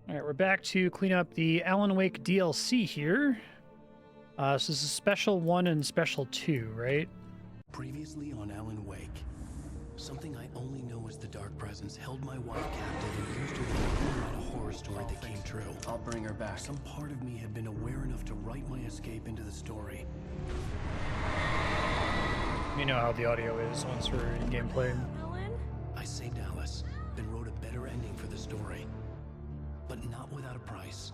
All right, we're back to clean up the Alan Wake DLC here. So this is Special 1 and Special 2, right? Previously on Alan Wake, something I only know as the Dark Presence held my wife captive and used her to write a horror story that came true. I'll bring her back. Some part of me had been aware enough to write my escape into the story. You know how the audio is once we're in gameplay. I saved Alice, then wrote a better ending for the story. But not without a price.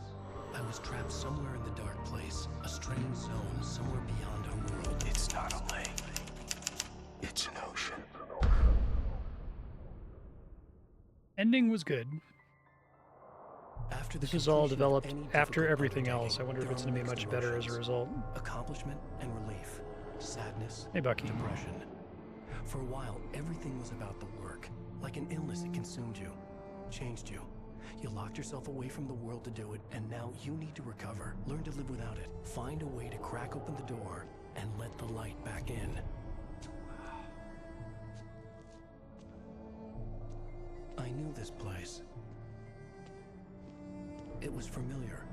I was trapped somewhere in the dark place, a strange zone somewhere beyond our world. It's not a lake. It's an ocean. Ending was good. After This was all developed after everything else. I wonder if it's going to be much better as a result. Accomplishment and relief. Sadness. Hey, Bucky. Depression. For a while, everything was about the work. Like an illness, it consumed you. Changed you. You locked yourself away from the world to do it, and now you need to recover. Learn to live without it. Find a way to crack open the door and let the light back in. I knew this place. It was familiar.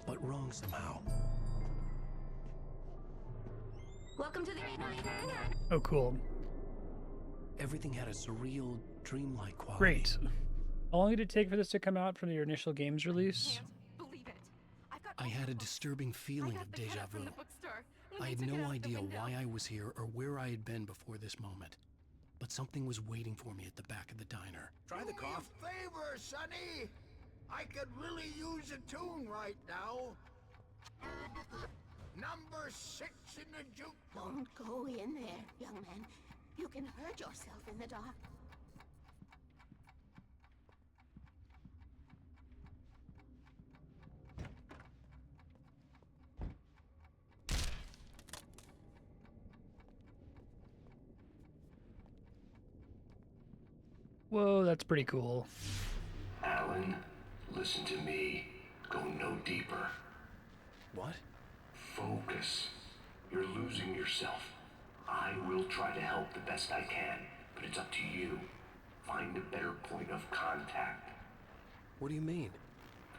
But wrong somehow. Welcome to the... Oh, cool. Everything had a surreal, dreamlike quality. Great. How long did it take for this to come out from your initial games release? Can't believe it. I had a disturbing feeling of deja vu. I had no idea why I was here or where I had been before this moment. But something was waiting for me at the back of the diner. Try the cough. Do me a favor, Sonny. I could really use a tune right now. Number 6 in the jukebox. Don't go in there, young man. You can hurt yourself in the dark. Whoa, that's pretty cool. Alan, listen to me. Go no deeper. What? Focus. You're losing yourself. I will try to help the best I can, but it's up to you. Find a better point of contact. What do you mean?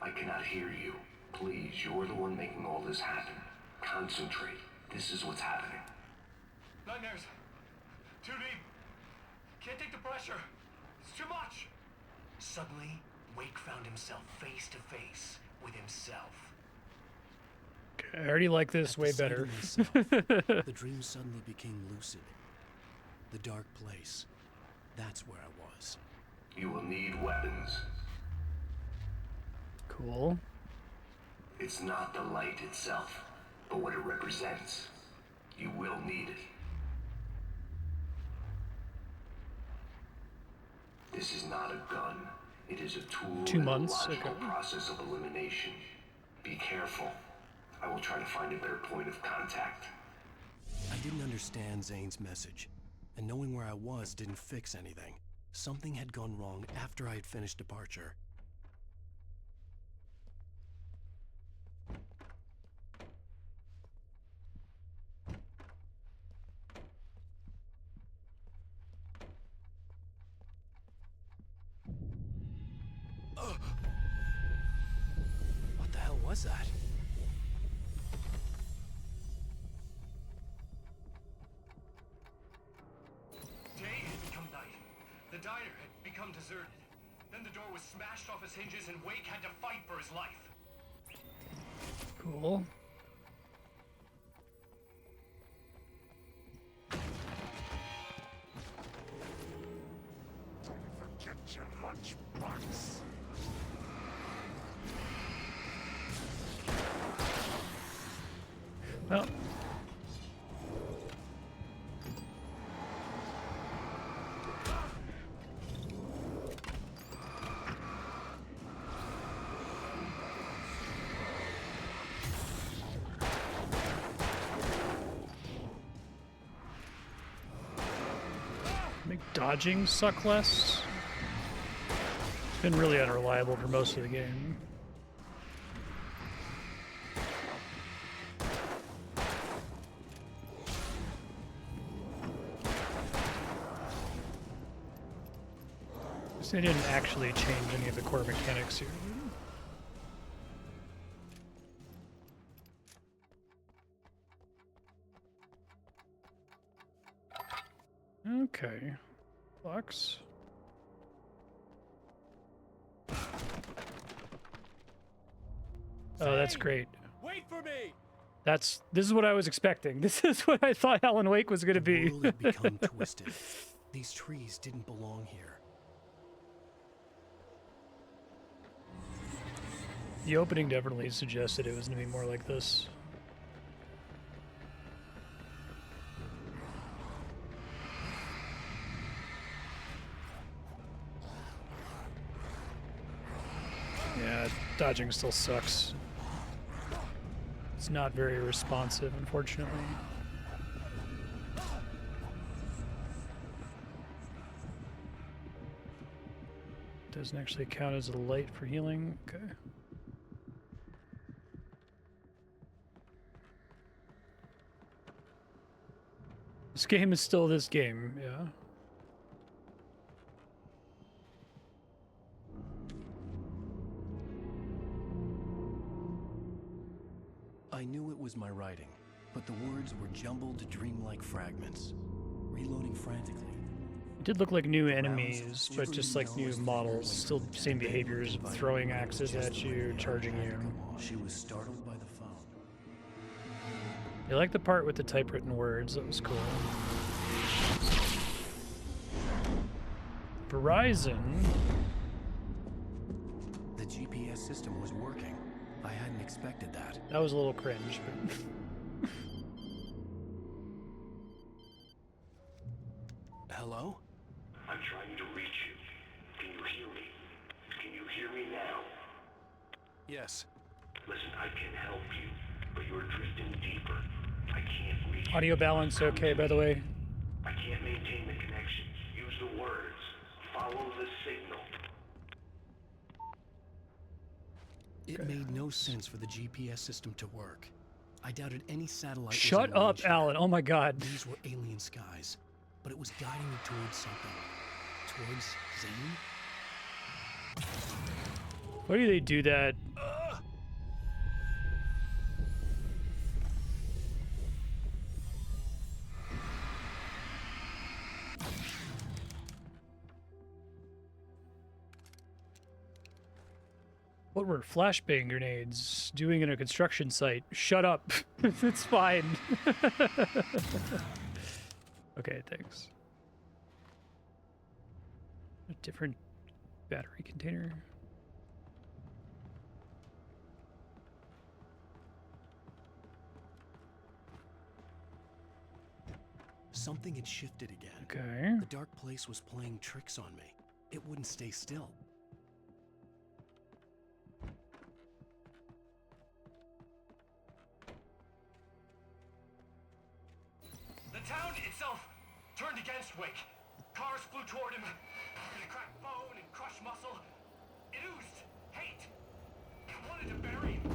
I cannot hear you. Please, you're the one making all this happen. Concentrate. This is what's happening. Nightmares. Too deep. Can't take the pressure. It's too much. Suddenly, Wake found himself face to face with himself. I already like this At way the sight of better. myself, the dream suddenly became lucid. The dark place. That's where I was. You will need weapons. Cool. It's not the light itself, but what it represents. You will need it. This is not a gun. It is a tool 2 in months, a logical okay. process of elimination. Be careful. I will try to find a better point of contact. I didn't understand Zane's message, and knowing where I was didn't fix anything. Something had gone wrong after I had finished departure. What the hell was that? Day had become night. The diner had become deserted. Then the door was smashed off its hinges and Wake had to fight for his life. Cool. Forget your lunchbox. Well. Make dodging suck less. It's been really unreliable for most of the game. They didn't actually change any of the core mechanics here. Okay. Box. Oh, that's great. Wait for me. This is what I was expecting. This is what I thought Alan Wake was going to be. The world had become twisted. These trees didn't belong here. The opening definitely suggested it was going to be more like this. Yeah, dodging still sucks. It's not very responsive, unfortunately. Doesn't actually count as a light for healing. Okay. This game is still this game, yeah. I knew it was my writing, but the words were jumbled dreamlike fragments. Reloading frantically. It did look like new enemies, but just like new models. Still same behaviors, throwing axes at you, charging you. She was startled by the phone. I like the part with the typewritten words. That was cool. Verizon. The GPS system was working. I hadn't expected that. That was a little cringe, but... Hello? I'm trying to reach you. Can you hear me? Can you hear me now? Yes. Listen, I can help you, but you're drifting deeper. I can't reach you. Audio balance okay, by the way. I can't maintain the connection. Use the words. Follow the signal. It made no sense for the GPS system to work. I doubted any satellite was Shut in up, range. Alan. Oh my god. These were alien skies, but it was guiding me towards something. Towards Zane? Why do they do that? What were flashbang grenades doing in a construction site? Shut up. It's fine. Okay, thanks. A different battery container. Something had shifted again. Okay. The dark place was playing tricks on me. It wouldn't stay still. The town itself turned against Wake. Cars flew toward him. It cracked bone and crushed muscle. It oozed hate. It wanted to bury him.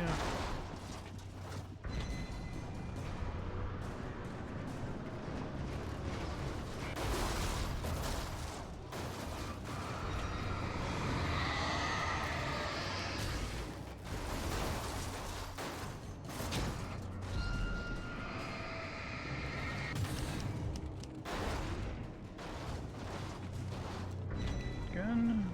Yeah. Gun.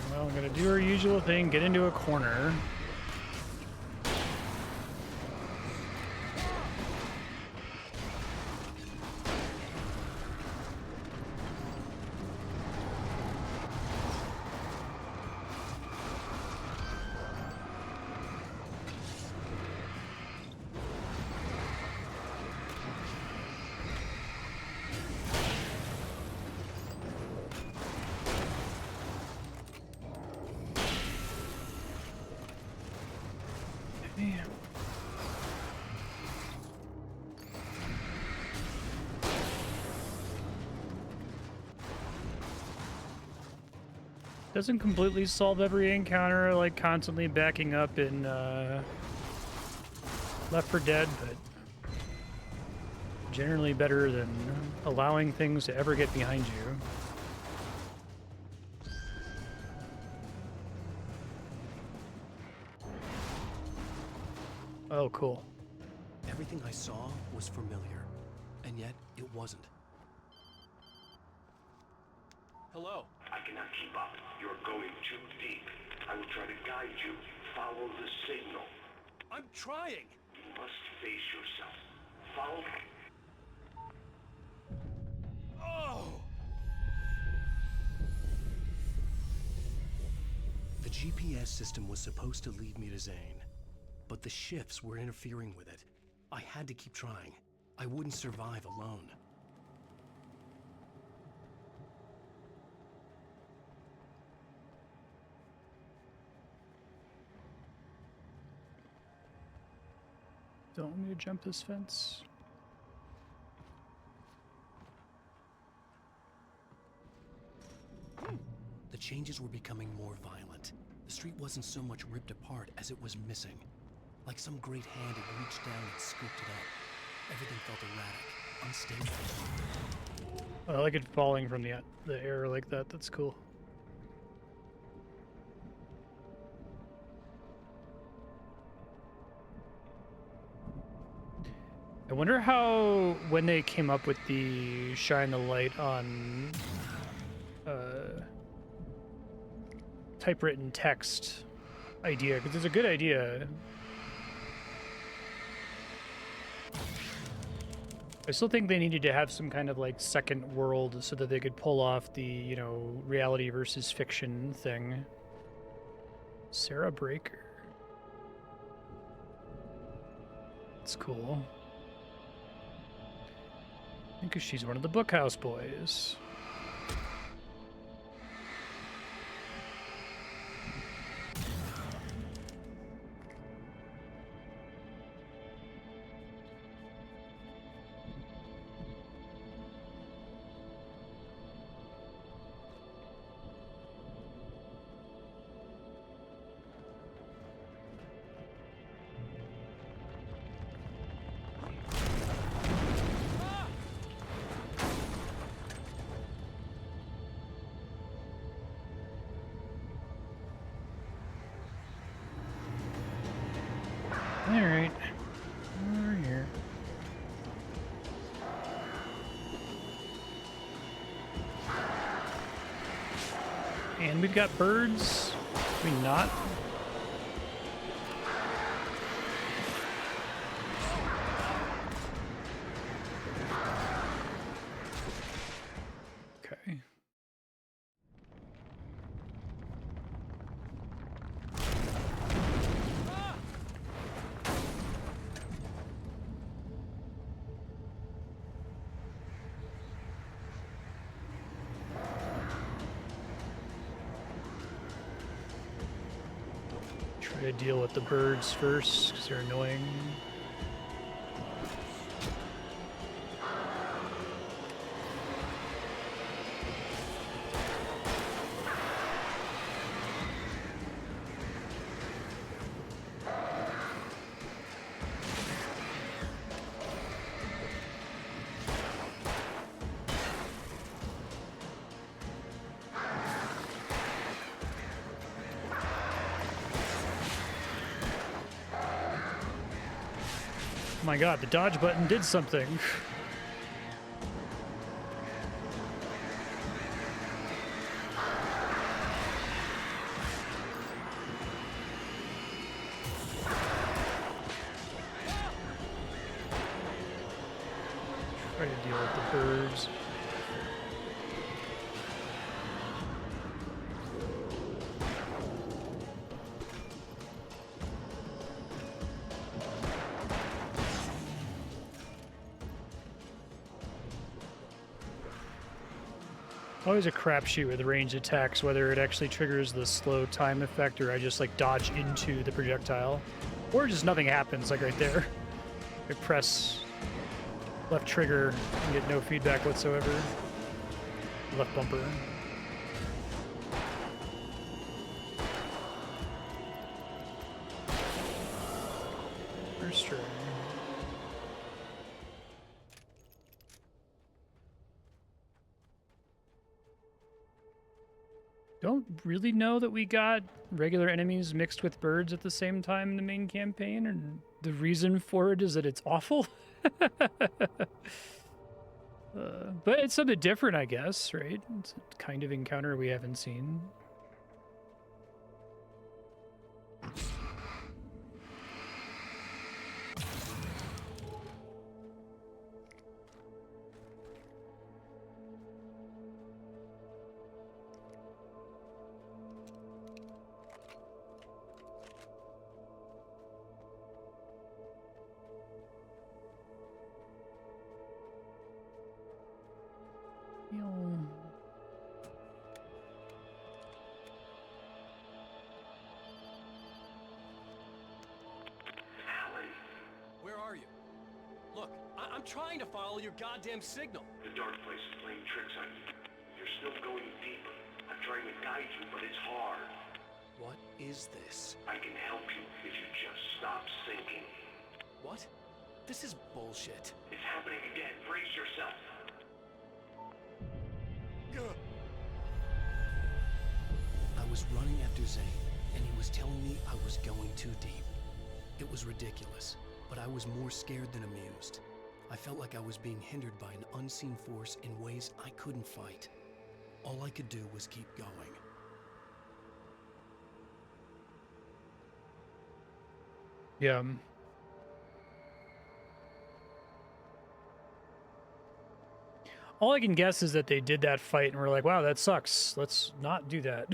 Well, I'm gonna do our usual thing, get into a corner. Doesn't completely solve every encounter, like constantly backing up in Left 4 Dead, but generally better than allowing things to ever get behind you. Oh, cool. Everything I saw was familiar, and yet it wasn't. Hello? I cannot keep up. You're going too deep. I will try to guide you. Follow the signal. I'm trying! You must face yourself. Follow. Oh! The GPS system was supposed to lead me to Zane, but the shifts were interfering with it. I had to keep trying. I wouldn't survive alone. Don't want me to jump this fence. The changes were becoming more violent. The street wasn't so much ripped apart as it was missing. Like some great hand had reached down and scooped it up. Everything felt erratic, unstable. I like it falling from the air like that. That's cool. I wonder how, when they came up with the shine the light on typewritten text idea, because it's a good idea. I still think they needed to have some kind of like second world so that they could pull off the, you know, reality versus fiction thing. Sarah Breaker. That's cool. I think she's one of the Bookhouse boys. Alright. Over here. And we've got birds. Do we not? Okay. Try to deal with the birds first, because they're annoying. Oh my god, the dodge button did something. Try to deal with the birds. Always a crapshoot with range attacks, whether it actually triggers the slow time effect or I just like dodge into the projectile. Or just nothing happens, like right there. I press left trigger and get no feedback whatsoever. Left bumper. first try. Don't really know that we got regular enemies mixed with birds at the same time in the main campaign, and the reason for it is that it's awful. But it's something different, I guess, right? It's a kind of encounter we haven't seen. Where are you? Look, I'm trying to follow your goddamn signal. The dark place is playing tricks on you. You're still going deeper. I'm trying to guide you, but it's hard. What is this? I can help you if you just stop sinking. What? This is bullshit. It's happening again. Brace yourself. I was running after Zane, and he was telling me I was going too deep. It was ridiculous, but I was more scared than amused. I felt like I was being hindered by an unseen force in ways I couldn't fight. All I could do was keep going. Yeah. All I can guess is that they did that fight and we're like, wow, that sucks. Let's not do that.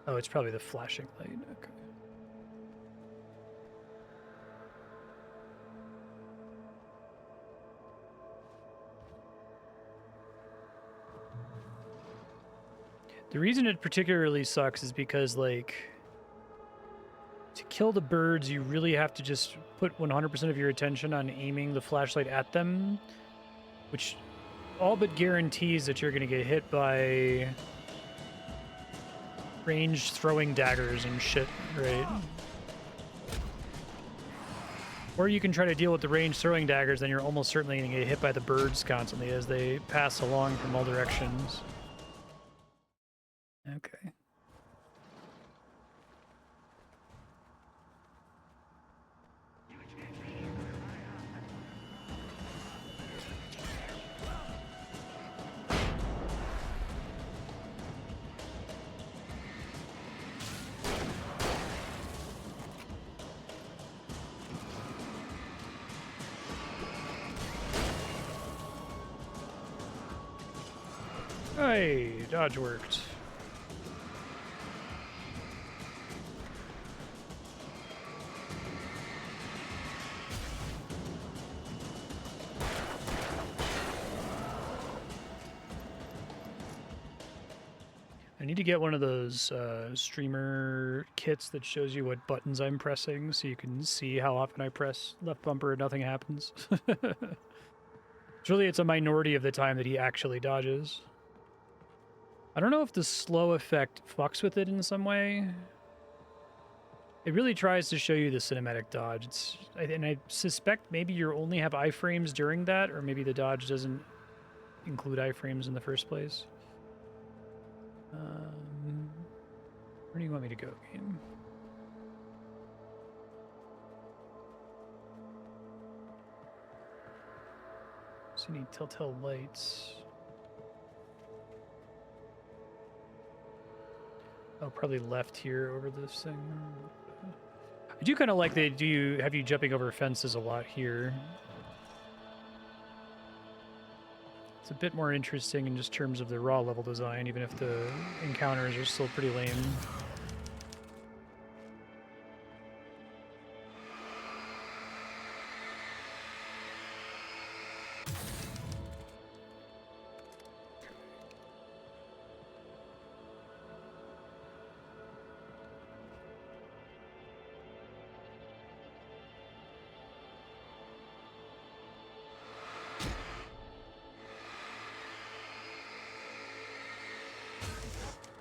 Oh, it's probably the flashing light. Okay. The reason it particularly sucks is because, like, to kill the birds, you really have to just put 100% of your attention on aiming the flashlight at them, which all but guarantees that you're going to get hit by ranged throwing daggers and shit, right? Or you can try to deal with the ranged throwing daggers, then you're almost certainly going to get hit by the birds constantly as they pass along from all directions. Okay. Hey, dodge worked. I need to get one of those streamer kits that shows you what buttons I'm pressing so you can see how often I press left bumper and nothing happens. It's a minority of the time that he actually dodges. I don't know if the slow effect fucks with it in some way. It really tries to show you the cinematic dodge. And I suspect maybe you only have iframes during that, or maybe the dodge doesn't include iframes in the first place. Where do you want me to go, game? So you need telltale lights. Oh, probably left here over this thing. I do kind of like they have you jumping over fences a lot here. It's a bit more interesting in just terms of the raw level design, even if the encounters are still pretty lame.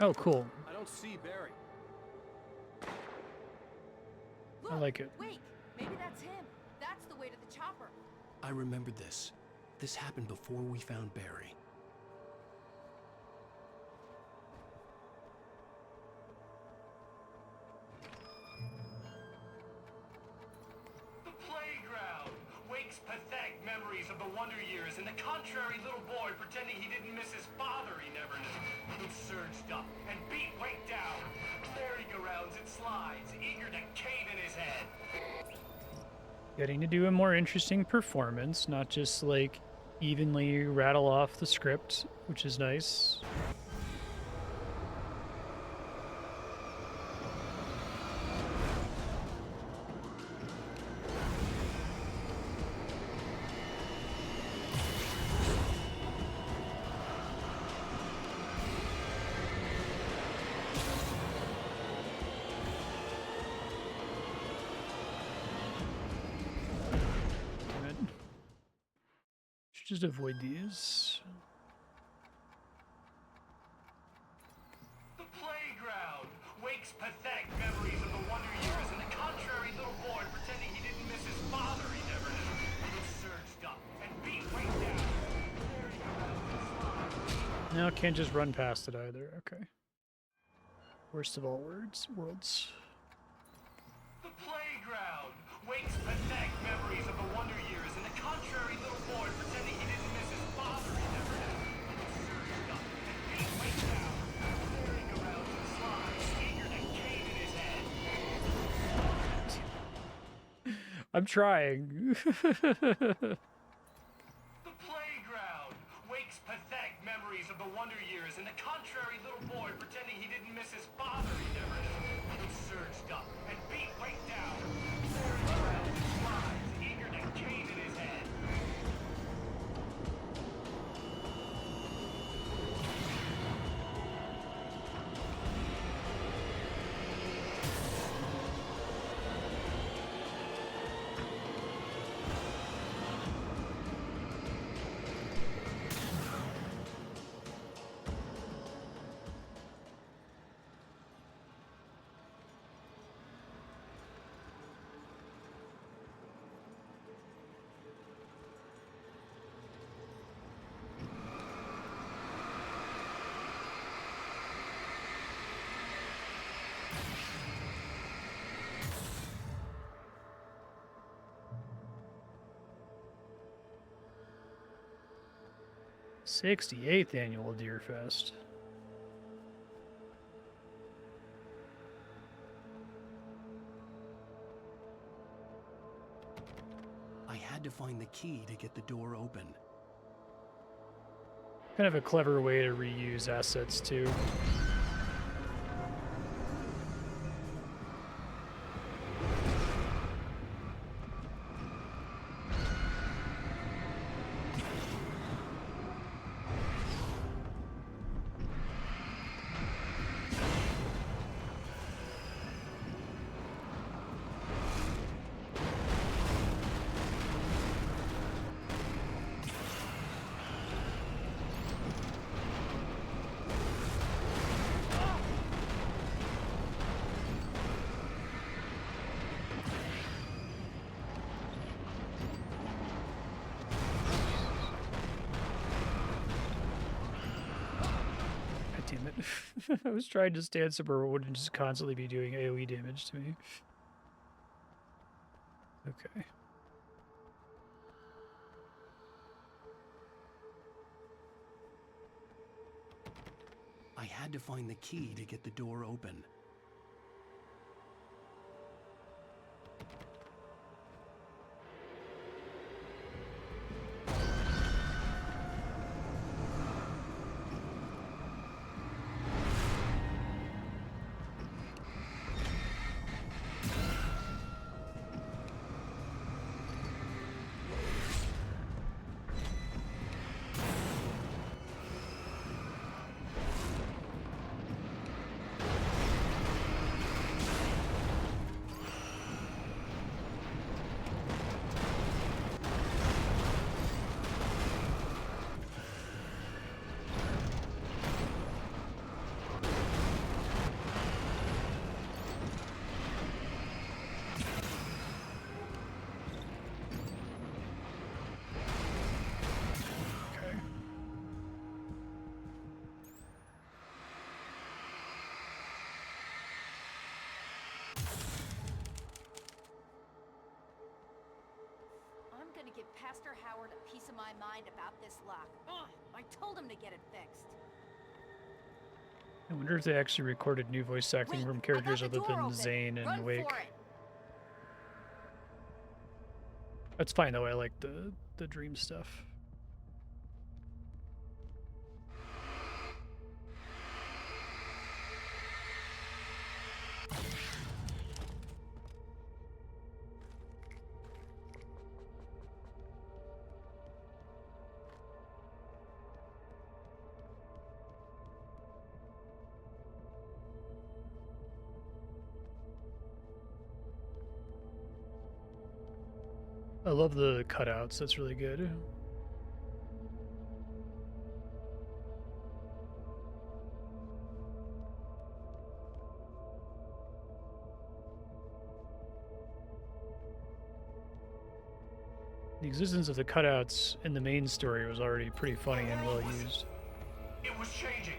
Oh, cool. I don't see Barry. I like it. Wake! Maybe that's him. That's the way to the chopper. I remembered this. This happened before we found Barry. The playground! Wake's pathetic memories of the Wonder Years and the contrary little boy pretending he didn't miss his father he never knew. Who surged up and beat Wake down. Merry-go-rounds and slides, eager to cave in his head. Getting to do a more interesting performance, not just like evenly rattle off the script, which is nice. Just avoid these. The playground! Wake's pathetic memories of the Wonder Years and the contrary little boy pretending he didn't miss his father he never knew. Who surged up and beat Wake down. Merry-go-rounds and slides. No, can't just run past it either. Okay. Worst of all worlds. The playground! Wake's pathetic memories of the Wonder Years and the contrary little boy pretending he didn't miss his father he never knew. Who surged up and beat Wake down. Merry-go-rounds and slides, eager to cave in his head. I'm trying. The playground! Wake's pathetic memories of the Wonder Years and the contrary little boy pretending he didn't miss his father he never knew. Who surged up and beat Wake down. Merry-go-rounds and slides, eager to cave in his head. '68th annual Deer Fest. I had to find the key to get the door open. Kind of a clever way to reuse assets too. I was trying to stand somewhere it wouldn't just constantly be doing AoE damage to me. Okay. I had to find the key to get the door open. Pastor Howard a piece of my mind about this lock. Ugh, I told him to get it fixed. I wonder if they actually recorded new voice acting from characters other than Zane and Wake. That's fine though, I like the dream stuff. I love the cutouts, that's really good. The existence of the cutouts in the main story was already pretty funny and well used. It was changing,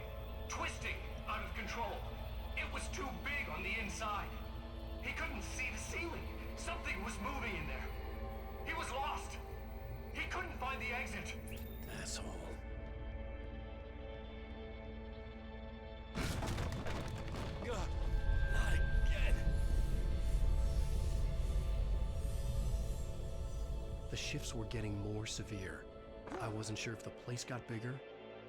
twisting, out of control. It was too big on the inside. He couldn't see the ceiling. Something was moving in there. He was lost. He couldn't find the exit. Asshole. Not again. The shifts were getting more severe. I wasn't sure if the place got bigger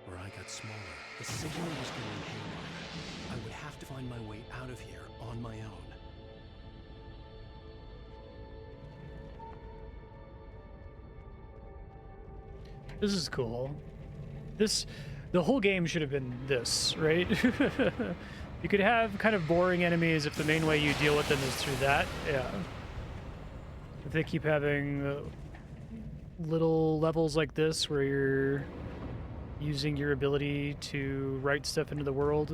or I got smaller. The signal was going haywire. I would have to find my way out of here on my own. This is cool. The whole game should have been this, right? You could have kind of boring enemies if the main way you deal with them is through that, yeah. If they keep having little levels like this where you're using your ability to write stuff into the world.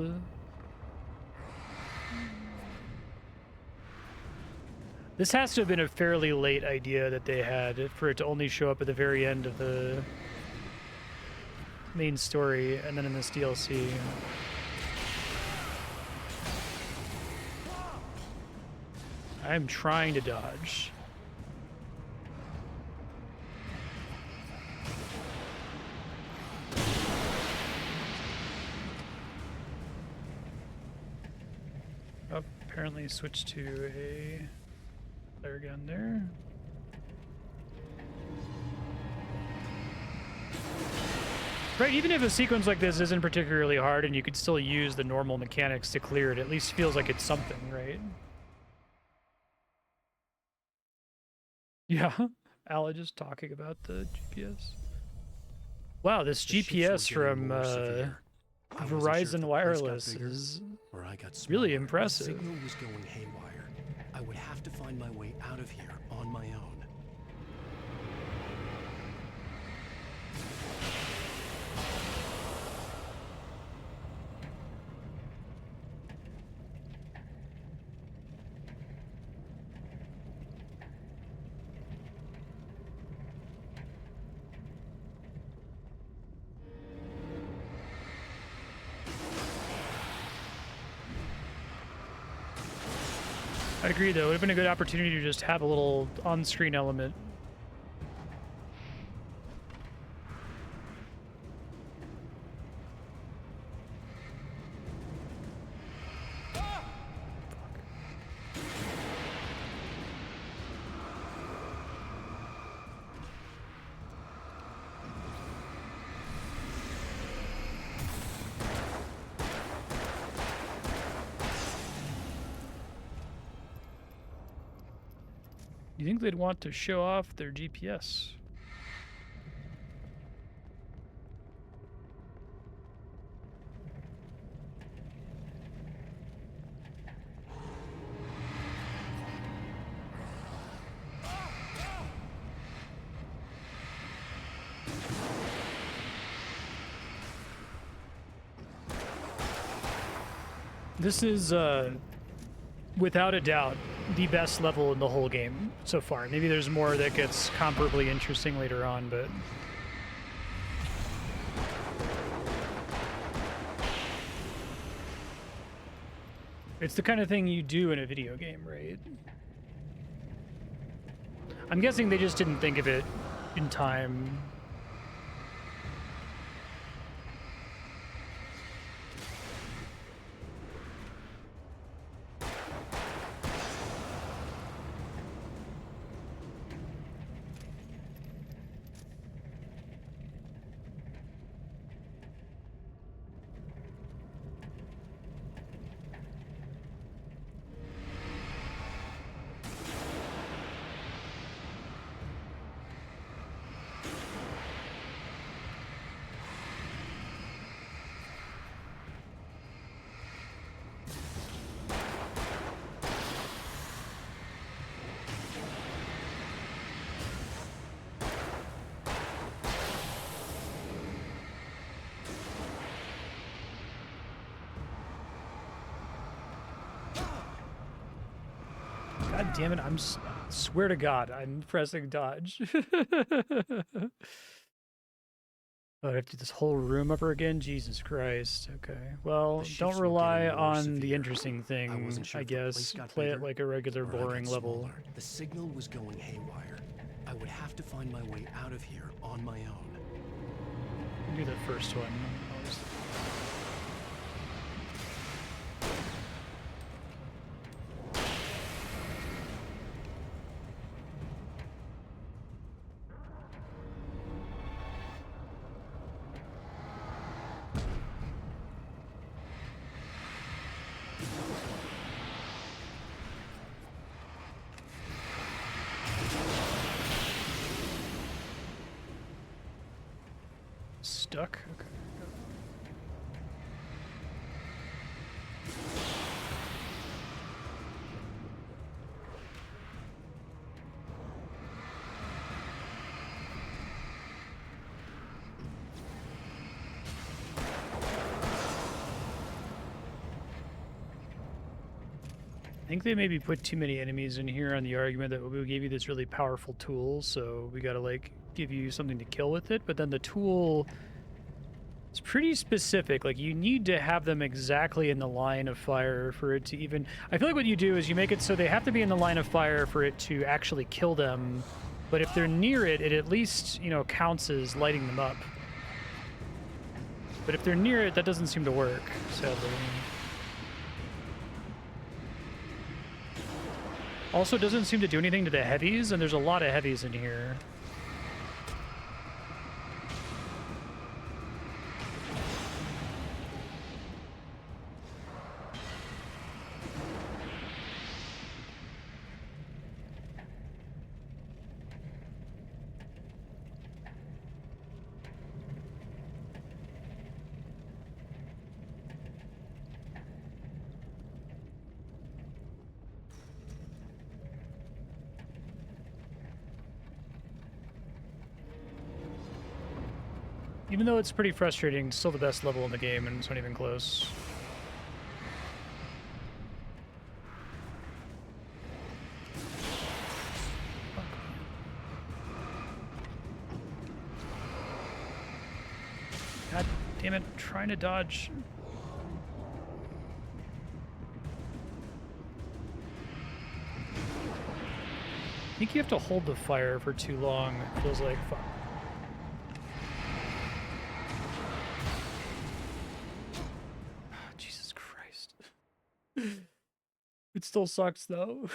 This has to have been a fairly late idea that they had for it to only show up at the very end of the main story and then in this DLC. I'm trying to dodge. Oh, apparently switched to a flare gun there. Right, even if a sequence like this isn't particularly hard and you could still use the normal mechanics to clear it, at least feels like it's something, right? Yeah, Ala just talking about the GPS. Wow, this GPS from Verizon Wireless is really impressive. The signal was going haywire. I would have to find my way out of here on my own. I'd agree, though. It would have been a good opportunity to just have a little on-screen element. You think they'd want to show off their GPS? This is, without a doubt, the best level in the whole game so far. Maybe there's more that gets comparably interesting later on, but... It's the kind of thing you do in a video game, right? I'm guessing they just didn't think of it in time. God damn it, swear to God, I'm pressing dodge. Oh, I have to do this whole room over again? Jesus Christ. Okay. Well, don't rely on the interesting thing, I guess. Play it like a regular boring level. The signal was going haywire. I would have to find my way out of here on my own. Do the first one. Stuck? Okay. I think they maybe put too many enemies in here on the argument that we gave you this really powerful tool, so we gotta like give you something to kill with it, but then the tool is pretty specific. Like, you need to have them exactly in the line of fire for it to even... I feel like what you do is you make it so they have to be in the line of fire for it to actually kill them, but if they're near it, it at least, you know, counts as lighting them up. But if they're near it, that doesn't seem to work, sadly. Also, it doesn't seem to do anything to the heavies, and there's a lot of heavies in here. Even though it's pretty frustrating, it's still the best level in the game, and it's not even close. God damn it, I'm trying to dodge. I think you have to hold the fire for too long. It feels like... Fuck. It still sucks, though.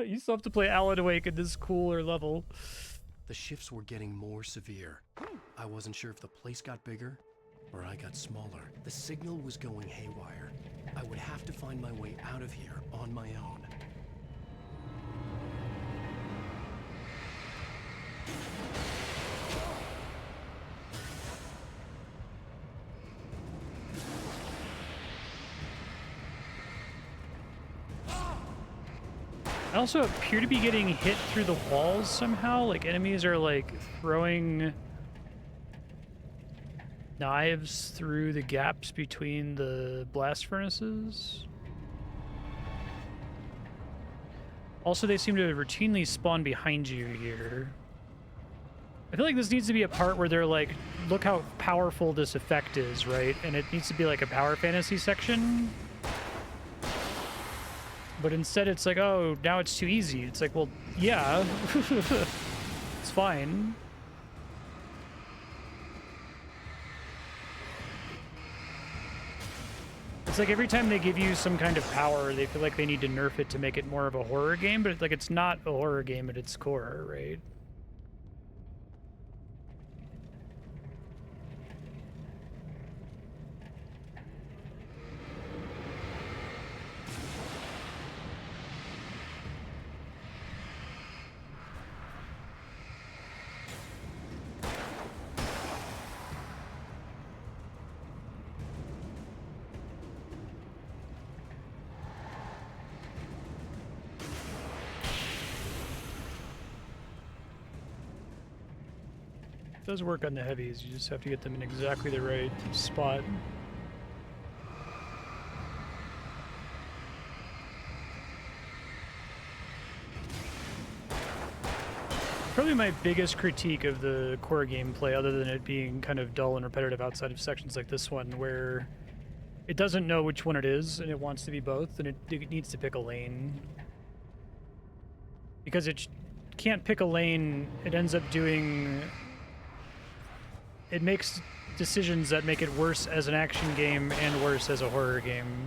You still have to play Alan Wake at this cooler level. The shifts were getting more severe. I wasn't sure if the place got bigger or I got smaller. The signal was going haywire. I would have to find my way out of here on my own. I also appear to be getting hit through the walls somehow. Like, enemies are, like, throwing knives through the gaps between the blast furnaces. Also, they seem to routinely spawn behind you here. I feel like this needs to be a part where they're like, look how powerful this effect is, right? And it needs to be like a power fantasy section. But instead it's like, oh, now it's too easy. It's like, well, yeah. It's fine. It's like every time they give you some kind of power, they feel like they need to nerf it to make it more of a horror game, but like it's not a horror game at its core, right? It does work on the heavies, you just have to get them in exactly the right spot. Probably my biggest critique of the core gameplay, other than it being kind of dull and repetitive outside of sections like this one, where it doesn't know which one it is, and it wants to be both, and it needs to pick a lane. Because it can't pick a lane, it ends up doing... It makes decisions that make it worse as an action game and worse as a horror game.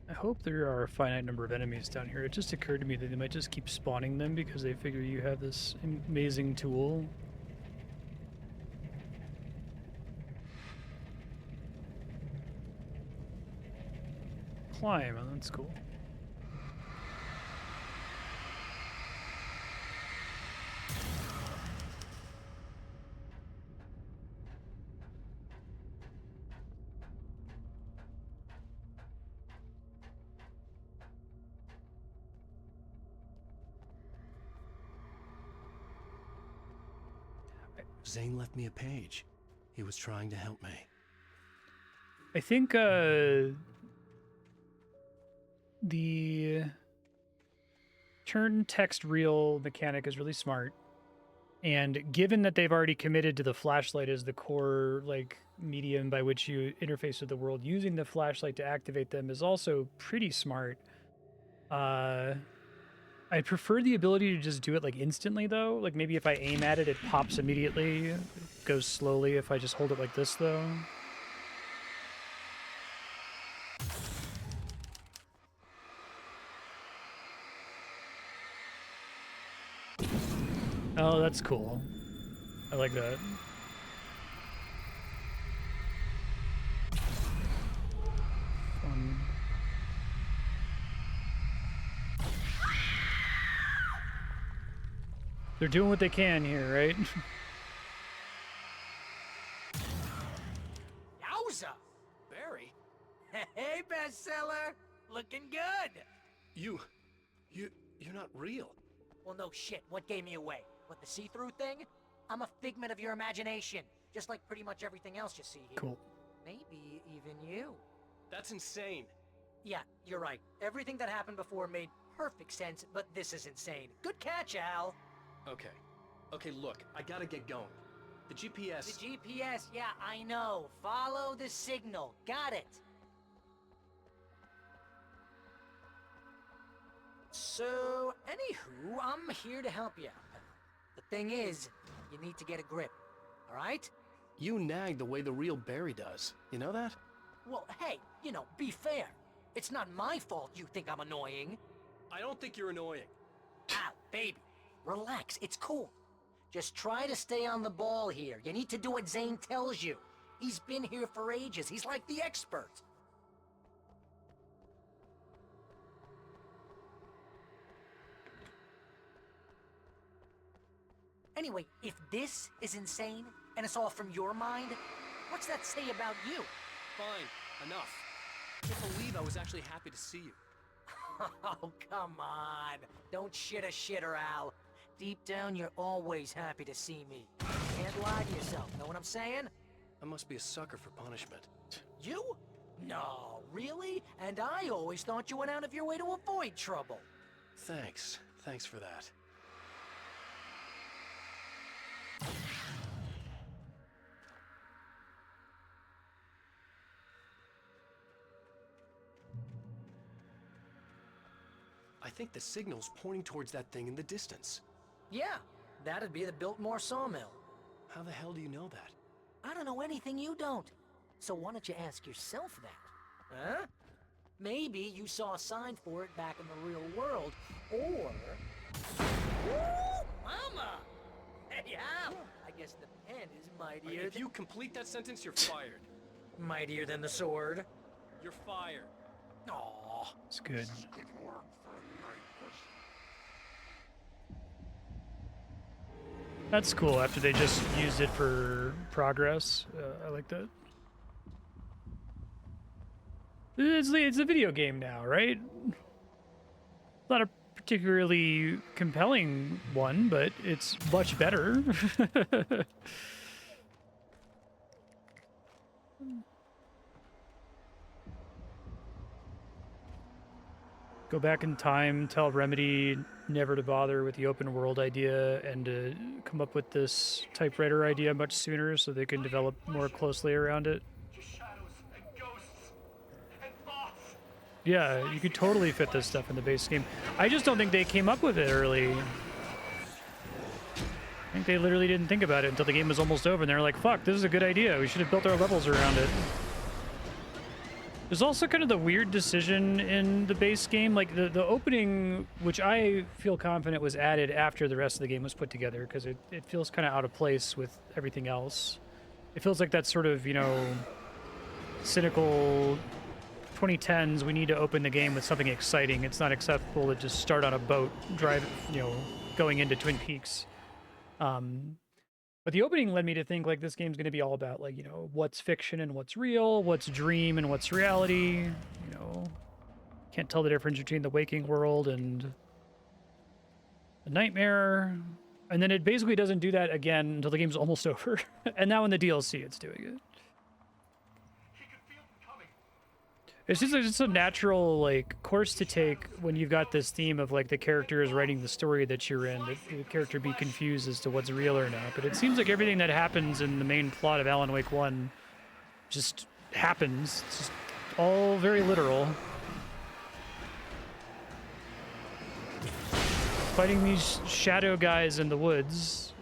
I hope there are a finite number of enemies down here. It just occurred to me that they might just keep spawning them because they figure you have this amazing tool. Climb, oh, that's cool. Zane left me a page. He was trying to help me. I think the turn text reel mechanic is really smart. And given that they've already committed to the flashlight as the core like medium by which you interface with the world, using the flashlight to activate them is also pretty smart. I prefer the ability to just do it like instantly though. Like maybe if I aim at it, it pops immediately. It goes slowly if I just hold it like this though. Oh, that's cool. I like that. Fun. They're doing what they can here, right? Yowza! Barry? Hey, bestseller! Looking good! You're not real. Well, no shit. What gave me away? What, the see-through thing? I'm a figment of your imagination, just like pretty much everything else you see here. Cool. Maybe even you. That's insane. Yeah, you're right. Everything that happened before made perfect sense, but this is insane. Good catch, Al. Okay, look, I gotta get going. The GPS... The GPS, yeah, I know. Follow the signal. Got it. So, anywho, I'm here to help you. The thing is, you need to get a grip, alright? You nag the way the real Barry does. You know that? Well, hey, you know, be fair. It's not my fault you think I'm annoying. I don't think you're annoying. Ow, baby. Relax, it's cool. Just try to stay on the ball here. You need to do what Zane tells you. He's been here for ages. He's like the expert. Anyway, if this is insane, and it's all from your mind, what's that say about you? Fine, enough. I can't believe I was actually happy to see you. Oh, come on. Don't shit a shitter, Al. Deep down, you're always happy to see me. Can't lie to yourself, know what I'm saying? I must be a sucker for punishment. You? No, really? And I always thought you went out of your way to avoid trouble. Thanks for that. I think the signal's pointing towards that thing in the distance. Yeah, that'd be the Biltmore Sawmill. How the hell do you know that? I don't know anything you don't. So why don't you ask yourself that? Huh? Maybe you saw a sign for it back in the real world, or... Ooh, mama! Hey, ow! I guess the pen is mightier If you complete that sentence, you're fired. mightier than the sword. You're fired. Aww. It's good. That's cool after they just used it for progress. I like that. It's a video game now, right? Not a particularly compelling one, but it's much better. Go back in time, tell Remedy never to bother with the open world idea and to come up with this typewriter idea much sooner so they can develop more closely around it. Just shadows and ghosts and thoughts. Yeah, you could totally fit this stuff in the base game. I just don't think they came up with it early. I think they literally didn't think about it until the game was almost over and they were like, fuck, this is a good idea. We should have built our levels around it. There's also kind of the weird decision in the base game, like the opening, which I feel confident was added after the rest of the game was put together, because it feels kind of out of place with everything else. It feels like that sort of, you know, cynical 2010s, we need to open the game with something exciting. It's not acceptable to just start on a boat, drive, you know, going into Twin Peaks. But the opening led me to think like this game's going to be all about like, you know, what's fiction and what's real, what's dream and what's reality. You know, can't tell the difference between the waking world and the nightmare. And then it basically doesn't do that again until the game's almost over. And now in the DLC, it's doing it. He could feel them coming. It's just it's a natural like course to take when you've got this theme of like the character is writing the story that you're in, the character be confused as to what's real or not. But it seems like everything that happens in the main plot of Alan Wake 1 just happens. It's just all very literal. Fighting these shadow guys in the woods.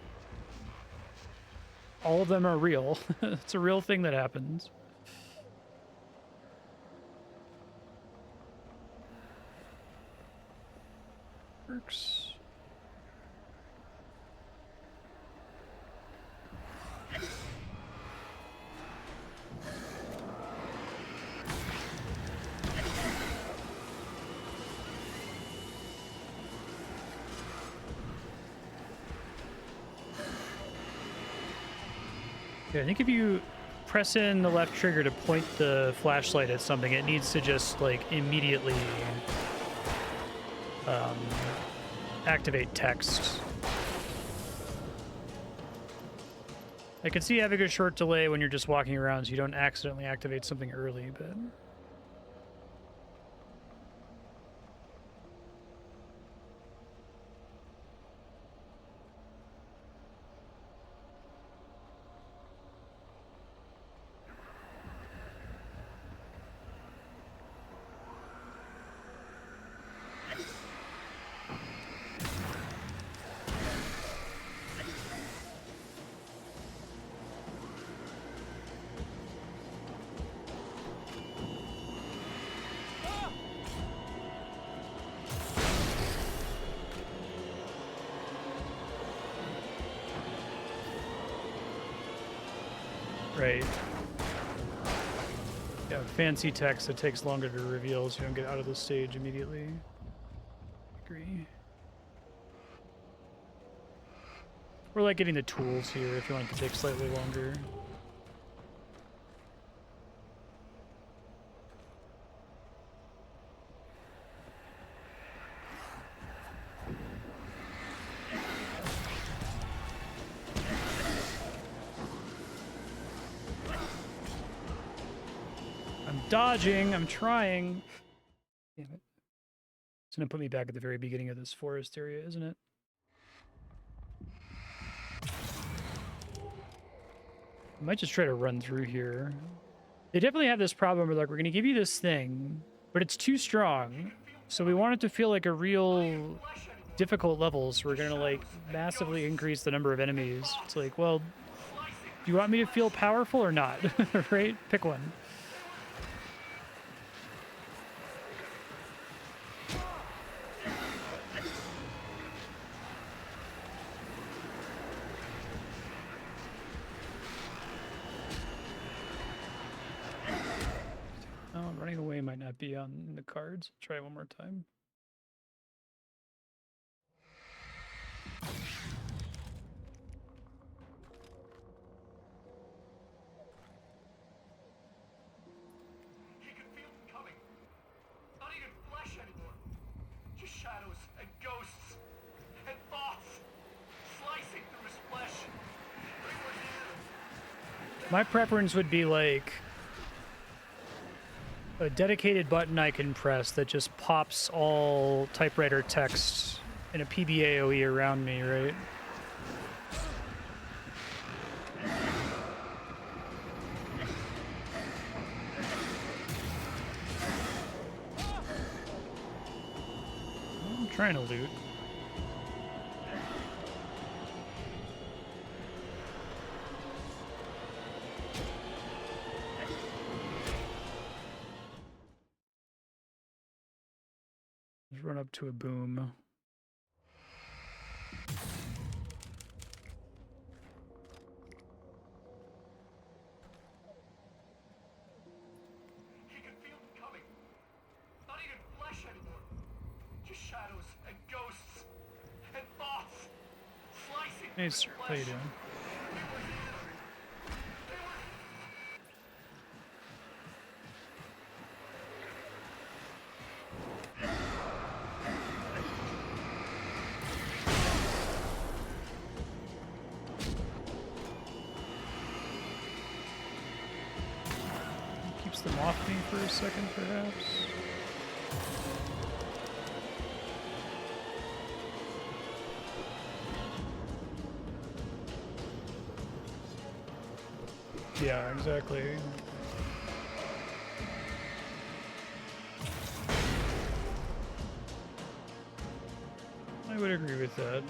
All of them are real. It's a real thing that happens. Works. Yeah, I think if you press in the left trigger to point the flashlight at something, it needs to just like immediately activate text. I can see having a short delay when you're just walking around so you don't accidentally activate something early, but... Right. Yeah, fancy text that takes longer to reveal so you don't get out of the stage immediately. Agree. Or like getting the tools here if you want it to take slightly longer. Dodging, I'm trying. Damn it. It's gonna put me back at the very beginning of this forest area, isn't it? I might just try to run through here. They definitely have this problem where, like, we're going to give you this thing, but it's too strong. So we want it to feel like a real difficult level. So we're going to, like, massively increase the number of enemies. It's like, well, do you want me to feel powerful or not? Right? Pick one. Oh, running away might not be on the cards. Try one more time. He could feel them coming. Not even flesh anymore. Just shadows and ghosts and thoughts slicing through his flesh. They were here. My preference would be like a dedicated button I can press that just pops all typewriter text in a PBAOE around me, right? I'm trying to loot. Let's run up to a boom. He could feel them coming. Not even flesh anymore. Just shadows and ghosts and thoughts slicing Hey, through sir. his How flesh. you doing? Keeps them off me for a second, perhaps. Yeah, exactly. I would agree with that.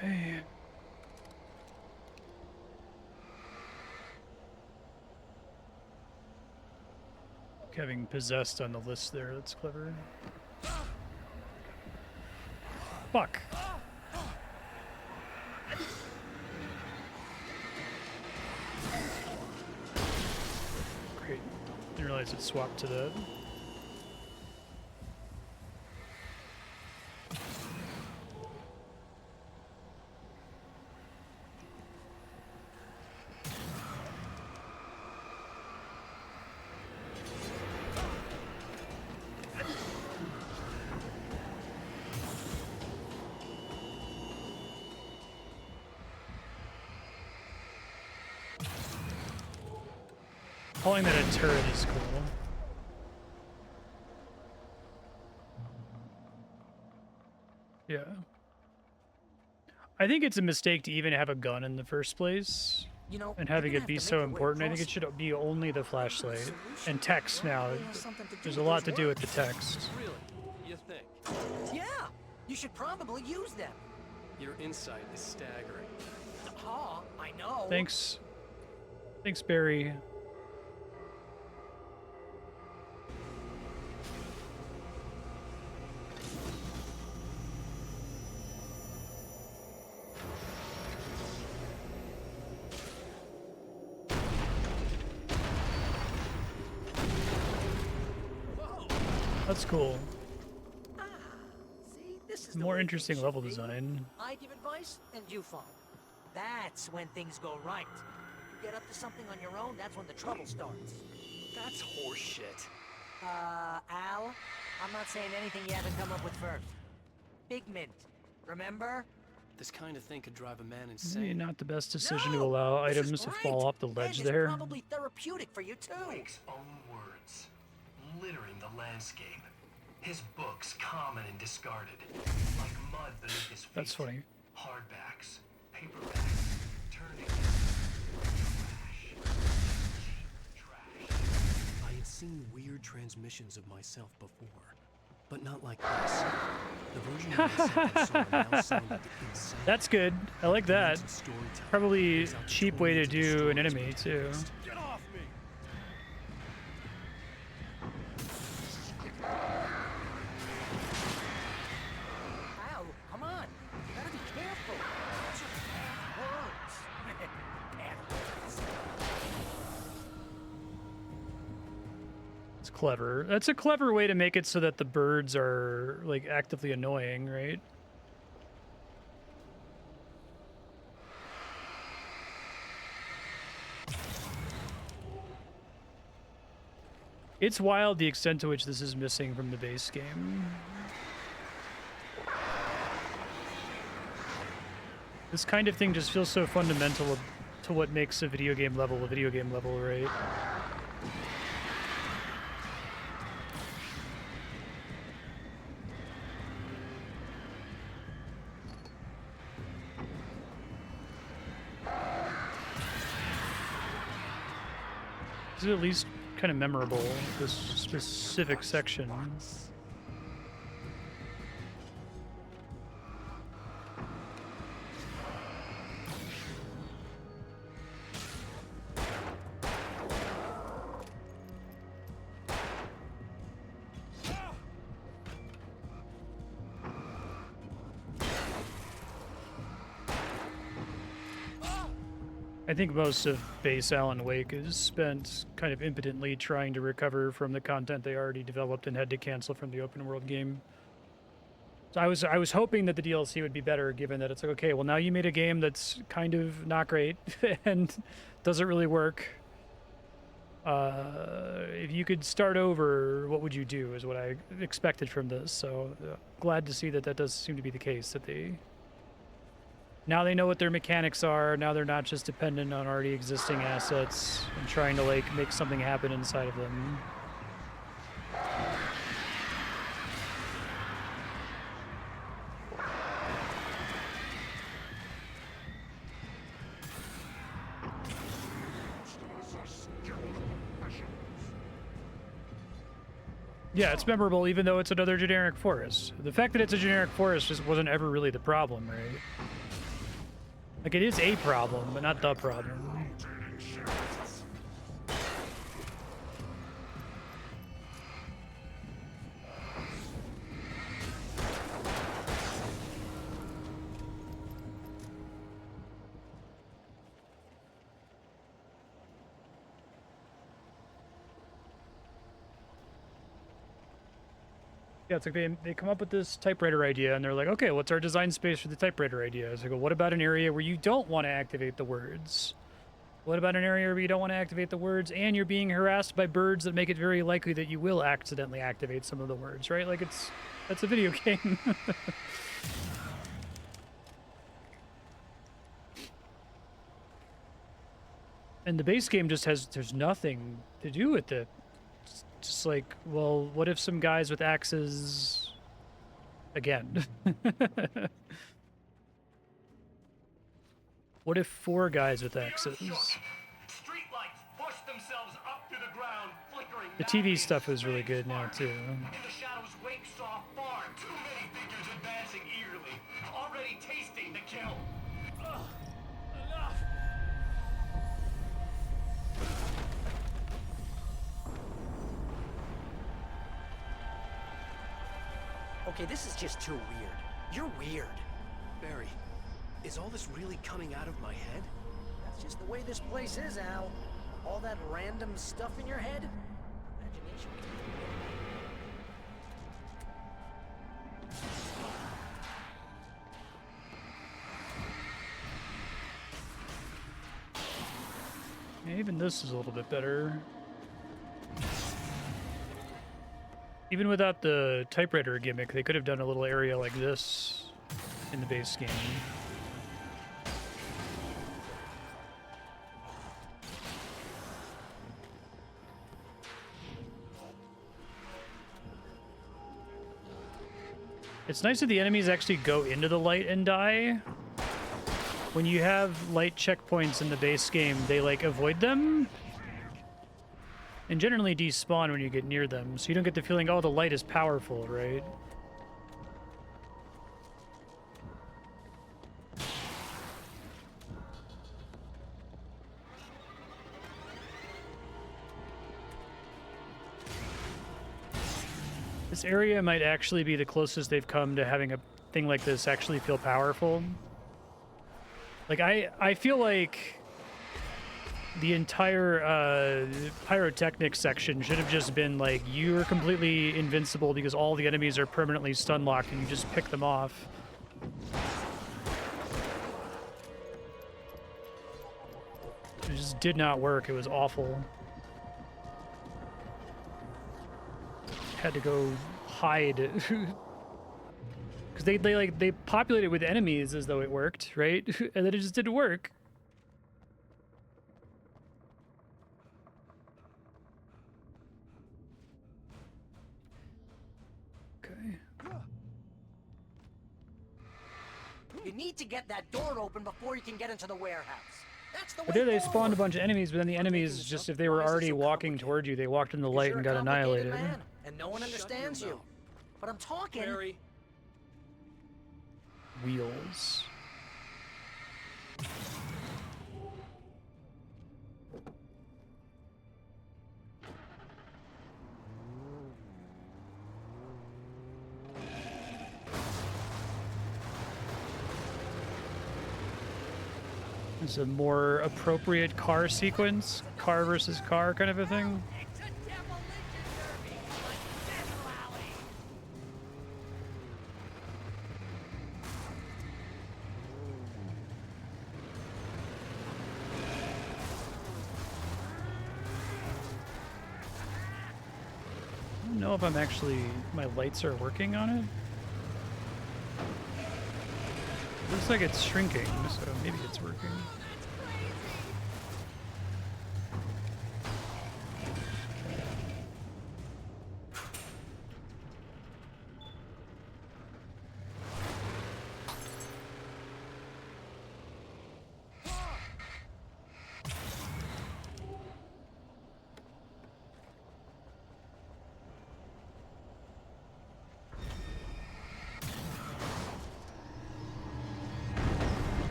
Hey. Having possessed on the list there, that's clever. Fuck. Great. Didn't realize it swapped to that. Calling that a turret is cool. Yeah. I think it's a mistake to even have a gun in the first place. You know, And you're having gonna it have be to so make your way important, I think it across should be only the flashlight. solution And text now. probably has something to do There's with a lot those to do with the words. text. Really? You think? Yeah, you should probably use them. Your insight is staggering. Ah, I know. Thanks. Thanks, Barry. That's cool. See, this is the More way interesting things level should be. design. I give advice and you follow. That's when things go right. You get up to something on your own, that's when the trouble starts. That's horseshit. Al, I'm not saying anything you haven't come up with first. Figment, remember? This kind of thing could drive a man Maybe insane. not the best decision to No, allow this is items to great. fall off the ledge And there. It's probably therapeutic for you too. Wake's own words, littering the landscape. His books common and discarded, like mud beneath his feet. That's funny. Hardbacks, paperbacks, turning trash. I had seen weird transmissions of myself before, but not like this. The version of myself I saw now sounded insane. That's good. I like that. Some storytelling. Probably It was out cheap way to torrents of do an stories enemy about too. ghosts. Get off me! Al, come on. You gotta be careful. Those are bad words. Bad words. It's clever. That's a clever way to make it so that the birds are like actively annoying, right? It's wild the extent to which this is missing from the base game. This kind of thing just feels so fundamental to what makes a video game level, right? This is at least kind of memorable, this specific section. I think most of base Alan Wake is spent kind of impotently trying to recover from the content they already developed and had to cancel from the open world game. So I was hoping that the DLC would be better, given that it's like, okay, well now you made a game that's kind of not great and doesn't really work. If you could start over, what would you do? Is what I expected from this. So glad to see that that does seem to be the case. That now they know what their mechanics are. Now they're not just dependent on already existing assets and trying to like make something happen inside of them. Yeah, it's memorable even though it's another generic forest. The fact that it's a generic forest just wasn't ever really the problem, right? Like, it is a problem, but not the problem. Yeah, it's like they come up with this typewriter idea, and they're like, okay, what's our design space for the typewriter idea? So I go, what about an area where you don't want to activate the words? What about an area where you don't want to activate the words, and you're being harassed by birds that make it very likely that you will accidentally activate some of the words, right? Like, that's a video game. And the base game just there's nothing to do with it. Just like, well, what if some guys with axes again? What if 4 guys with axes? Streetlights push themselves up to the ground, flickering. The TV stuff is really good now too. In the shadows, Wake saw far too many figures advancing eagerly, already tasting the kill. Enough! Okay, this is just too weird. You're weird. Barry, is all this really coming out of my head? That's just the way this place is, Al. All that random stuff in your head? Imagination. Even this is a little bit better. Even without the typewriter gimmick, they could have done a little area like this in the base game. It's nice that the enemies actually go into the light and die. When you have light checkpoints in the base game, they like avoid them and generally despawn when you get near them, so you don't get the feeling, oh, the light is powerful, right? This area might actually be the closest they've come to having a thing like this actually feel powerful. Like, I feel like the entire pyrotechnics section should have just been like, you're completely invincible because all the enemies are permanently stun locked and you just pick them off. It just did not work. It was awful. Had to go hide. Because they populated with enemies as though it worked, right? And then it just didn't work. Okay. You need to get that door open before you can get into the warehouse. That's the way But there they forward. spawned a bunch of enemies, but then the enemies, just if they were already walking toward you, they walked in the light and got annihilated. Man, and no one understands you. But I'm talking. Barry. Wheels. It's a more appropriate car sequence, car versus car kind of a thing. It's a demolition derby, like this rally. I don't know if I'm actually, my lights are working on it. Looks like it's shrinking, so maybe it's working.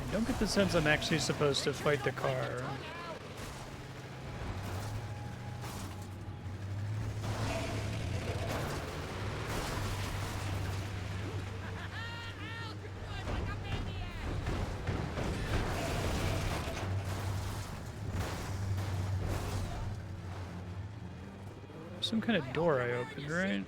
I don't get the sense I'm actually supposed to fight the car. Some kind of door I opened, right?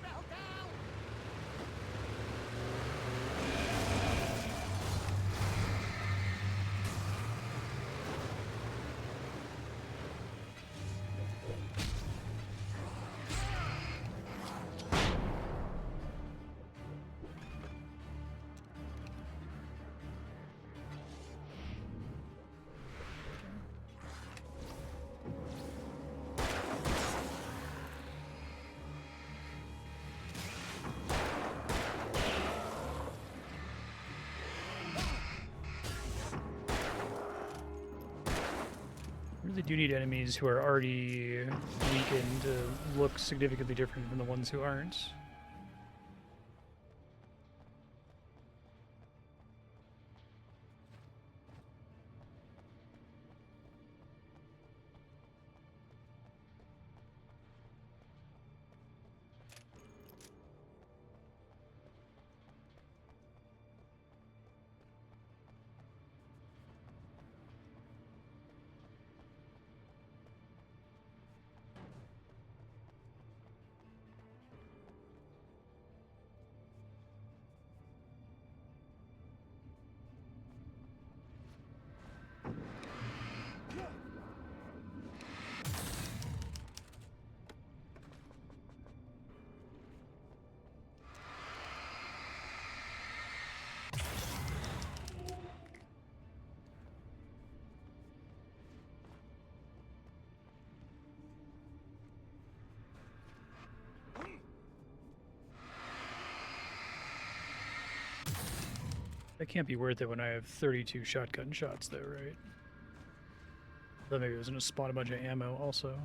Really do need enemies who are already weakened to look significantly different from the ones who aren't. That can't be worth it when I have 32 shotgun shots, though, right? Thought maybe it was gonna spawn a bunch of ammo also.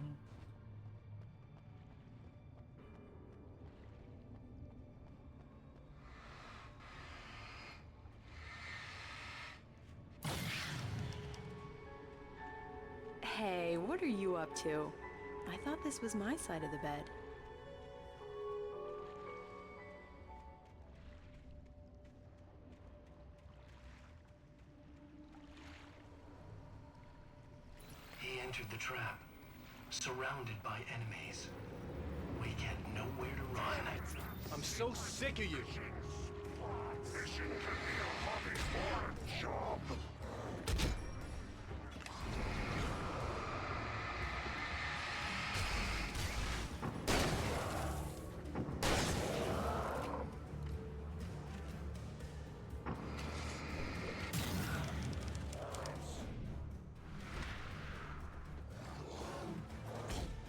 Hey, what are you up to? I thought this was my side of the bed. He entered the trap, surrounded by enemies. Wake had nowhere to run. I'm so sick of you.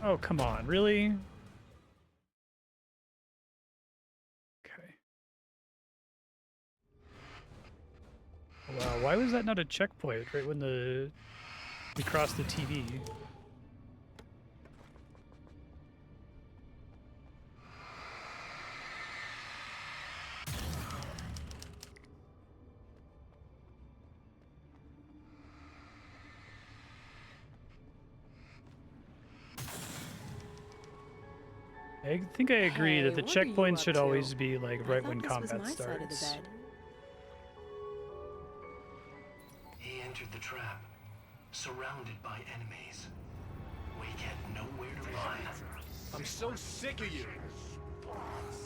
Oh, come on, really? Okay. Wow, why was that not a checkpoint right when we crossed the TV? I think I agree that the Hey, what are you checkpoints up should to? always be like I right thought when this was combat my side of the starts. bed. He entered the trap, surrounded by enemies. Wake had nowhere to run. I'm so sick of you.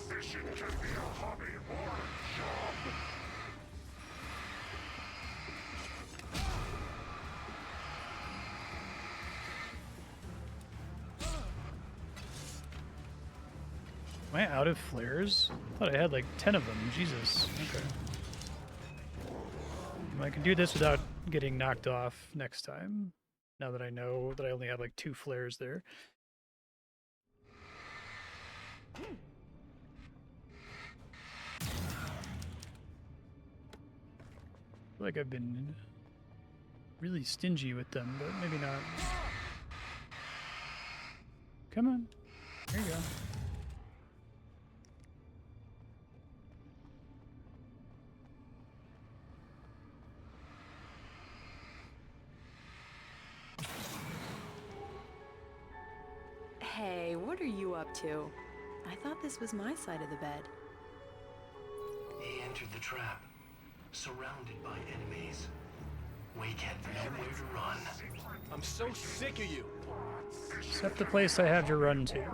Fishing can be a hobby or a job. Am I out of flares? I thought I had like 10 of them. Jesus. Okay. Well, I can do this without getting knocked off next time. Now that I know that I only have like 2 flares there. I feel like I've been really stingy with them, but maybe not. Come on. There you go. Hey, what are you up to? I thought this was my side of the bed. He entered the trap, surrounded by enemies. Wake had nowhere to run. I'm so sick of you. Except the place I have to run to.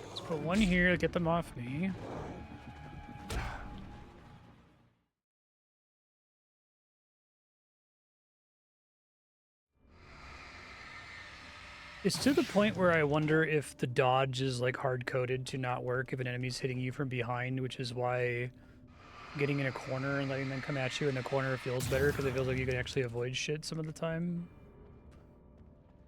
Let's put one here to get them off me. It's to the point where I wonder if the dodge is like hard-coded to not work if an enemy's hitting you from behind, which is why getting in a corner and letting them come at you in the corner feels better, because it feels like you can actually avoid shit some of the time.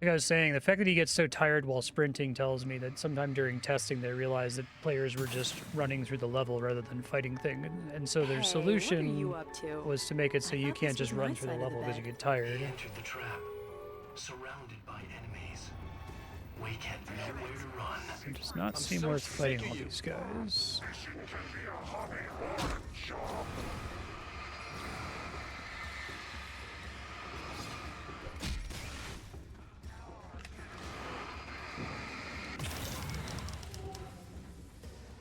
Like I was saying, the fact that he gets so tired while sprinting tells me that sometime during testing they realized that players were just running through the level rather than fighting thing, and so their Hey, solution what are you up to? was to make it so I you thought can't this just was run my through the side of level the because you bed. get tired. He entered the trap, surrounded by enemies. Wake had nowhere to run. It does not I'm seem so worth fighting sick of all you. these guys. Fishing can be a hobby or a job.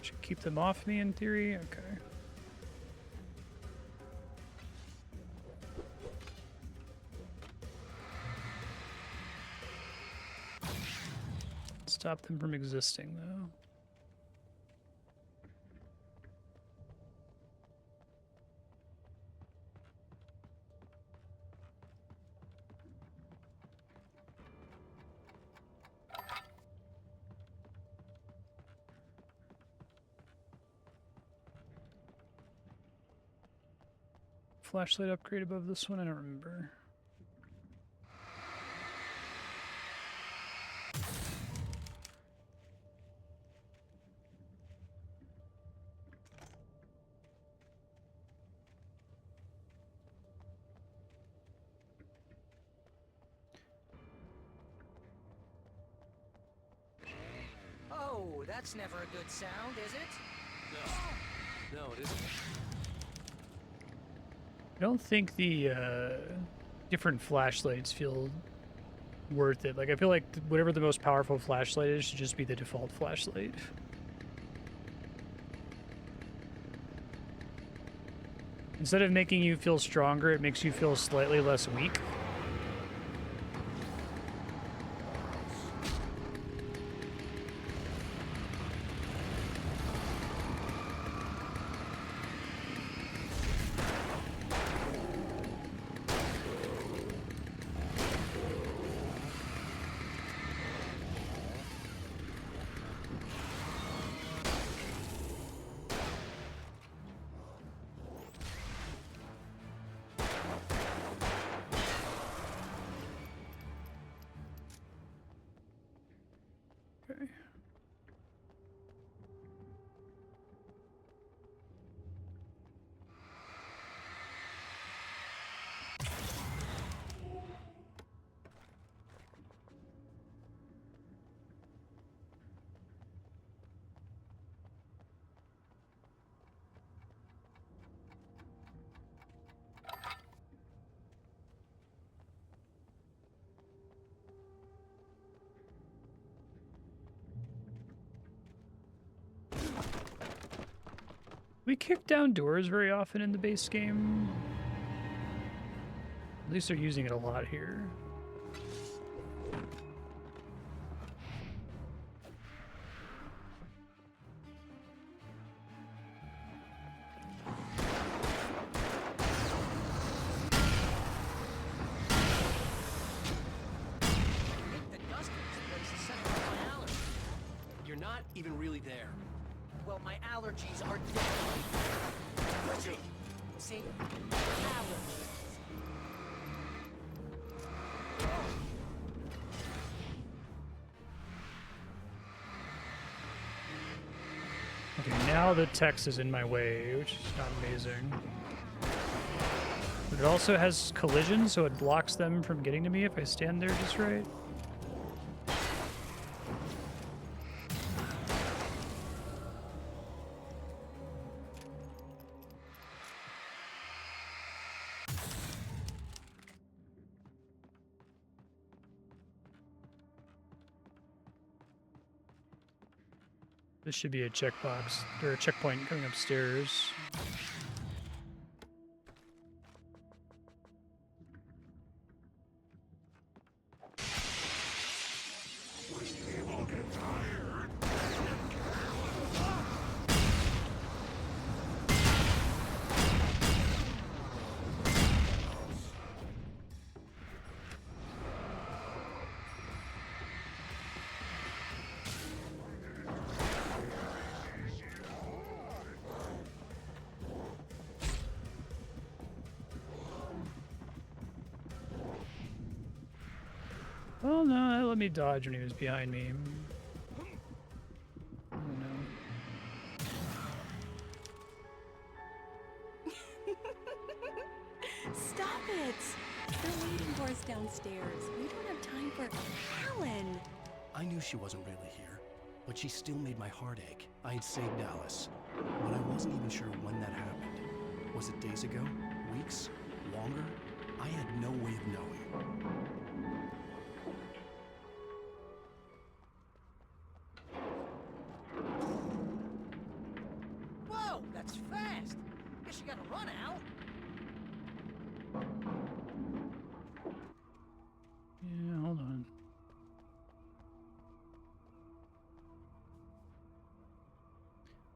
Should keep them off me in theory? Okay. Stop them from existing, though. Flashlight upgrade above this one? I don't remember. That's never a good sound, is it? No, it isn't. I don't think the different flashlights feel worth it. Like, I feel like whatever the most powerful flashlight is should just be the default flashlight. Instead of making you feel stronger, it makes you feel slightly less weak. We kick down doors very often in the base game. At least they're using it a lot here. The dust in this place is setting off my allergy. You're not even really there. Well, my allergies are deadly. See? Allergies. Okay, now the text is in my way, which is not amazing. But it also has collision, so it blocks them from getting to me if I stand there just right. This should be a checkbox, or a checkpoint coming upstairs. Oh no, that let me dodge when he was behind me. Oh no. Stop it! They're waiting for us downstairs. We don't have time for Alan. I knew she wasn't really here, but she still made my heart ache. I had saved Alice, but I wasn't even sure when that happened. Was it days ago? Weeks? Longer? I had no way of knowing. Whoa, that's fast. Guess you gotta run, Al. Yeah, hold on.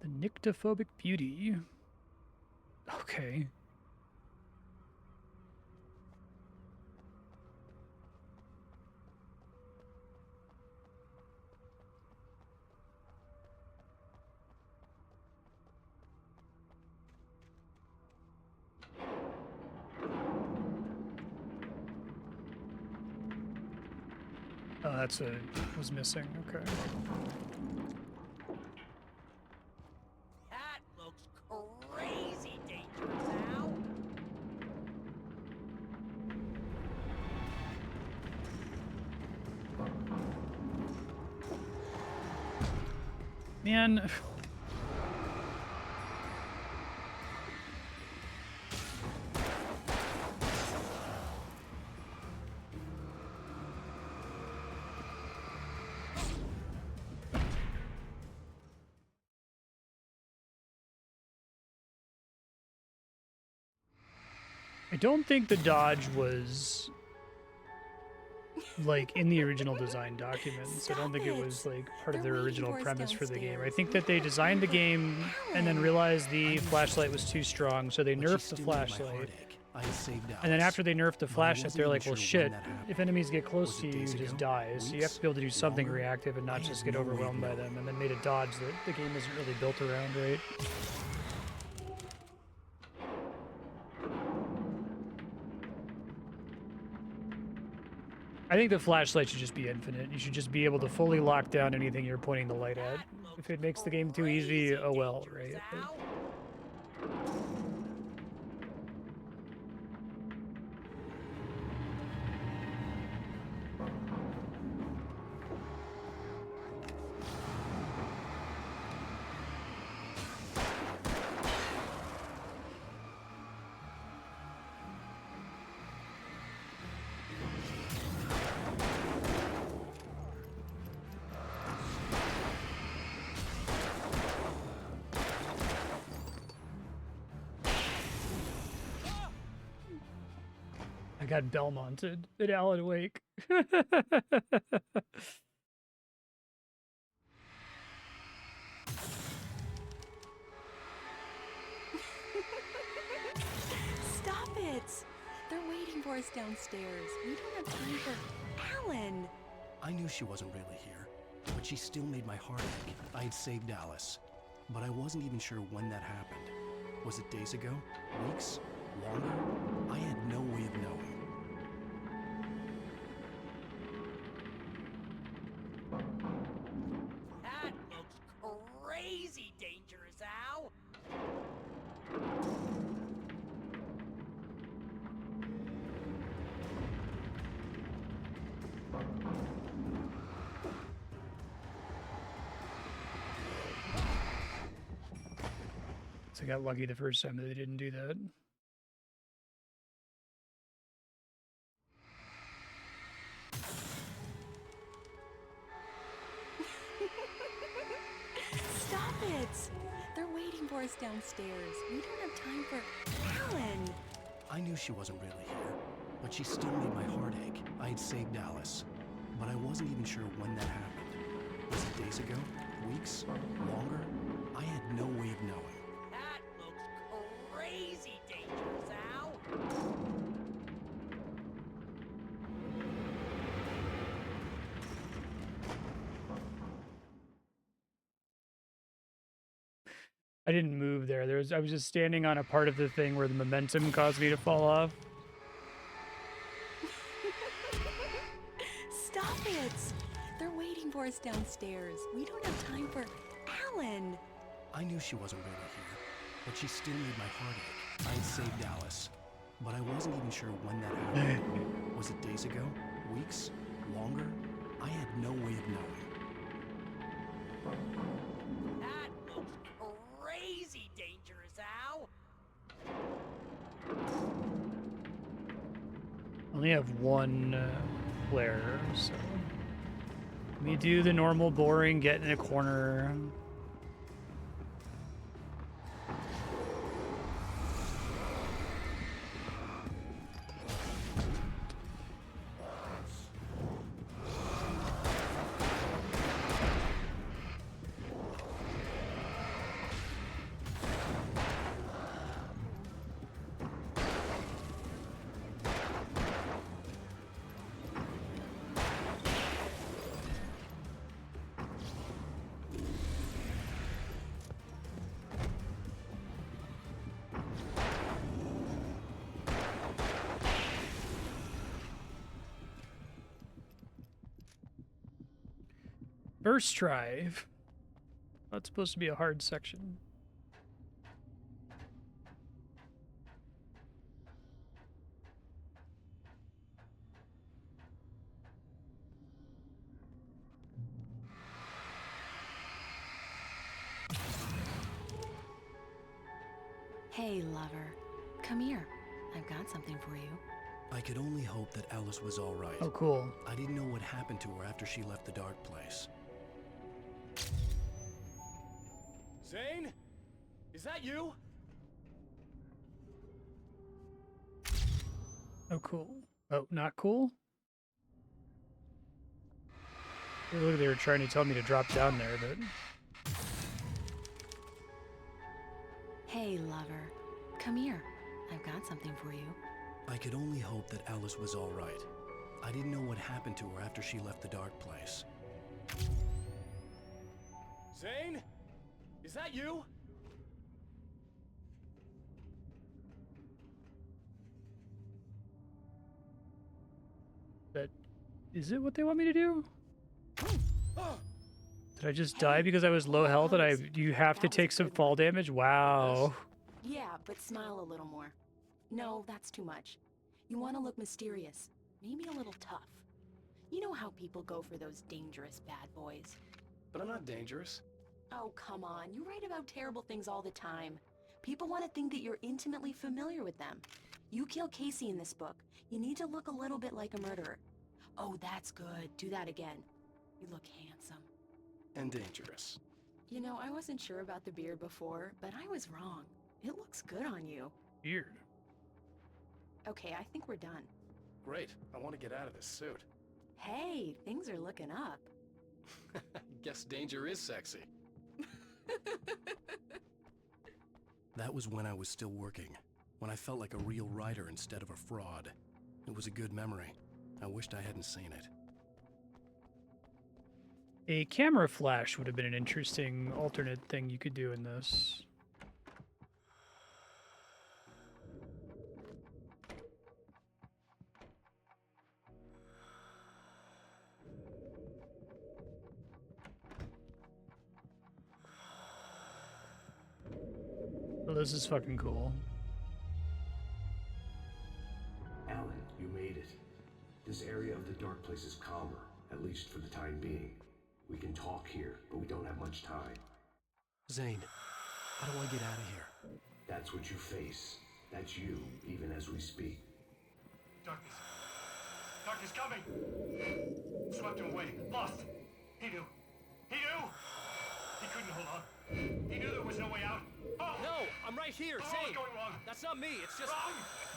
The nyctophobic beauty. Okay. Oh, that's a was missing. Okay. That looks crazy dangerous, Al. Man. I don't think the dodge was like in the original design documents. I don't think it was like part of their original premise for the game. I think that they designed the game and then realized the flashlight was too strong, so they nerfed the flashlight. And then after they nerfed the flashlight, they're like, well, shit, if enemies get close to you, you just die. So you have to be able to do something reactive and not just get overwhelmed by them, and then made a dodge that the game isn't really built around, right? I think the flashlight should just be infinite. You should just be able to fully lock down anything you're pointing the light at. If it makes the game too easy, oh well, right? I got Belmonted at Alan Wake. Stop it! They're waiting for us downstairs. We don't have time for Alan. I knew she wasn't really here, but she still made my heart ache. I had saved Alice, but I wasn't even sure when that happened. Was it days ago? Weeks? Longer? I had no way of knowing. That looks crazy dangerous, Al. So I got lucky the first time that they didn't do that. Stop it! They're waiting for us downstairs. We don't have time for Alan. I knew she wasn't really here, but she still made my heart ache. I had saved Alice, but I wasn't even sure when that happened. Was it days ago? Weeks? Longer? I had no way of knowing. That looks crazy dangerous, Al. I didn't move there. I was just standing on a part of the thing where the momentum caused me to fall off. Stop it! They're waiting for us downstairs. We don't have time for Alan. I knew she wasn't really here, but she still made my heart ache. I had saved Alice, but I wasn't even sure when that happened. Was it days ago? Weeks? Longer? I had no way of knowing. That looks crazy dangerous, Al. I only have one player, so let me do the normal boring get in a corner. First try. That's supposed to be a hard section. Hey, lover. Come here. I've got something for you. I could only hope that Alice was all right. Oh, cool. I didn't know what happened to her after she left the dark place. Zane? Is that you? Oh, cool. Oh, not cool? Look, they were trying to tell me to drop down there, but... Hey, lover. Come here. I've got something for you. I could only hope that Alice was all right. I didn't know what happened to her after she left the dark place. Zane? Is that you? That... Is it what they want me to do? Did I just die because I was low health and you have to take some fall damage? Wow. Yeah, but smile a little more. No, that's too much. You want to look mysterious, maybe a little tough. You know how people go for those dangerous bad boys. But I'm not dangerous. Oh, come on. You write about terrible things all the time. People want to think that you're intimately familiar with them. You kill Casey in this book. You need to look a little bit like a murderer. Oh, that's good. Do that again. You look handsome. And dangerous. You know, I wasn't sure about the beard before, but I was wrong. It looks good on you. Weird. Okay, I think we're done. Great. I want to get out of this suit. Hey, things are looking up. Guess danger is sexy. That was when I was still working, when I felt like a real writer instead of a fraud. It was a good memory. I wished I hadn't seen it. A camera flash would have been an interesting alternate thing you could do in this. Well, this is fucking cool. Alan, you made it. This area of the dark place is calmer, at least for the time being. We can talk here, but we don't have much time. Zane, how do I get out of here? That's what you face. That's you, even as we speak. Darkness. Darkness coming! Swept him away. Lost. He knew. He knew! He couldn't hold on. He knew there was no way out. Oh! No, I'm right here, Oh, Zane. what's going wrong? That's not me. It's just, Wrong!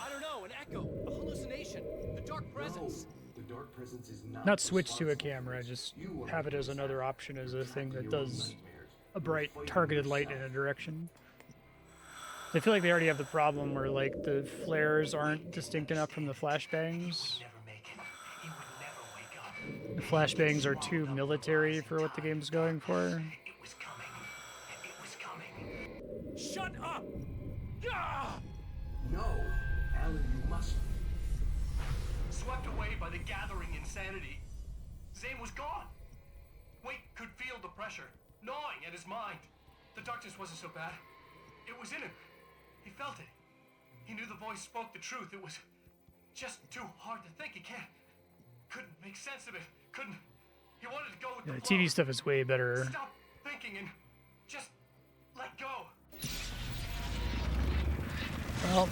I don't know, an echo, a hallucination, the dark presence. No, the dark presence is Not switch to a responsible camera, for this. just You are have it as the another assassin. option as a You're thing trapped in that your own does nightmares. a You're bright fighting targeted light in yourself. a direction. I feel like they already have the problem where like the flares aren't distinct enough from the flashbangs. Never make it. He would never wake up. The flashbangs are too military for what the game's going for. It was coming. It was coming. Shut up! Ah! No, Alan, you must. Swept away by the gathering insanity. Zane was gone. Wake could feel the pressure, gnawing at his mind. The darkness wasn't so bad. It was in him. He felt it. He knew the voice spoke the truth. It was just too hard to think. He couldn't make sense of it. Couldn't. He wanted to go with Yeah, the the flow. TV stuff is way better. Stop thinking and just let go. Well,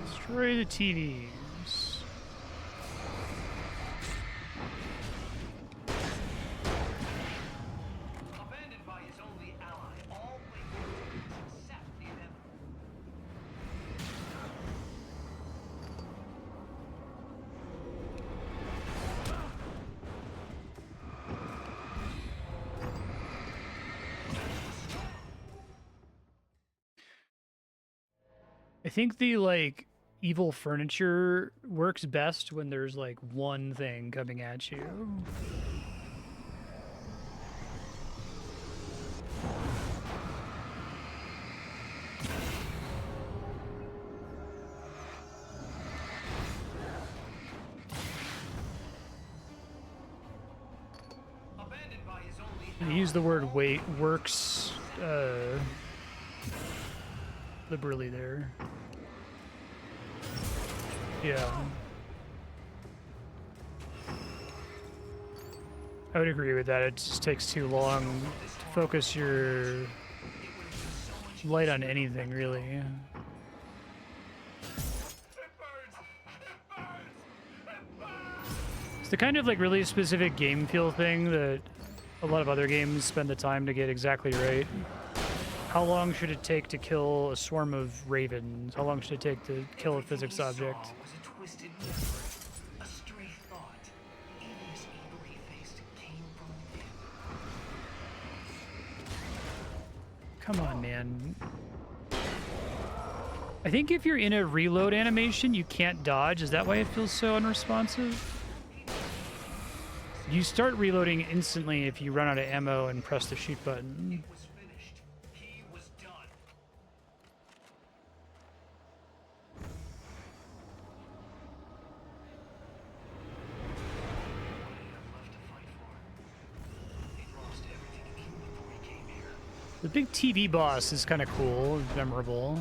destroy the TVs. Abandoned by his only ally, all Wake could do was accept the inevitable. I think the like evil furniture works best when there's like one thing coming at you. You use the word wait works liberally there. Yeah. I would agree with that. It just takes too long to focus your light on anything, really. It's the kind of like really specific game feel thing that a lot of other games spend the time to get exactly right. How long should it take to kill a swarm of ravens? How long should it take to kill a physics object? Was a twisted memory, a stray thought. Even this evil he faced came from within. Come on, man. I think if you're in a reload animation, you can't dodge. Is that why it feels so unresponsive? You start reloading instantly if you run out of ammo and press the shoot button. Was finished. He was done. What did he have left to fight for? He'd lost everything even before he came here. The big TV boss is kind of cool, memorable.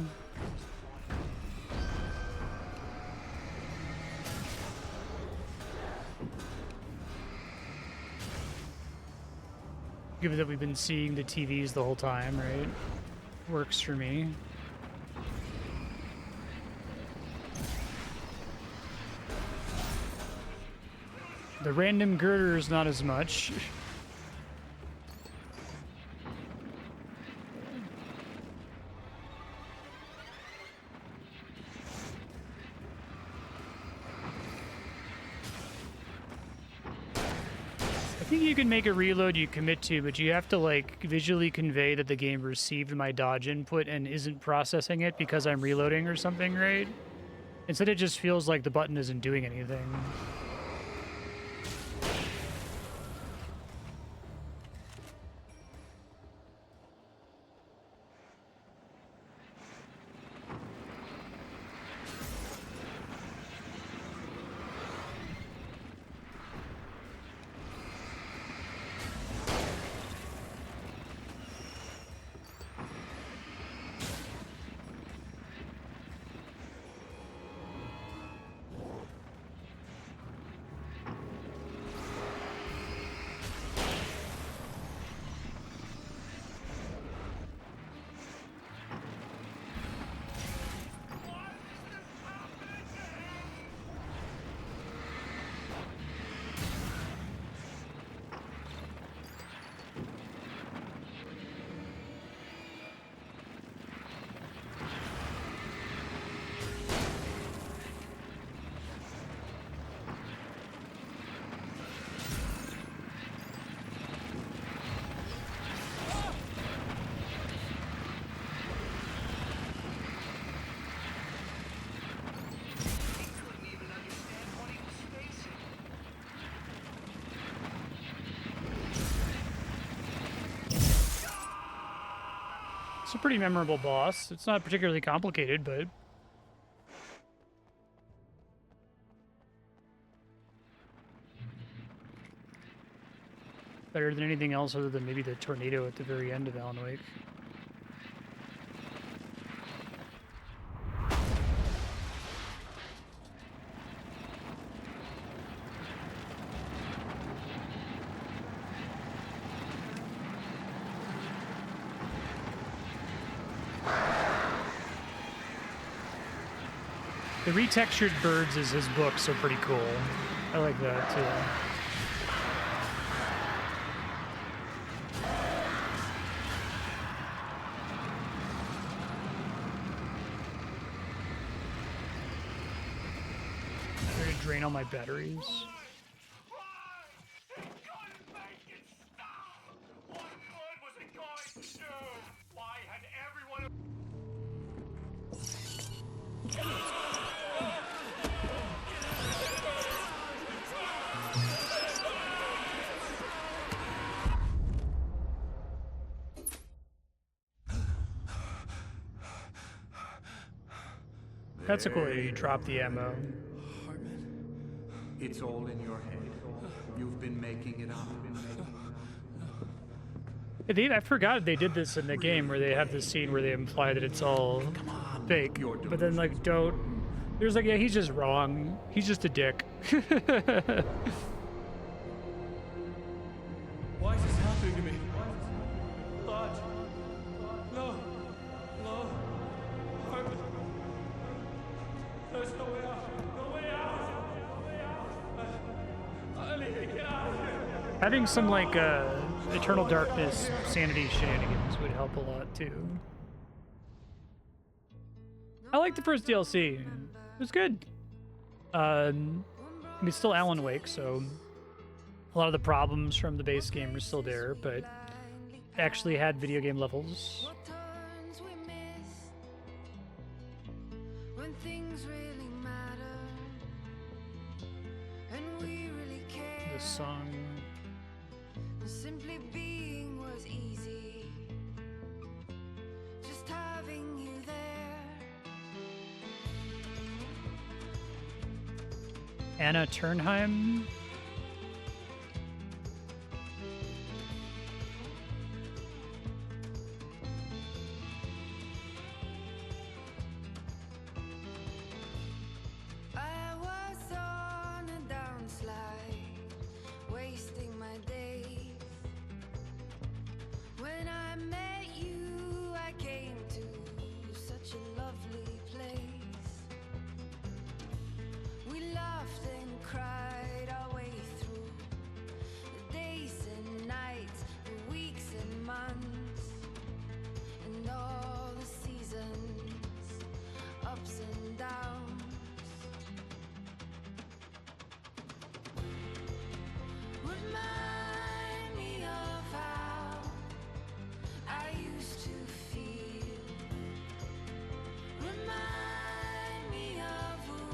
Given that we've been seeing the TVs the whole time, right? Works for me. The random girders, not as much. I think you can make a reload you commit to, but you have to like visually convey that the game received my dodge input and isn't processing it because I'm reloading or something, right? Instead, it just feels like the button isn't doing anything. It's a pretty memorable boss. It's not particularly complicated, but... better than anything else other than maybe the tornado at the very end of Alan Wake. The retextured birds is his books are pretty cool. I like that too. I'm ready to drain all my batteries. That's a cool way you drop the ammo. Hartman? It's all in your head. You've been making it up. I forgot they did this in the game where they have this scene where they imply that it's all fake, but then like there's like, yeah, he's just wrong. He's just a dick. Why is this happening to me? Dodge. No. No. Hartman. There's no way out. No way out. No way out. I need to get out of here. Having some like Eternal Darkness sanity shenanigans would help a lot too. I like the first DLC. It was good. I mean, it's still Alan Wake, so a lot of the problems from the base game are still there, but actually had video game levels. The song. Simply being was easy. Just having you there. Anna Turnheim. I was on a downslide, wasting my days. When I met you, I came to such a lovely place. We laughed and cried our way through the days and nights, the weeks and months, and all the seasons, ups and downs. Remind me of how I used to feel. Remind me of who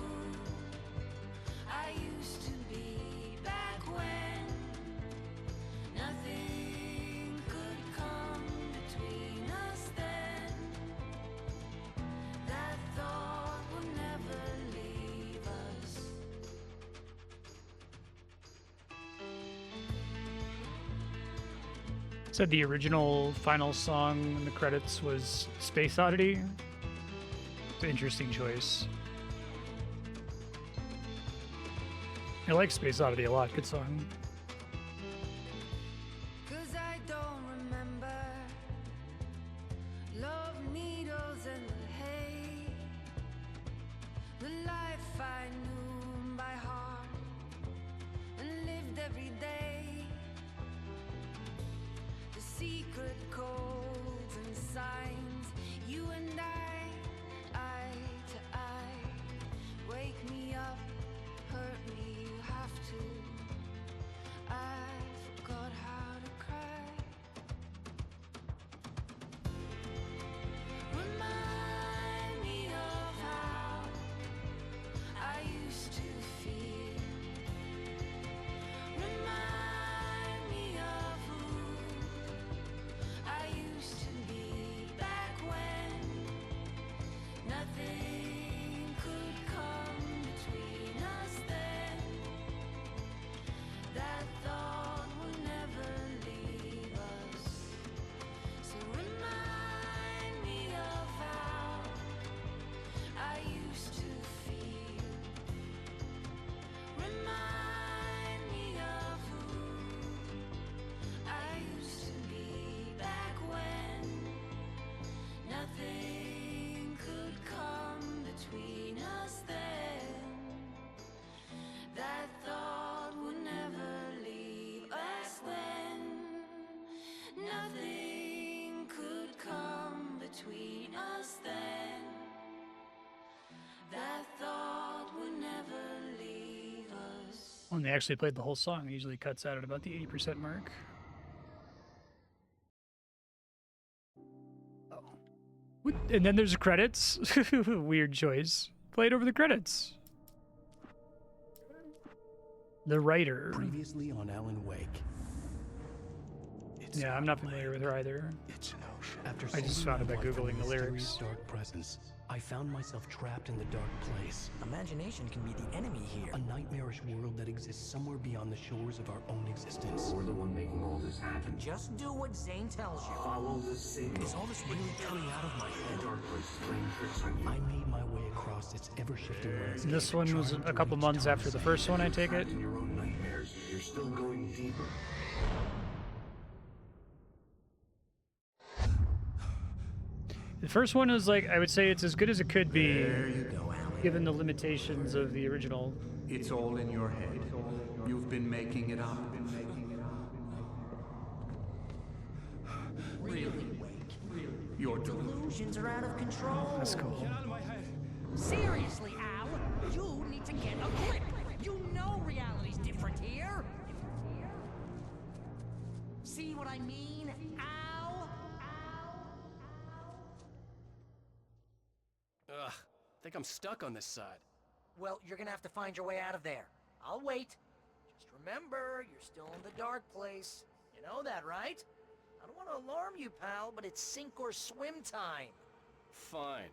I used to be back when nothing could come between us then. That thought would never leave us. Said the original final song in the credits was Space Oddity. It's an interesting choice. I like Space Oddity a lot. Good song. 'Cause I don't remember love needles and the hay, the life I knew by heart and lived every day, the secret codes and signs, you and I, eye to eye, wake me up, hurt me, you have to. I forgot how to cry. Remind me of how I used to feel. Remind me of who I used to be back when nothing could come between us then. That thought would never leave us. So remind me of how I used to feel. Remind me of who I used to be back when nothing could come between us then. That thought would never leave us when nothing could come between us then. That thought would never leave us. When they actually played the whole song, it usually cuts out at about the 80% mark. And then there's the credits. Weird choice. Play it over the credits. The writer. Previously on Alan Wake. Yeah, I'm not familiar with her either. It's no After I just saving found it my by wife from a Googling the mysterious lyrics. dark presence, I found myself trapped in the dark place. Imagination can be the enemy here. A nightmarish world that exists somewhere beyond the shores of our own existence. We're the one making all this happen. Just do what Zane tells you. Follow the signal. Is all this really coming out of my head? The dark place is playing tricks on you. I made my way across its ever-shifting landscape. And this one was trying a to couple reach months Tom's after the side. first one, I take it. Trapped in your own nightmares, you're still going deeper. The first one was like, I would say it's as good as it could be, There you go, Allie. given the limitations of the original. It's all in your head. You've been making it up. Really, Wake. You're deluded. Delusions are out of control. That's cool. Get out of my head. Seriously, Al, you need to get a grip. You know reality's different here. See what I mean, Al? Ugh. Think I'm stuck on this side. Well, you're gonna have to find your way out of there. I'll wait. Just remember, you're still in the dark place. You know that, right? I don't want to alarm you, pal, but it's sink or swim time. Fine.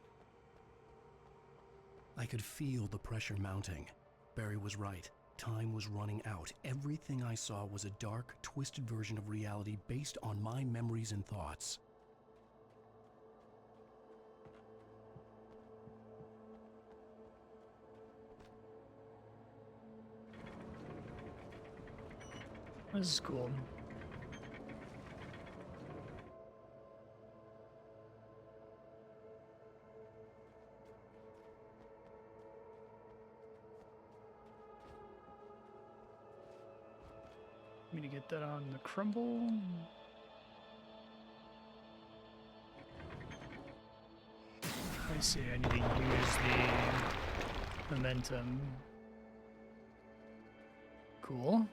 I could feel the pressure mounting. Barry was right. Time was running out. Everything I saw was a dark, twisted version of reality based on my memories and thoughts. This is cool. I'm gonna get that on the crumble. I see, I need to use the momentum. Cool.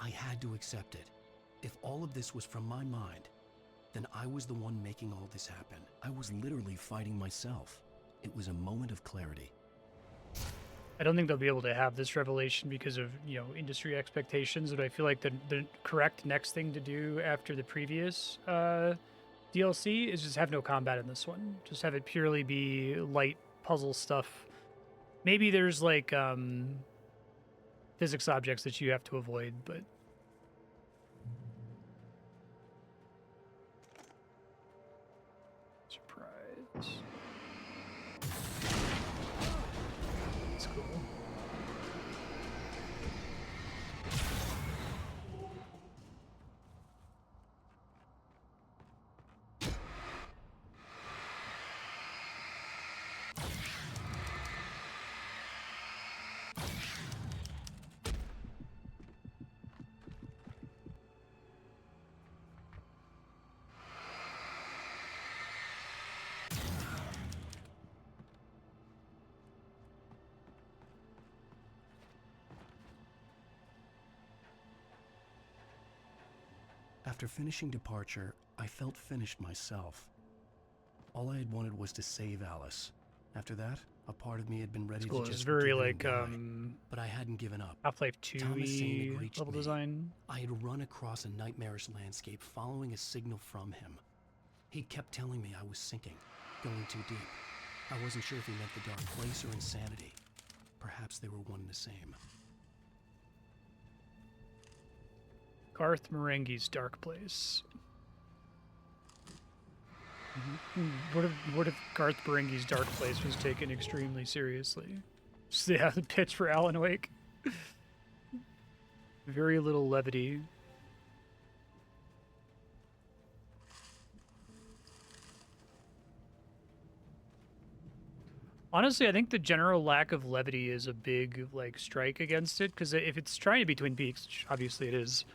I had to accept it. If all of this was from my mind, then I was the one making all this happen. I was literally fighting myself. It was a moment of clarity. I don't think they'll be able to have this revelation because of, you know, industry expectations, but I feel like the correct next thing to do after the previous DLC is just have no combat in this one. Just have it purely be light puzzle stuff. Maybe there's like physics objects that you have to avoid, but surprise. That's cool. After finishing Departure, I felt finished myself. All I had wanted was to save Alice. After that, a part of me had been ready It's cool. to It's just very give her like a die. But I hadn't given up. Half-Life Thomas Zane 2 had reached level me. design. I had run across a nightmarish landscape following a signal from him. He kept telling me I was sinking, going too deep. I wasn't sure if he meant the dark place or insanity. Perhaps they were one and the same. Garth Marenghi's Dark Place. What if Garth Marenghi's Dark Place was taken extremely seriously? Just, yeah, the pitch for Alan Wake. Very little levity. Honestly, I think the general lack of levity is a big like strike against it, because if it's trying to be Twin Peaks, which obviously it is,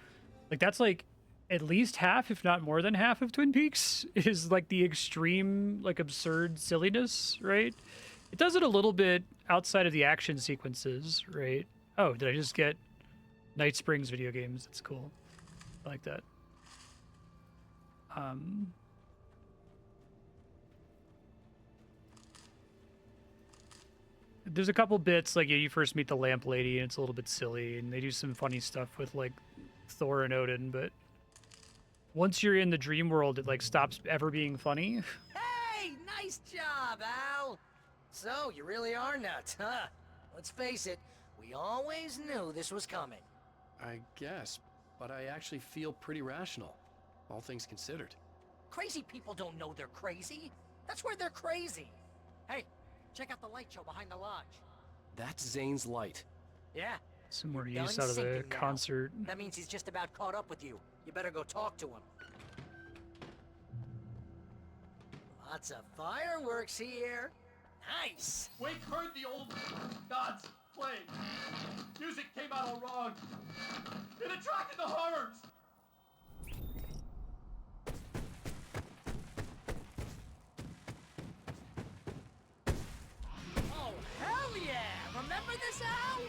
like that's like at least half, if not more than half of Twin Peaks is like the extreme, like absurd silliness, right? It does it a little bit outside of the action sequences, right? Oh, did I just get Night Springs video games? That's cool. I like that. There's a couple bits, like, yeah, you first meet the lamp lady, and it's a little bit silly, and they do some funny stuff with, like, Thor and Odin, but Once you're in the dream world, it like stops ever being funny. Hey, nice job, Al. So, you really are nuts, huh? Let's face it, we always knew this was coming. I guess, but I actually feel pretty rational, all things considered. Crazy people don't know they're crazy. That's where they're crazy. Hey, check out the light show behind the lodge. That's Zane's light. Yeah. Some more Done use out of the sinking now. concert. That means he's just about caught up with you. You better go talk to him. Lots of fireworks here. Nice. Wake heard the old gods play. Music came out all wrong. It attracted the horrors. Oh, hell yeah! Remember this, Al?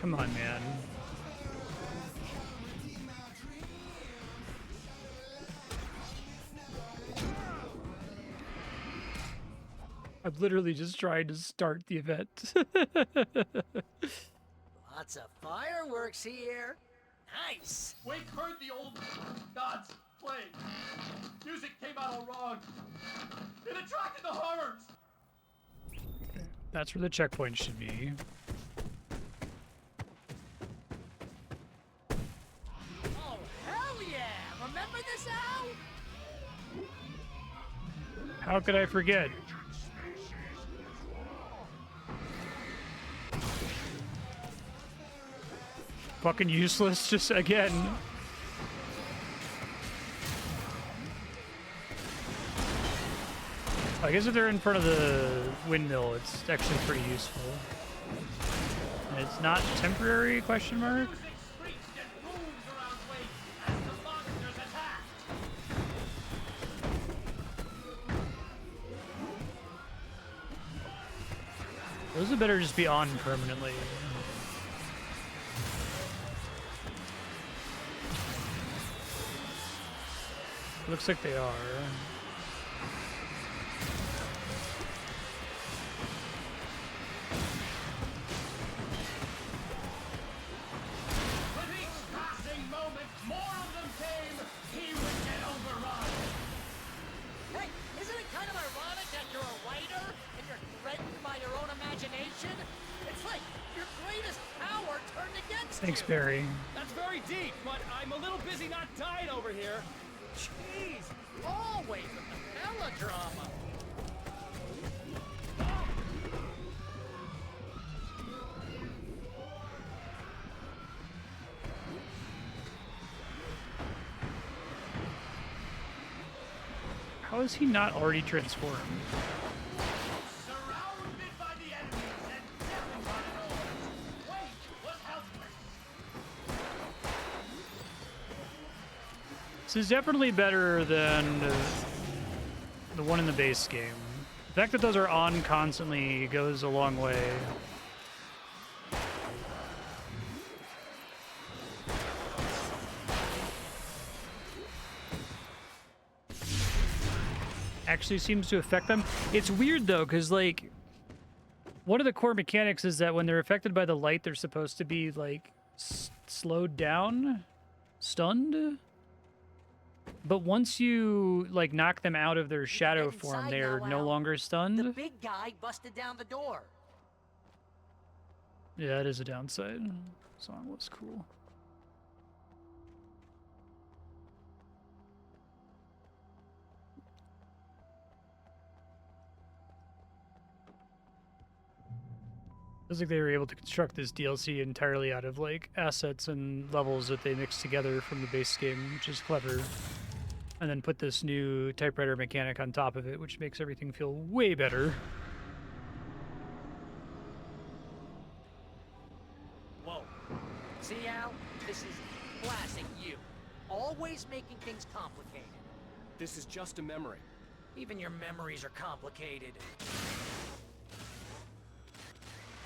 Come on, man. I've literally just tried to start the event. Lots of fireworks here. Nice. Wake heard the old gods play. Music came out all wrong. It attracted the horrors. That's where the checkpoint should be. Oh, hell yeah! Remember this, Al? How could I forget? Fucking useless, just again. I guess if they're in front of the windmill, it's actually pretty useful. And it's not temporary, question mark? Those would better just be on permanently. Looks like they are. With each passing moment, more of them came. He would get overrun. Hey, isn't it kind of ironic that you're a writer and you're threatened by your own imagination? It's like your greatest power turned against you. Thanks, Barry. That's very deep, but I'm a little busy not dying over here. Jeez, always with the melodrama. How is he not already transformed? Surrounded by the enemies and deafened by the noise. Wait, what helpless? This is definitely better than the one in the base game. The fact that those are on constantly goes a long way. Actually seems to affect them. It's weird though, because like one of the core mechanics is that when they're affected by the light, they're supposed to be like slowed down, stunned. But once you like knock them out of their shadow form, they're no longer stunned. The big guy busted down the door. Yeah, that is a downside. Song was cool. Feels like they were able to construct this DLC entirely out of like assets and levels that they mixed together from the base game, which is clever. And then put this new typewriter mechanic on top of it, which makes everything feel way better. Whoa. See, Al? This is classic you. Always making things complicated. This is just a memory. Even your memories are complicated.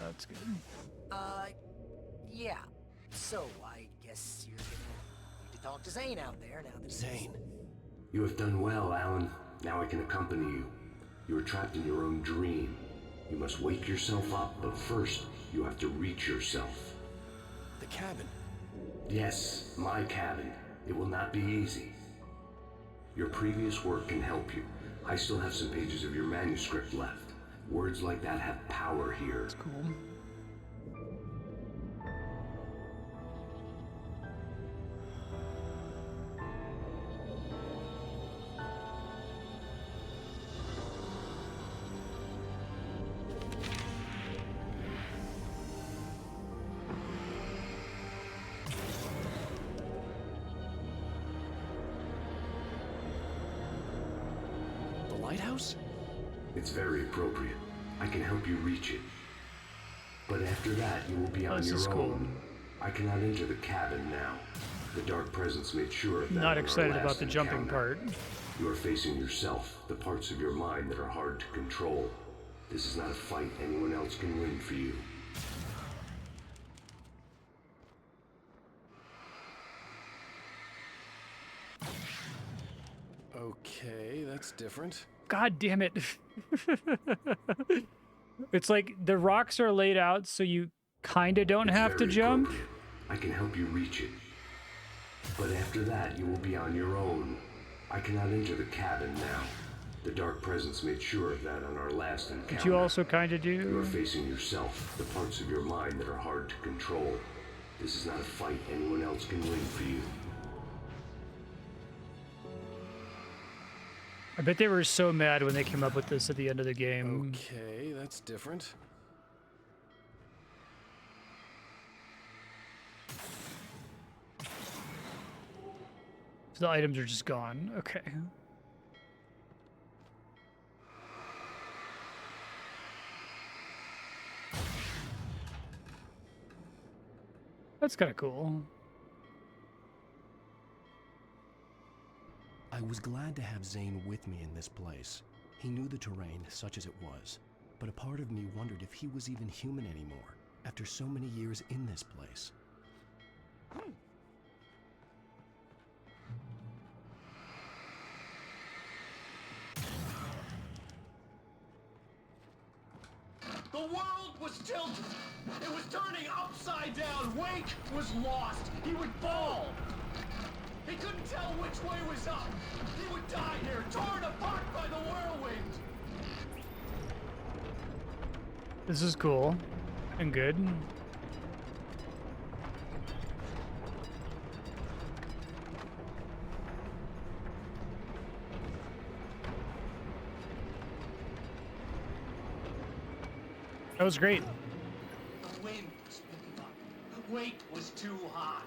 That's good. Yeah. So, I guess you're gonna need to talk to Zane out there now that... Zane. You have done well, Alan. Now I can accompany you. You were trapped in your own dream. You must wake yourself up, but first, you have to reach yourself. The cabin. Yes, my cabin. It will not be easy. Your previous work can help you. I still have some pages of your manuscript left. Words like that have power here. That's cool. The lighthouse? It's very appropriate. I can help you reach it. But after that, you will be on This your is own. cool. I cannot enter the cabin now. The Dark Presence made sure of that. Not on our excited last about the jumping encounter. part. You are facing yourself, the parts of your mind that are hard to control. This is not a fight anyone else can win for you. Okay, that's different. God damn it. It's like the rocks are laid out so you kind of don't It's have to very jump. appropriate. I can help you reach it. But after that, you will be on your own. I cannot enter the cabin now. The Dark Presence made sure of that on our last encounter. But you also kind of You are do. facing yourself, the parts of your mind that are hard to control. This is not a fight anyone else can win for you. I bet they were so mad when they came up with this at the end of the game. Okay, that's different. So the items are just gone. Okay. That's kind of cool. I was glad to have Zane with me in this place. He knew the terrain, such as it was, but a part of me wondered if he was even human anymore, after so many years in this place. The world was tilted. It was turning upside down. Wake was lost. He would fall. He couldn't tell which way was up. He would die here, torn apart by the whirlwind. This is cool and good. That was great. The wind was picking up. Wake was too high.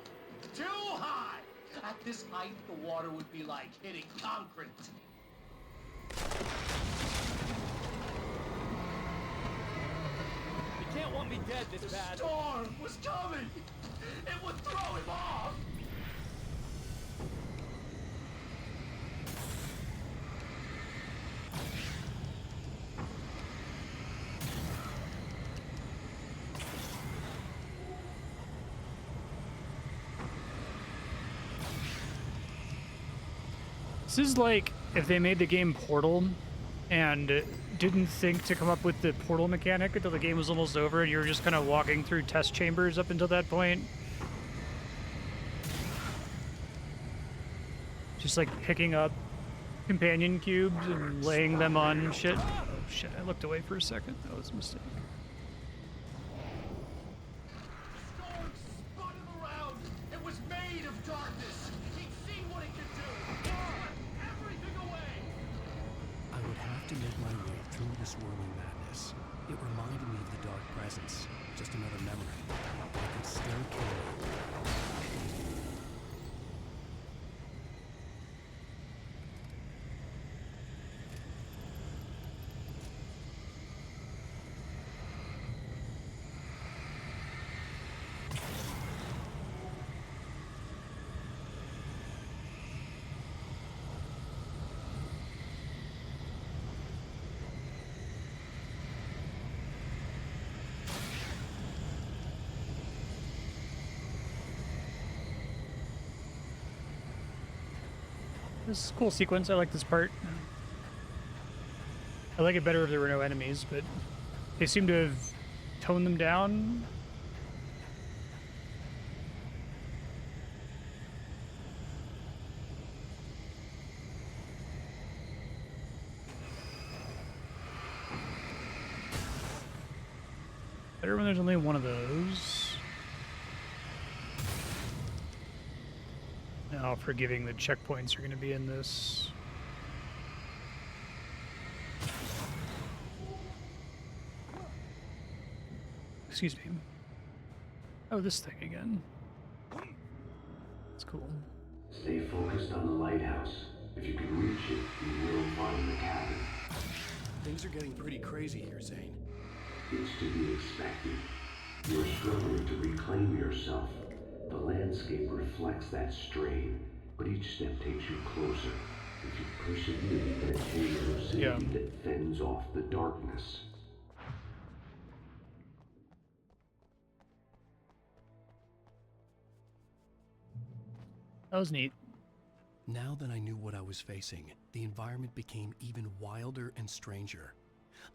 Too high! At this height, the water would be like hitting concrete. You can't want me dead this The bad. storm was coming! It would throw him off! This is like if they made the game Portal and didn't think to come up with the portal mechanic until the game was almost over and you were just kind of walking through test chambers up until that point. Just like picking up companion cubes and laying them on shit. Oh shit, I looked away for a second. That was a mistake. The storm spun him around. It was made of darkness. He'd seen what it could do. Swept everything away. I would have to make my way through the swirling madness. It reminded me of the Dark Presence, just another memory. I could still kill it. This is a cool sequence. I like this part. I like it better if there were no enemies, but They seem to have toned them down. Better when there's only one of those. Now, forgiving the checkpoints are going to be in this. Excuse me. Oh, this thing again. It's cool. Stay focused on the lighthouse. If you can reach it, you will find the cabin. Things are getting pretty crazy here, Zane. It's to be expected. You're struggling to reclaim yourself. The landscape reflects that strain, but each step takes you closer. If you persevere, you can attain the lucidity that fends off the darkness. That was neat. Now that I knew what I was facing, the environment became even wilder and stranger.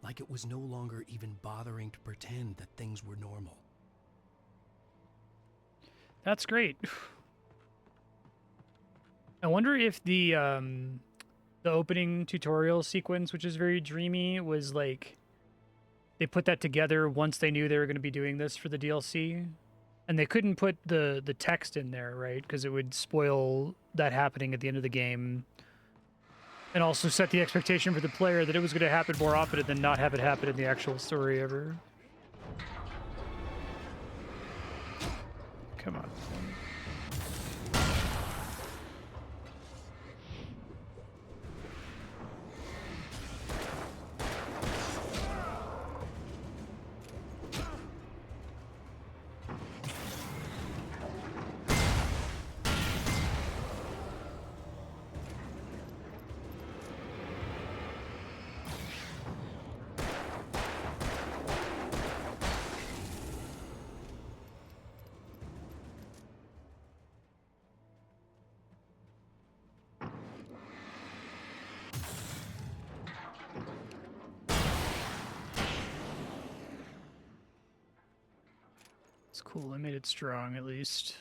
Like it was no longer even bothering to pretend that things were normal. That's great. I wonder if the opening tutorial sequence, which is very dreamy, was like they put that together once they knew they were going to be doing this for the DLC, and they couldn't put the text in there, right? Because it would spoil that happening at the end of the game, and also set the expectation for the player that it was going to happen more often than not have it happen in the actual story ever. Come on. It's cool. I made it strong, at least.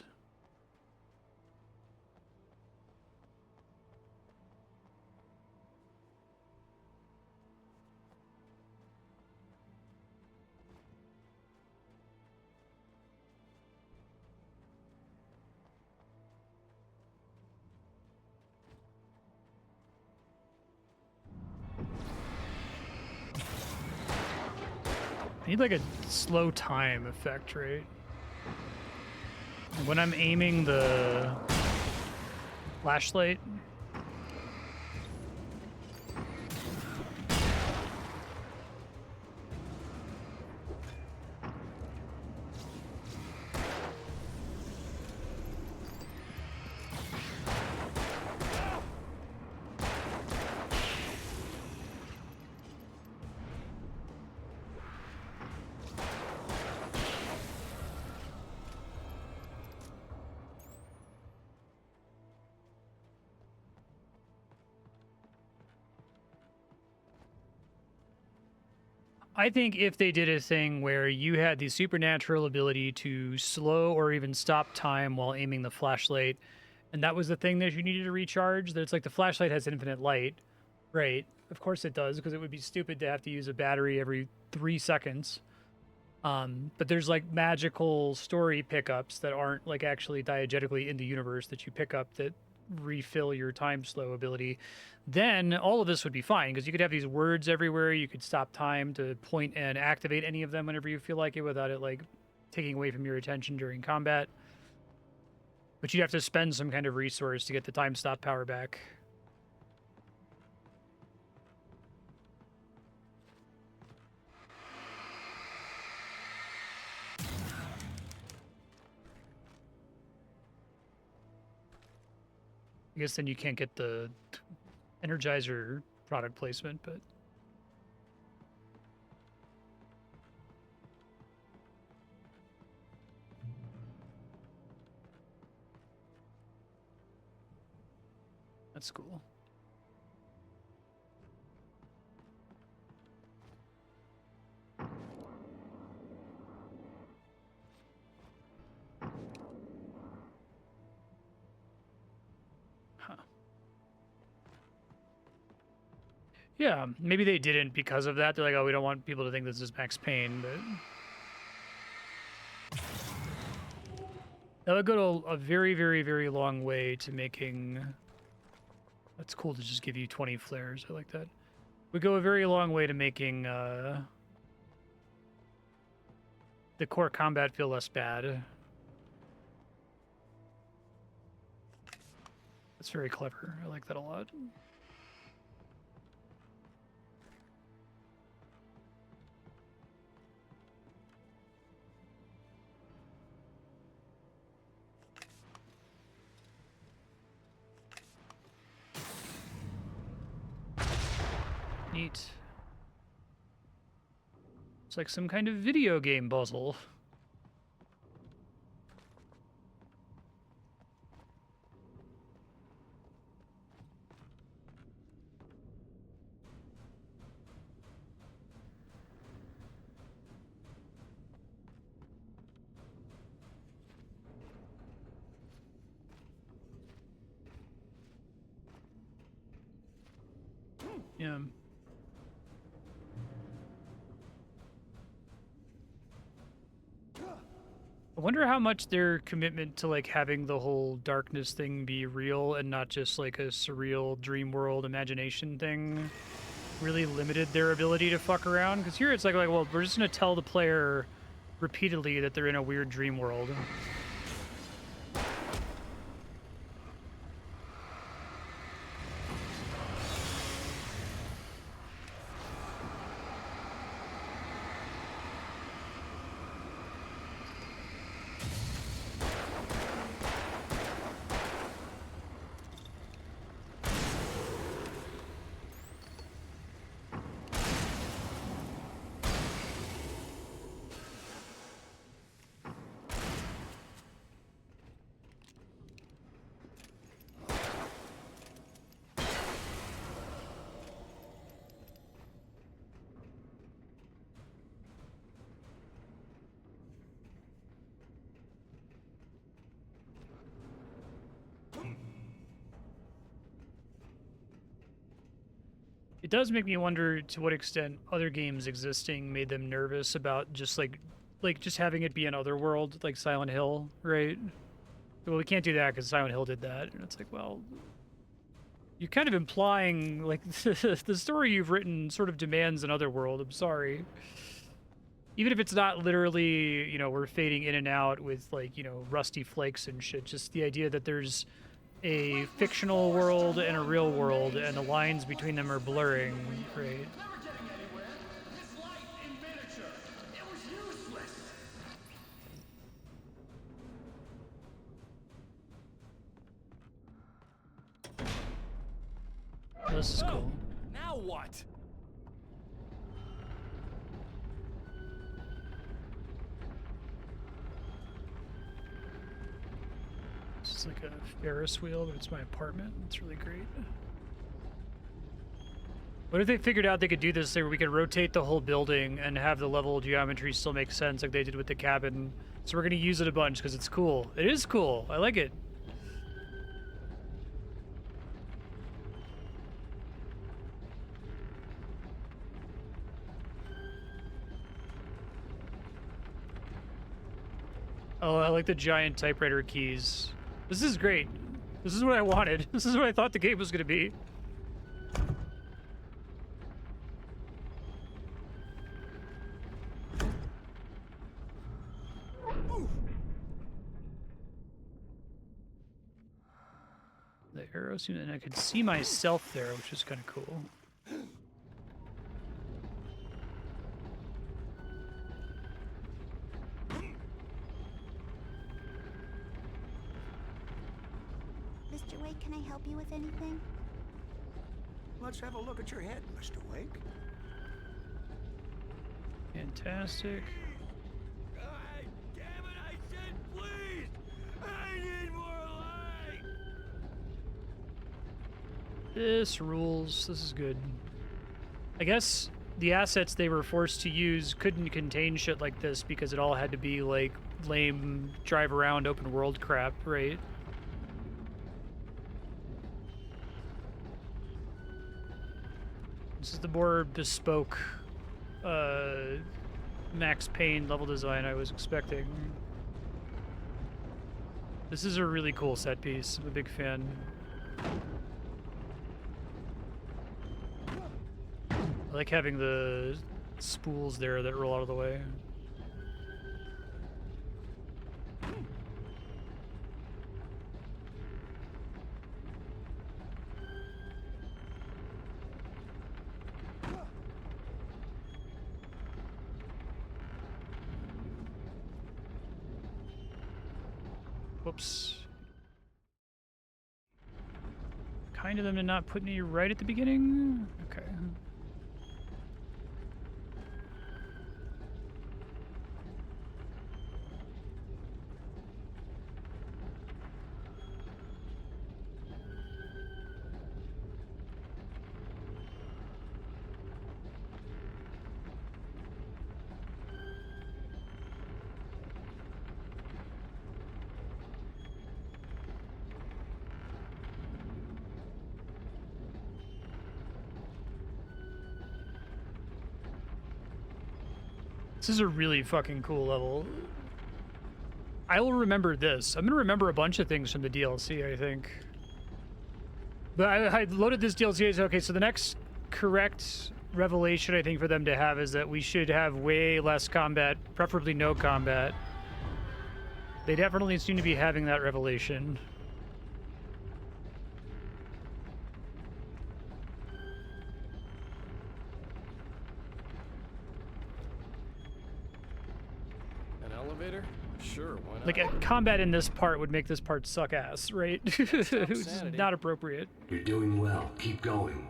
I need like a slow time effect, right? When I'm aiming the flashlight, I think if they did a thing where you had the supernatural ability to slow or even stop time while aiming the flashlight, and that was the thing that you needed to recharge, that it's like the flashlight has infinite light, right? Of course it does, because it would be stupid to have to use a battery every 3 seconds. But there's like magical story pickups that aren't like actually diegetically in the universe that you pick up that refill your time slow ability. Then all of this would be fine, because you could have these words everywhere. You could stop time to point and activate any of them whenever you feel like it without it like taking away from your attention during combat. But you'd have to spend some kind of resource to get the time stop power back. I guess then you can't get the Energizer product placement, but that's cool. Yeah, maybe they didn't because of that. They're like, oh, we don't want people to think this is Max Payne, but that would go to a very, very, very long way to making. That's cool to just give you 20 flares. I like that. Would go a very long way to making the core combat feel less bad. That's very clever. I like that a lot. Neat. It's like some kind of video game puzzle. Yeah. I wonder how much their commitment to like having the whole darkness thing be real and not just like a surreal dream world imagination thing really limited their ability to fuck around. Because here it's like, well, we're just gonna tell the player repeatedly that they're in a weird dream world. It does make me wonder to what extent other games existing made them nervous about just like just having it be another world, like Silent Hill, right? Well, we can't do that because Silent Hill did that, and it's like, well, you're kind of implying like the story you've written sort of demands another world. I'm sorry. Even if it's not literally, you know, we're fading in and out with like, you know, rusty flakes and shit. Just the idea that there's a fictional world and a real world, and the lines between them are blurring, right? Oh, this is cool. Now what? It's like a Ferris wheel, but it's my apartment. It's really great. What if they figured out they could do this where we could rotate the whole building and have the level geometry still make sense like they did with the cabin? So we're going to use it a bunch because it's cool. It is cool. I like it. Oh, I like the giant typewriter keys. This is great. This is what I wanted. This is what I thought the game was going to be. The arrow seemed, and I could see myself there, which is kind of cool. Mr. Wake, can I help you with anything? Let's have a look at your head, Mr. Wake. Fantastic. God damn it, I said please! I need more light! This rules. This is good. I guess the assets they were forced to use couldn't contain shit like this because it all had to be like lame drive around open world crap, right? This is the more bespoke Max Payne level design I was expecting. This is a really cool set piece. I'm a big fan. I like having the spools there that roll out of the way. Whoops. Kind of them to not put me right at the beginning? Okay. This is a really fucking cool level. I will remember this. I'm gonna remember a bunch of things from the DLC, I think. But I loaded this DLC as, okay, so the next correct revelation, I think, for them to have is that we should have way less combat, preferably no combat. They definitely seem to be having that revelation. Sure, why not? Like, combat in this part would make this part suck ass, right? It's not appropriate. You're doing well. Keep going.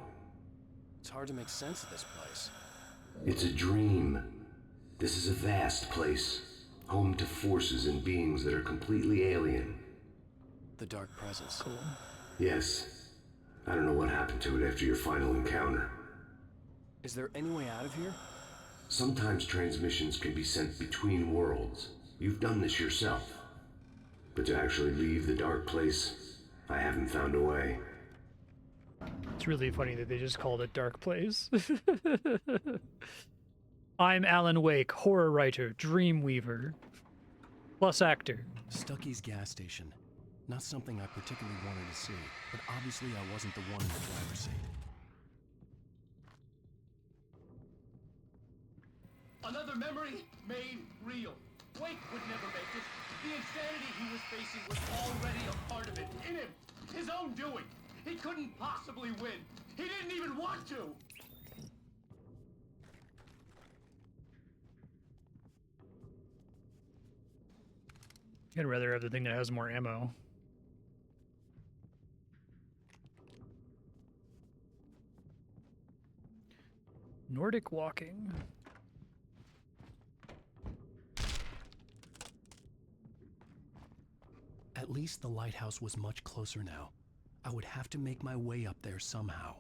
It's hard to make sense of this place. It's a dream. This is a vast place, home to forces and beings that are completely alien. The Dark Presence. Cool. Yes. I don't know what happened to it after your final encounter. Is there any way out of here? Sometimes transmissions can be sent between worlds. You've done this yourself. But to actually leave the dark place, I haven't found a way. It's really funny that they just called it Dark Place. I'm Alan Wake, horror writer, dreamweaver, plus actor. Stucky's gas station. Not something I particularly wanted to see, but obviously I wasn't the one in the driver's seat. Another memory made real. Wake would never make it. The insanity he was facing was already a part of it, in him. His own doing. He couldn't possibly win. He didn't even want to. I'd rather have the thing that has more ammo. Nordic walking. At least the lighthouse was much closer now. I would have to make my way up there somehow.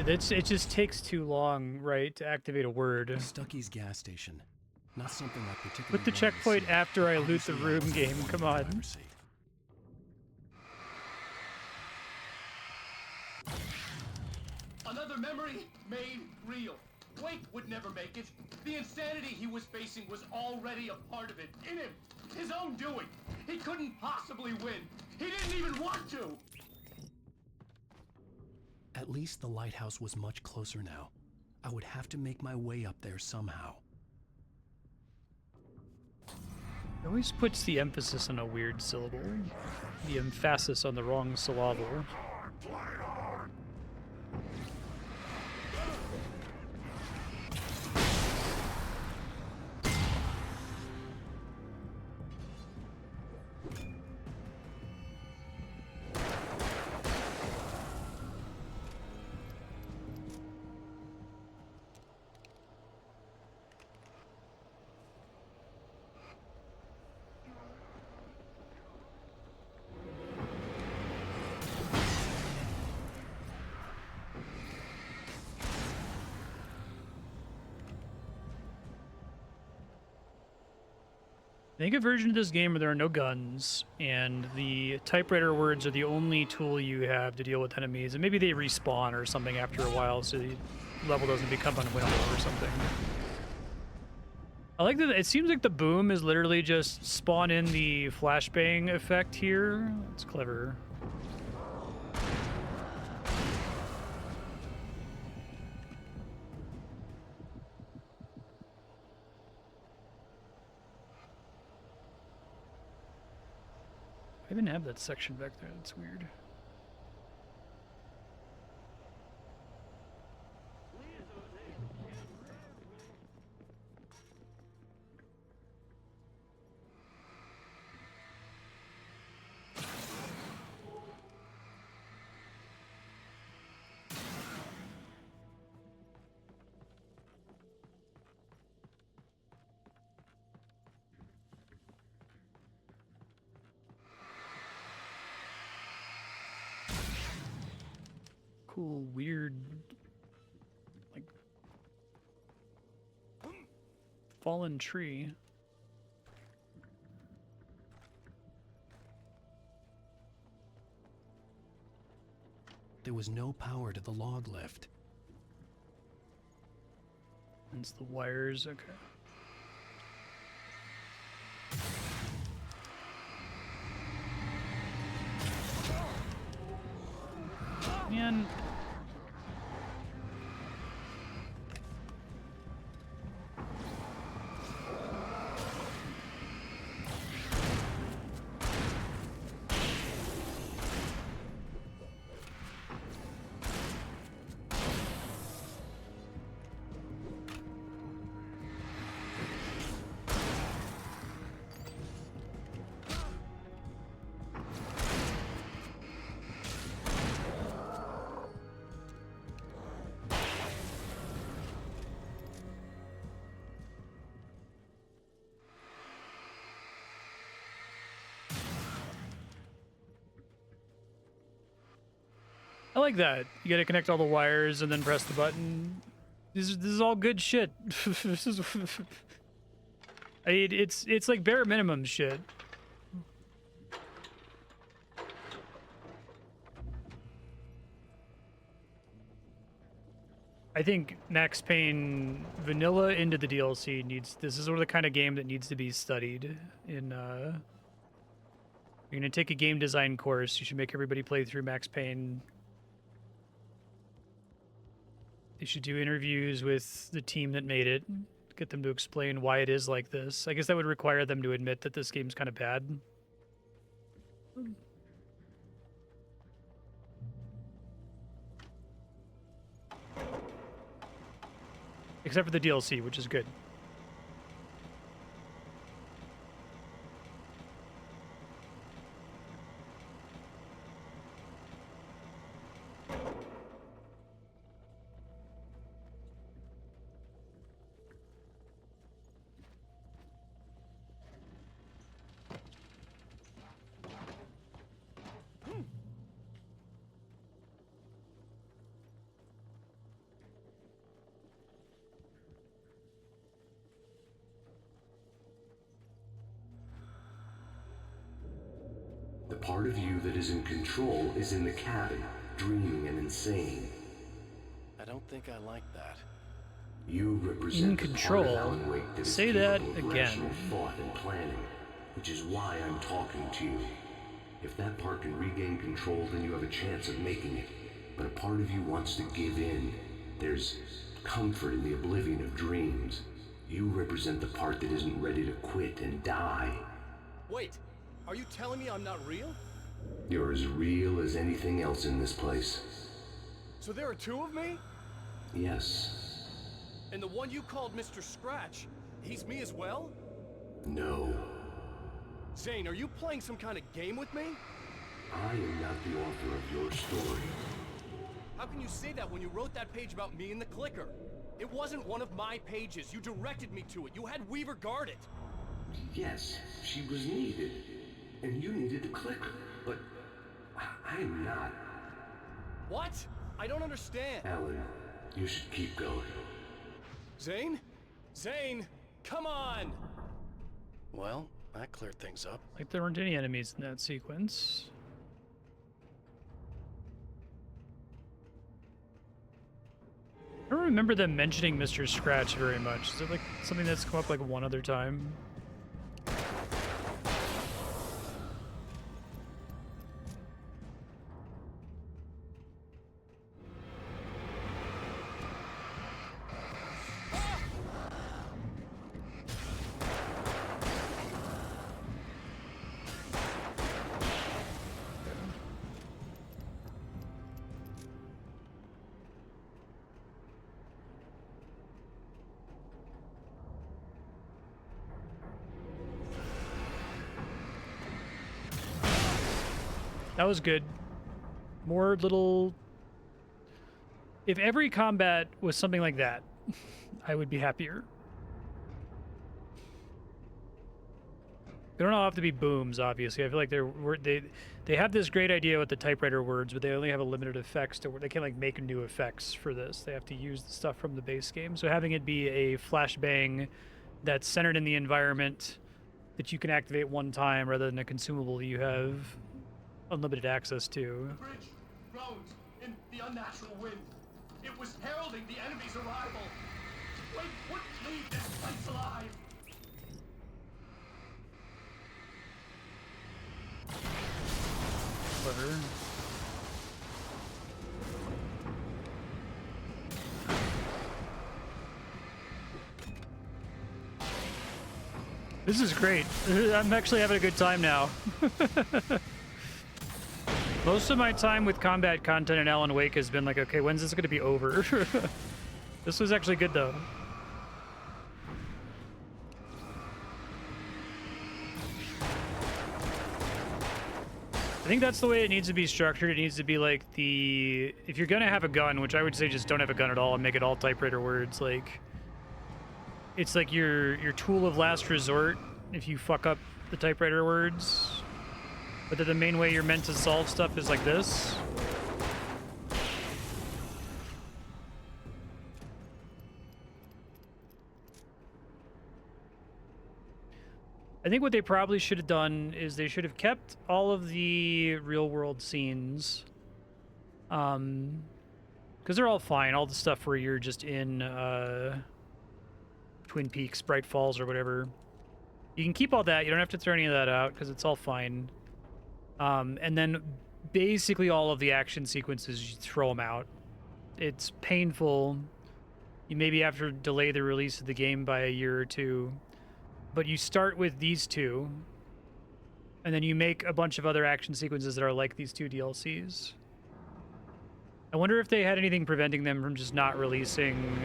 It just takes too long, right, to activate a word. Stucky's gas station. Not something I particularly Put the checkpoint after I loot the room game, come on. Another memory made real. Wake would never make it. The insanity he was facing was already a part of it, in him. His own doing. He couldn't possibly win. He didn't even want to. At least the lighthouse was much closer now. I would have to make my way up there somehow. It always puts the emphasis on a weird syllable. The emphasis on the wrong syllable. Think a version of this game where there are no guns, and the typewriter words are the only tool you have to deal with enemies, and maybe they respawn or something after a while, so the level doesn't become unwinnable or something. I like that it seems like the boom is literally just spawn in the flashbang effect here. It's clever. I even have that section back there. That's weird. Cool, weird, like, fallen tree. There was no power to the log lift. It's the wires, okay. Man. I like that. You gotta connect all the wires and then press the button. This is all good shit. This is, I mean, it's like bare minimum shit. I think Max Payne vanilla into the DLC needs. This is sort of the kind of game that needs to be studied in. You're gonna take a game design course. You should make everybody play through Max Payne. They should do interviews with the team that made it, get them to explain why it is like this. I guess that would require them to admit that this game's kind of bad. Except for the DLC, which is good. The part of you that is in control is in the cabin, dreaming and insane. I don't think I like that. You represent In the control? part of Alan Wake that is Say that capable of again. rational thought and planning, which is why I'm talking to you. If that part can regain control, then you have a chance of making it. But a part of you wants to give in. There's comfort in the oblivion of dreams. You represent the part that isn't ready to quit and die. Wait, are you telling me I'm not real? You're as real as anything else in this place. So there are two of me? Yes. And the one you called Mr. Scratch, he's me as well? No. Zane, are you playing some kind of game with me? I am not the author of your story. How can you say that when you wrote that page about me in the clicker? It wasn't one of my pages. You directed me to it. You had Weaver guard it. Yes, she was needed. And you needed the clicker. But I'm not. What? I don't understand. Alan, you should keep going. Zane? Zane, come on! Well, That cleared things up. Like there weren't any enemies in that sequence. I don't remember them mentioning Mr. Scratch very much. Is it like something that's come up like one other time? That was good. More little... If every combat was something like that, I would be happier. They don't all have to be booms, obviously. I feel like they have this great idea with the typewriter words, but they only have a limited effects to... They can't, like, make new effects for this. They have to use the stuff from the base game. So having it be a flashbang that's centered in the environment that you can activate one time rather than a consumable you have unlimited access to. The bridge groans in the unnatural wind. It was heralding the enemy's arrival. Wait, what leave this place alive? Clever. This is great. I'm actually having a good time now. Most of my time with combat content in Alan Wake has been like, okay, when's this going to be over? This was actually good, though. I think that's the way it needs to be structured. It needs to be like the... If you're going to have a gun, which I would say just don't have a gun at all and make it all typewriter words, like... It's like your tool of last resort if you fuck up the typewriter words. But the main way you're meant to solve stuff is like this. I think what they probably should have done is they should have kept all of the real-world scenes. Because they're all fine. All the stuff where you're just in Twin Peaks, Bright Falls, or whatever. You can keep all that. You don't have to throw any of that out because it's all fine. And then basically all of the action sequences, you throw them out. It's painful. You maybe have to delay the release of the game by a year or two. But you start with these two, and then you make a bunch of other action sequences that are like these two DLCs. I wonder if they had anything preventing them from just not releasing...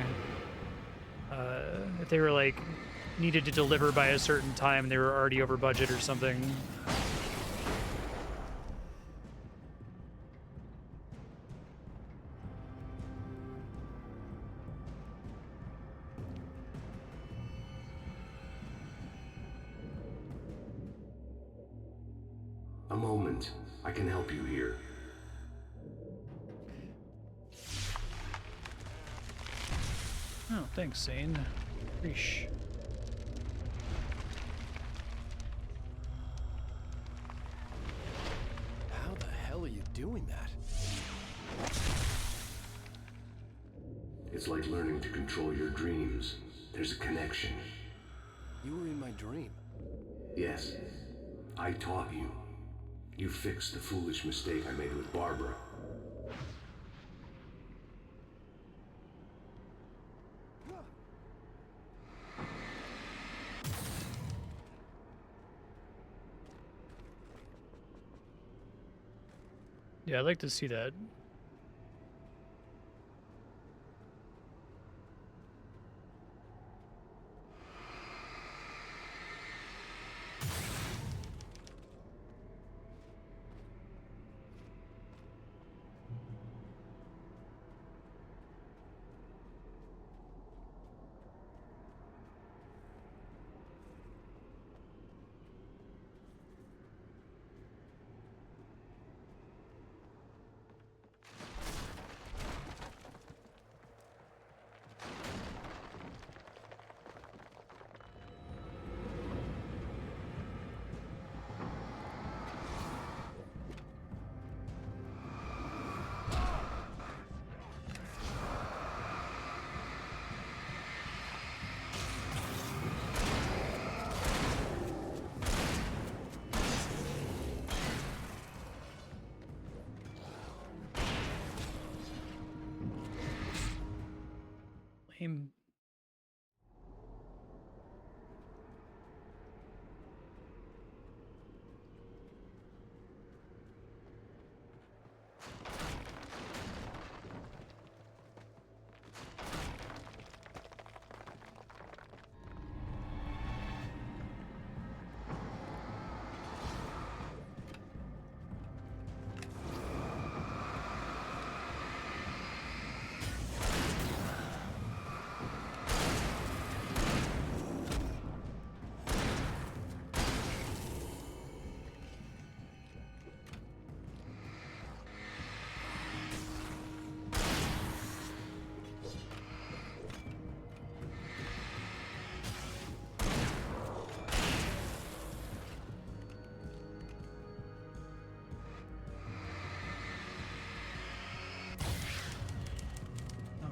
if they were, like, needed to deliver by a certain time and they were already over budget or something. A moment. I can help you here. Oh, thanks, Zane. Reesh. How the hell are you doing that? It's like learning to control your dreams. There's a connection. You were in my dream. Yes. I taught you. You fixed the foolish mistake I made with Barbara. Yeah, I'd like to see that. game.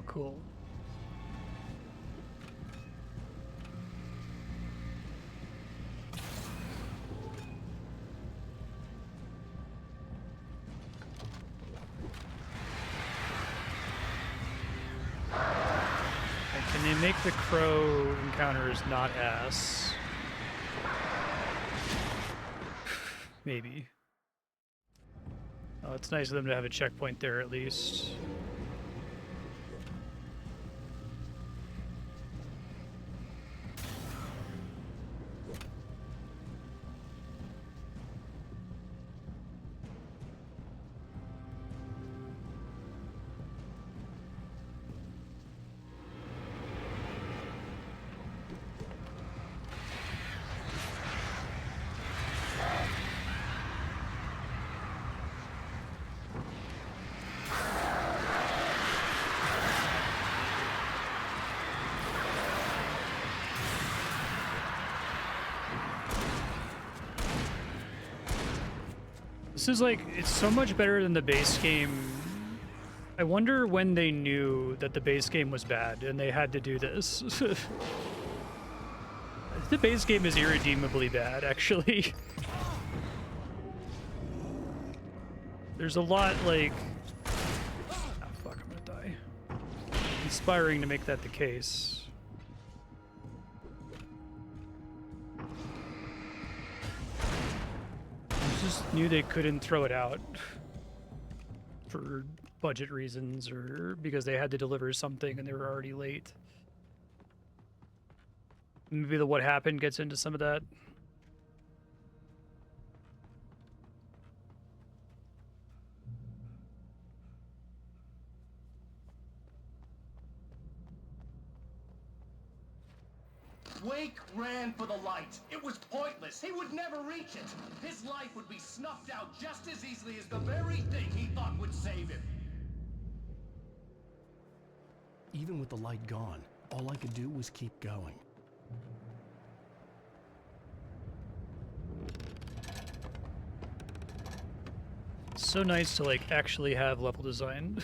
Cool. And can they make the crow encounters not ass? Maybe. Oh, it's nice of them to have a checkpoint there at least. This is like, it's so much better than the base game. I wonder when they knew that the base game was bad and they had to do this. The base game is irredeemably bad, actually. There's a lot, like... Oh, fuck, I'm gonna die. Inspiring to make that the case. Just knew they couldn't throw it out for budget reasons or because they had to deliver something and they were already late. Maybe the what happened gets into some of that. Wake ran for the light. It was pointless. He would never reach it. His life would be snuffed out just as easily as the very thing he thought would save him. Even with the light gone, all I could do was keep going. So nice to, like, actually have level design.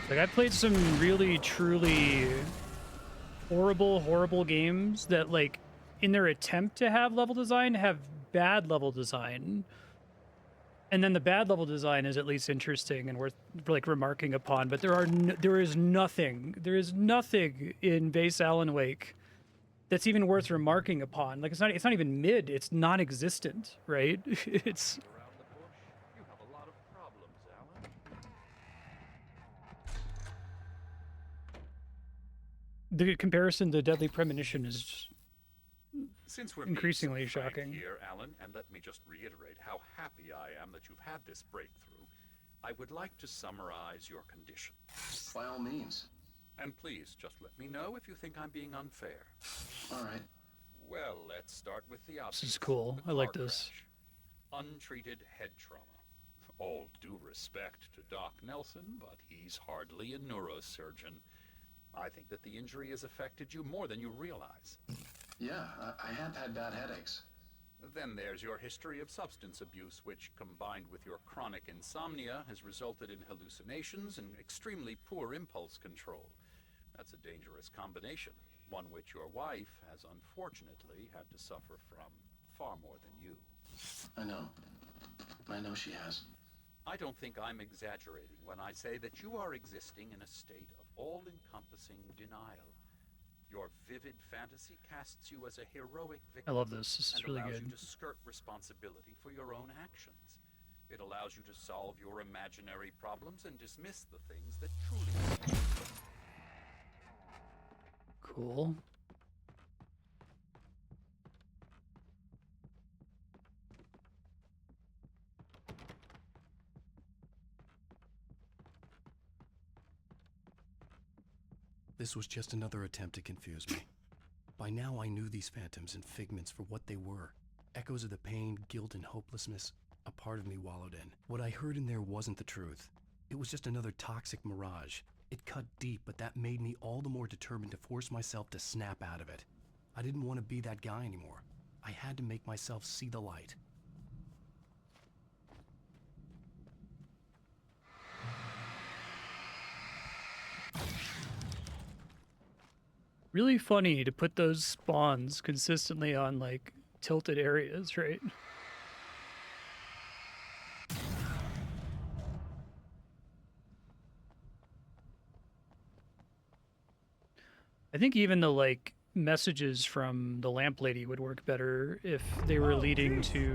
Like, I played some really, truly horrible games that, like, in their attempt to have level design, have bad level design. And then the bad level design is at least interesting and worth, like, remarking upon. But there is nothing in base Alan Wake that's even worth remarking upon. Like, it's not even mid. It's non-existent, right? It's... The comparison to Deadly Premonition is just Since we're increasingly being so frank shocking. here, Alan, and let me just reiterate how happy I am that you've had this breakthrough, I would like to summarize your condition. By all means. And please, just let me know if you think I'm being unfair. All right. Well, let's start with the obvious. This is cool. The I like car this. crash. Untreated head trauma. All due respect to Doc Nelson, but he's hardly a neurosurgeon. I think that the injury has affected you more than you realize. Yeah, I have had bad headaches. Then there's your history of substance abuse, which, combined with your chronic insomnia, has resulted in hallucinations and extremely poor impulse control. That's a dangerous combination, one which your wife has unfortunately had to suffer from far more than you. I know. I know she has. I don't think I'm exaggerating when I say that you are existing in a state of all-encompassing denial. Your vivid fantasy casts you as a heroic victim. I love this. This is and really allows good. you to skirt responsibility for your own actions. It allows you to solve your imaginary problems and dismiss the things that truly matter. Cool. This was just another attempt to confuse me. By now I knew these phantoms and figments for what they were. Echoes of the pain, guilt, and hopelessness a part of me wallowed in. What I heard in there wasn't the truth. It was just another toxic mirage. It cut deep, but that made me all the more determined to force myself to snap out of it. I didn't want to be that guy anymore. I had to make myself see the light. Really funny to put those spawns consistently on, like, tilted areas, right? I think even the, like, messages from the lamp lady would work better if they were leading to,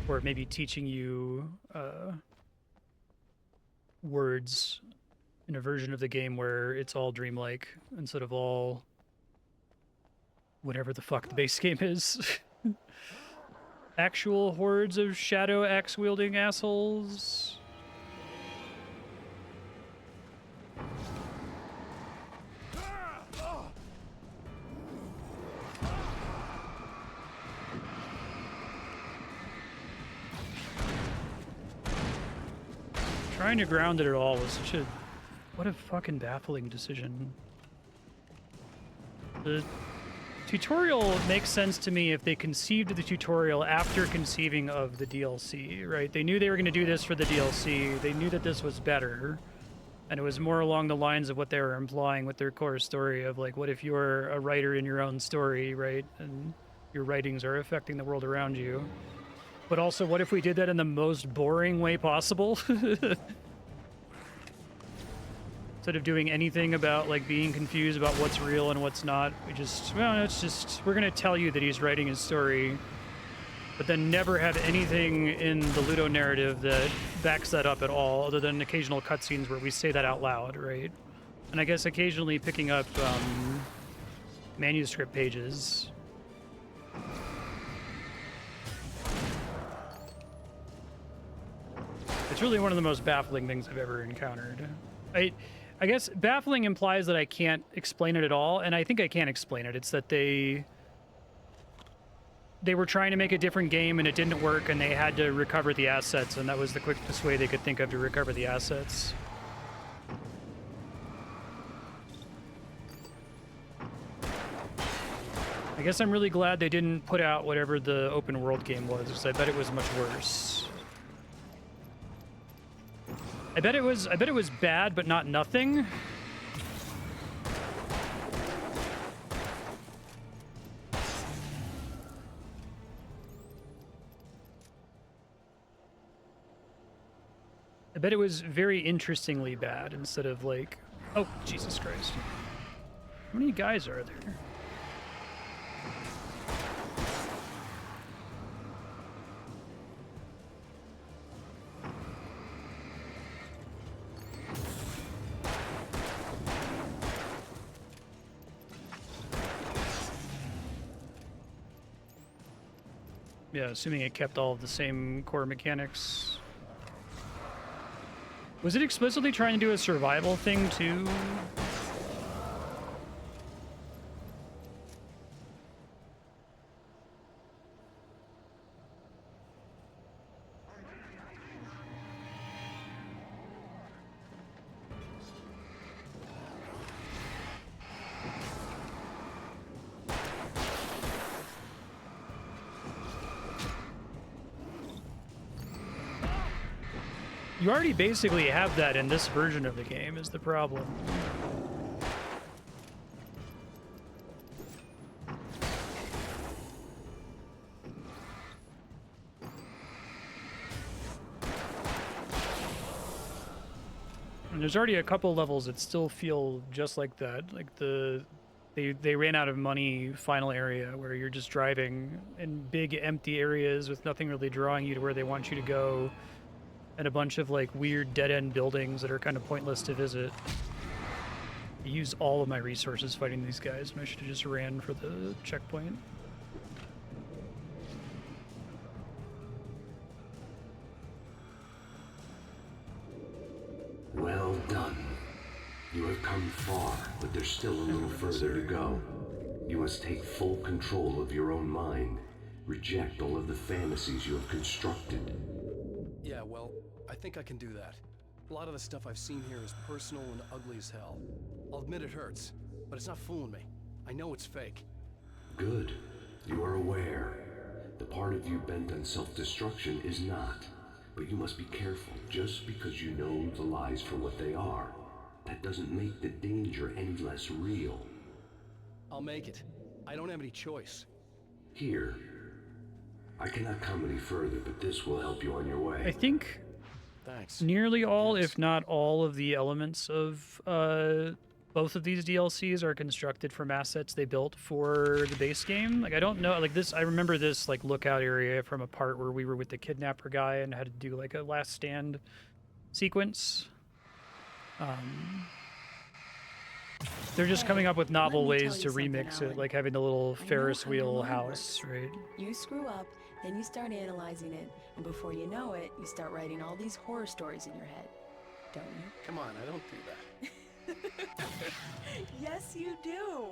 or maybe teaching you words in a version of the game where it's all dreamlike instead of all whatever the fuck the base game is. Actual hordes of shadow axe wielding assholes. Trying to ground it at all was such a... What a fucking baffling decision. The tutorial makes sense to me if they conceived the tutorial after conceiving of the DLC, right? They knew they were going to do this for the DLC. They knew that this was better. And it was more along the lines of what they were implying with their core story of, like, what if you're a writer in your own story, right? And your writings are affecting the world around you. But also, what if we did that in the most boring way possible? Instead of doing anything about, like, being confused about what's real and what's not, we just, well, it's just, we're going to tell you that he's writing his story, but then never have anything in the Ludo narrative that backs that up at all, other than occasional cutscenes where we say that out loud, right? And I guess occasionally picking up manuscript pages. It's really one of the most baffling things I've ever encountered. I guess baffling implies that I can't explain it at all, and I think I can explain it. It's that they were trying to make a different game and it didn't work, and they had to recover the assets, and that was the quickest way they could think of to recover the assets. I guess I'm really glad they didn't put out whatever the open world game was, because I bet it was much worse. I bet it was bad, but not nothing. I bet it was very interestingly bad instead of, like, oh, Jesus Christ. How many guys are there? Yeah, assuming it kept all of the same core mechanics. Was it explicitly trying to do a survival thing, too? You already basically have that in this version of the game, is the problem. And there's already a couple levels that still feel just like that. Like they ran out of money final area where you're just driving in big empty areas with nothing really drawing you to where they want you to go, and a bunch of like weird dead-end buildings that are kind of pointless to visit. I used all of my resources fighting these guys, and I should have just ran for the checkpoint. Well done. You have come far, but there's still a little further to go. You must take full control of your own mind. Reject all of the fantasies you have constructed. Yeah, well, I think I can do that. A lot of the stuff I've seen here is personal and ugly as hell. I'll admit it hurts, but it's not fooling me. I know it's fake. Good. You are aware. The part of you bent on self-destruction is not. But you must be careful. Just because you know the lies for what they are, that doesn't make the danger any less real. I'll make it. I don't have any choice. Here. I cannot come any further, but this will help you on your way. I think Thanks. nearly all, if not all, of the elements of both of these DLCs are constructed from assets they built for the base game. Like, I don't know, like this, I remember this like lookout area from a part where we were with the kidnapper guy and had to do like a last stand sequence. They're just coming up with novel ways to remix it, like having the little Ferris wheel house, right? You screw up, then you start analyzing it, and before you know it, you start writing all these horror stories in your head. Don't you? Come on, I don't do that. Yes, you do.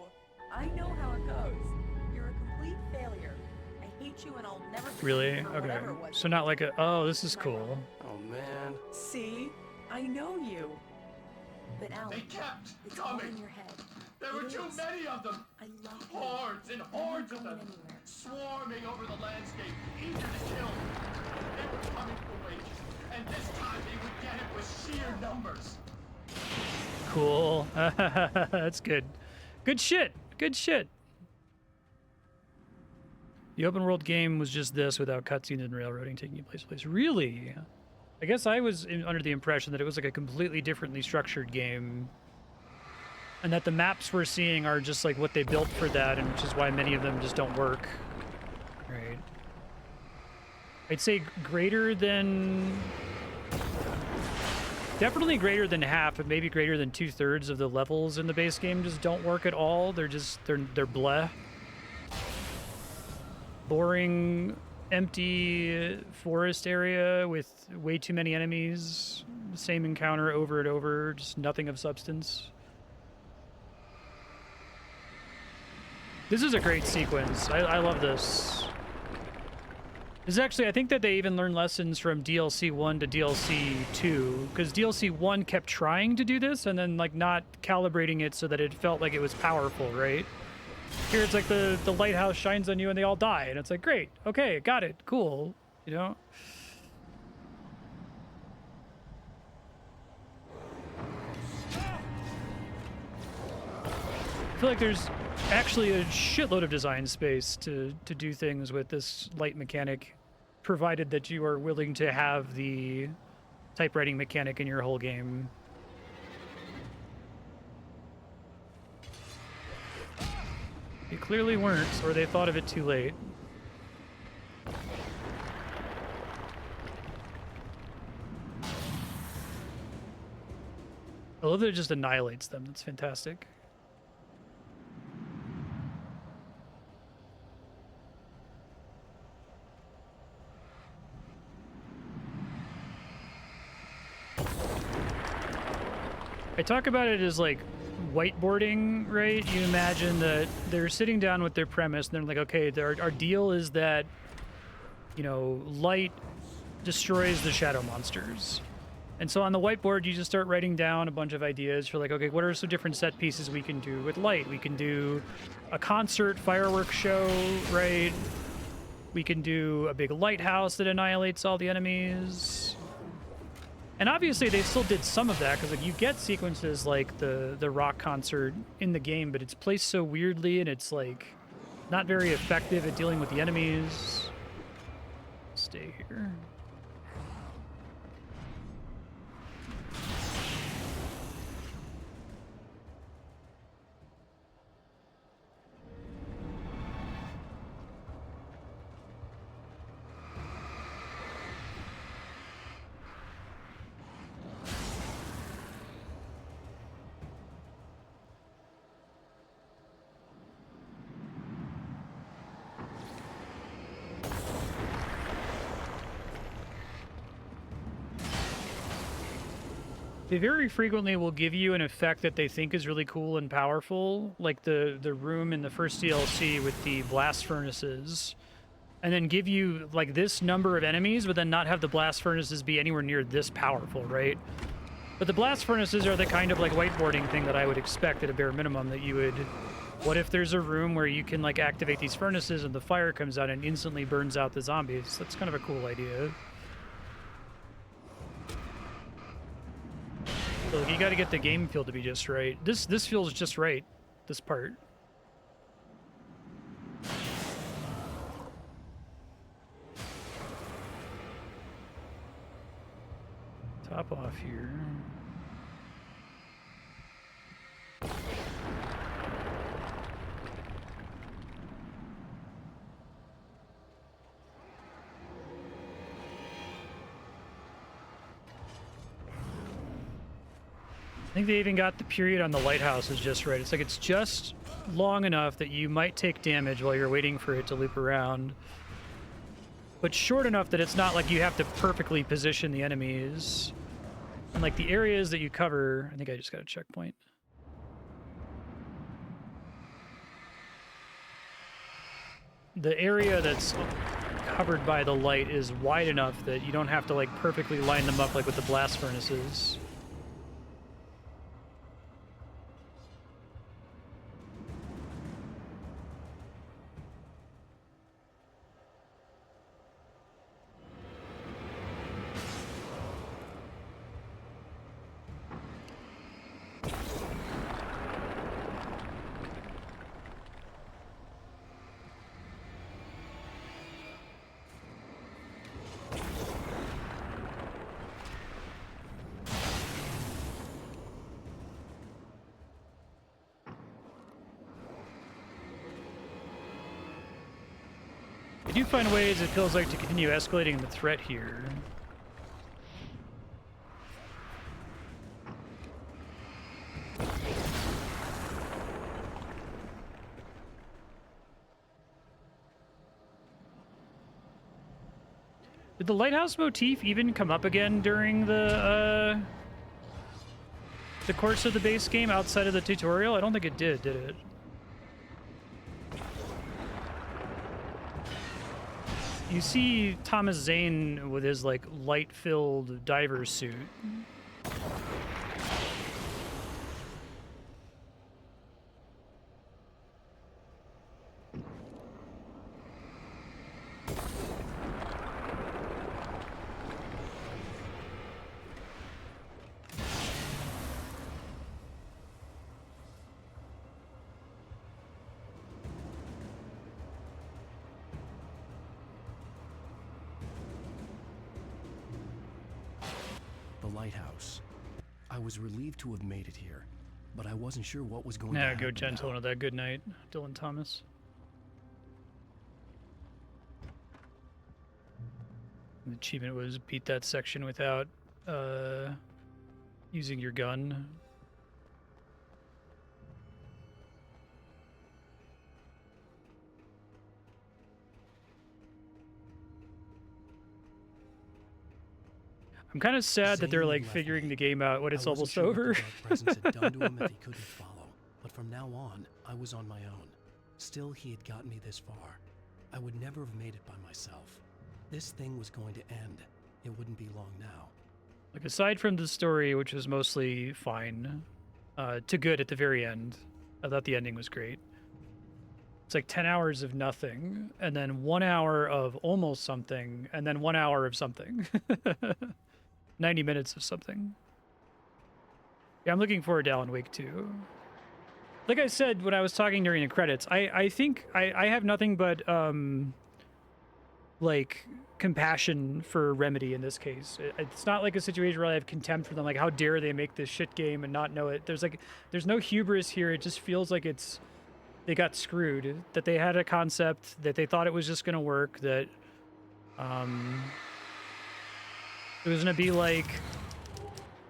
I know how it goes. You're a complete failure. I hate you and I'll never forgive Really? you for Okay. whatever it was. So not like a, oh, this is cool. Oh, man. See? I know you. But Alan, They kept it's all in coming. your head. There were It too is. many of them. I love you. Hordes and hordes of going them. anywhere. Swarming over the landscape, eager to kill. They were coming for Wake. And this time they would get it with sheer numbers. Cool. That's good. Good shit. Good shit. The open world game was just this without cutscenes and railroading taking place. Really? I guess I was under the impression that it was like a completely differently structured game, and that the maps we're seeing are just like what they built for that, and which is why many of them just don't work. Right. I'd say greater than... Definitely greater than half, but maybe greater than 2/3 of the levels in the base game just don't work at all. They're bleh. Boring, empty forest area with way too many enemies. Same encounter over and over, just nothing of substance. This is a great sequence. I love this. This is actually, I think that they even learned lessons from DLC 1 to DLC 2, because DLC 1 kept trying to do this and then like not calibrating it so that it felt like it was powerful, right? Here it's like the lighthouse shines on you and they all die, and it's like, great, okay, got it, cool, you know? I feel like there's actually a shitload of design space to do things with this light mechanic, provided that you are willing to have the typewriting mechanic in your whole game. You clearly weren't, or they thought of it too late. I love that it just annihilates them. That's fantastic. I talk about it as like whiteboarding, right? You imagine that they're sitting down with their premise and they're like, okay, our deal is that, you know, light destroys the shadow monsters. And so on the whiteboard, you just start writing down a bunch of ideas for like, okay, what are some different set pieces we can do with light? We can do a concert fireworks show, right? We can do a big lighthouse that annihilates all the enemies. And obviously they still did some of that, because like you get sequences like the rock concert in the game, but it's placed so weirdly and it's like not very effective at dealing with the enemies. Stay here. They very frequently will give you an effect that they think is really cool and powerful, like the room in the first DLC with the blast furnaces, and then give you like this number of enemies, but then not have the blast furnaces be anywhere near this powerful, right? But the blast furnaces are the kind of like whiteboarding thing that I would expect at a bare minimum that you would... What if there's a room where you can like activate these furnaces and the fire comes out and instantly burns out the zombies? That's kind of a cool idea. So you got to get the game feel to be just right. This feels just right, this part. Top off here. I think they even got the period on the lighthouse is just right. It's like it's just long enough that you might take damage while you're waiting for it to loop around, but short enough that it's not like you have to perfectly position the enemies. And like the areas that you cover, I think I just got a checkpoint. The area that's covered by the light is wide enough that you don't have to like perfectly line them up like with the blast furnaces. I do find ways it feels like to continue escalating the threat here. Did the lighthouse motif even come up again during the course of the base game outside of the tutorial? I don't think it did it? You see Thomas Zane with his, like, light-filled diver suit. Lighthouse. I was relieved to have made it here, but I wasn't sure what was going to Yeah, happen. go gentle into that. Good night, Dylan Thomas. The achievement was beat that section without using your gun. I'm kind of sad that they're like figuring the game out when it's almost over. What the dark presence had done to him if he couldn't follow, but from now on, I was on my own. Still, he had gotten me this far. I would never have made it by myself. This thing was going to end. It wouldn't be long now. Like, aside from the story, which was mostly fine, to good at the very end, I thought the ending was great. It's like 10 hours of nothing, and then 1 hour of almost something, and then 1 hour of something. 90 minutes of something. Yeah, I'm looking forward to Alan Wake 2. Like I said when I was talking during the credits, I think I have nothing but, like, compassion for Remedy in this case. It's not like a situation where I have contempt for them, like, how dare they make this shit game and not know it. There's no hubris here. It just feels like they got screwed, that they had a concept, that they thought it was just going to work, that, it was going to be like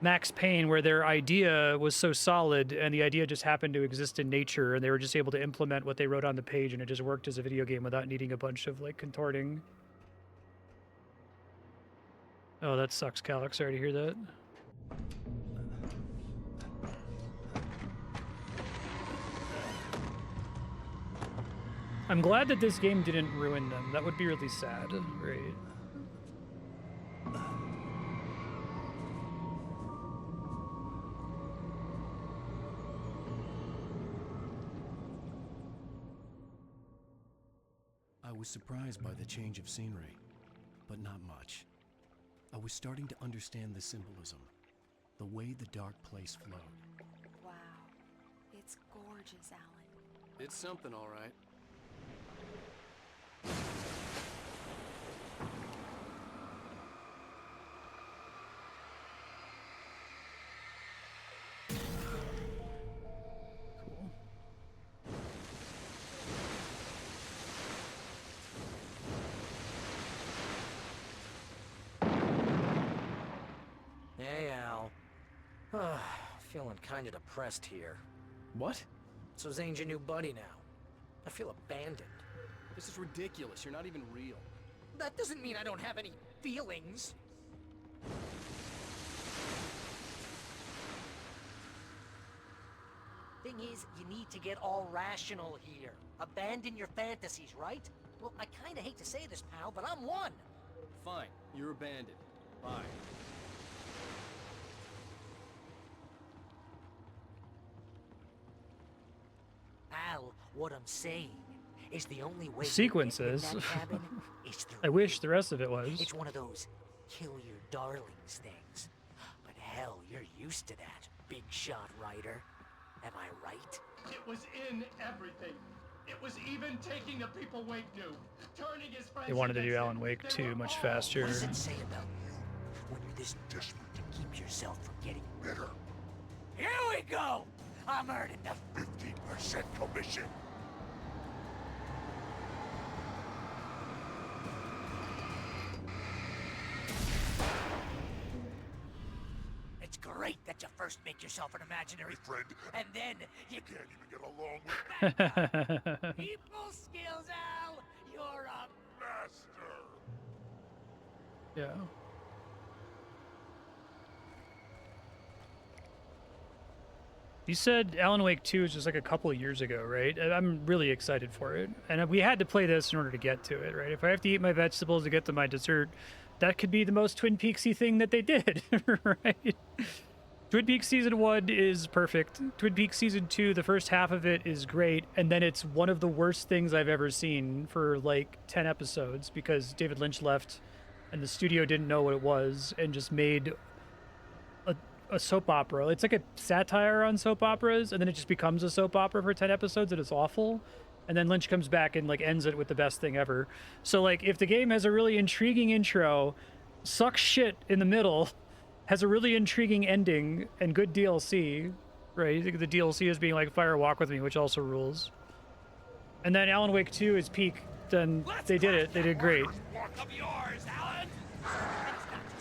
Max Payne, where their idea was so solid and the idea just happened to exist in nature and they were just able to implement what they wrote on the page and it just worked as a video game without needing a bunch of, like, contorting. Oh, that sucks, Calix. Sorry to hear that. I'm glad that this game didn't ruin them. That would be really sad, right? I was surprised by the change of scenery, but not much. I was starting to understand the symbolism, the way the dark place flowed. Wow. It's gorgeous, Alan. It's something, all right. Hey, Al. Feeling kind of depressed here. What? So Zane's your new buddy now. I feel abandoned. This is ridiculous. You're not even real. That doesn't mean I don't have any feelings. Thing is, you need to get all rational here. Abandon your fantasies, right? Well, I kinda hate to say this, pal, but I'm one. Fine. You're abandoned. Bye. Al, what I'm saying is the only way Sequences. you get in that cabin is through I wish me. the rest of it was. It's one of those kill your darlings things. But hell, you're used to that, big shot writer. Am I right? It was in everything. It was even taking the people Wake knew, turning his friends. They wanted to do against Alan him. Wake They 2 were much all faster. What does it say about you when you're this desperate to keep yourself from getting bitter? Here we go! I'm earning the 15% commission. It's great that you first make yourself an imaginary friend, and then you can't even get along with that guy. People skills, Al! You're a master! Yeah. You said Alan Wake 2 is just like a couple of years ago, right? I'm really excited for it. And we had to play this in order to get to it, right? If I have to eat my vegetables to get to my dessert, that could be the most Twin Peaksy thing that they did, right? Twin Peaks Season 1 is perfect. Twin Peaks Season 2, the first half of it is great, and then it's one of the worst things I've ever seen for like 10 episodes because David Lynch left and the studio didn't know what it was and just made a soap opera. It's like a satire on soap operas, and then it just becomes a soap opera for 10 episodes, and it's awful. And then Lynch comes back and like ends it with the best thing ever. So like if the game has a really intriguing intro, sucks shit in the middle, has a really intriguing ending, and good DLC, right? The DLC is being like Fire Walk With Me, which also rules. And then Alan Wake 2 is peak, then they did it. They did great. Of yours, Alan.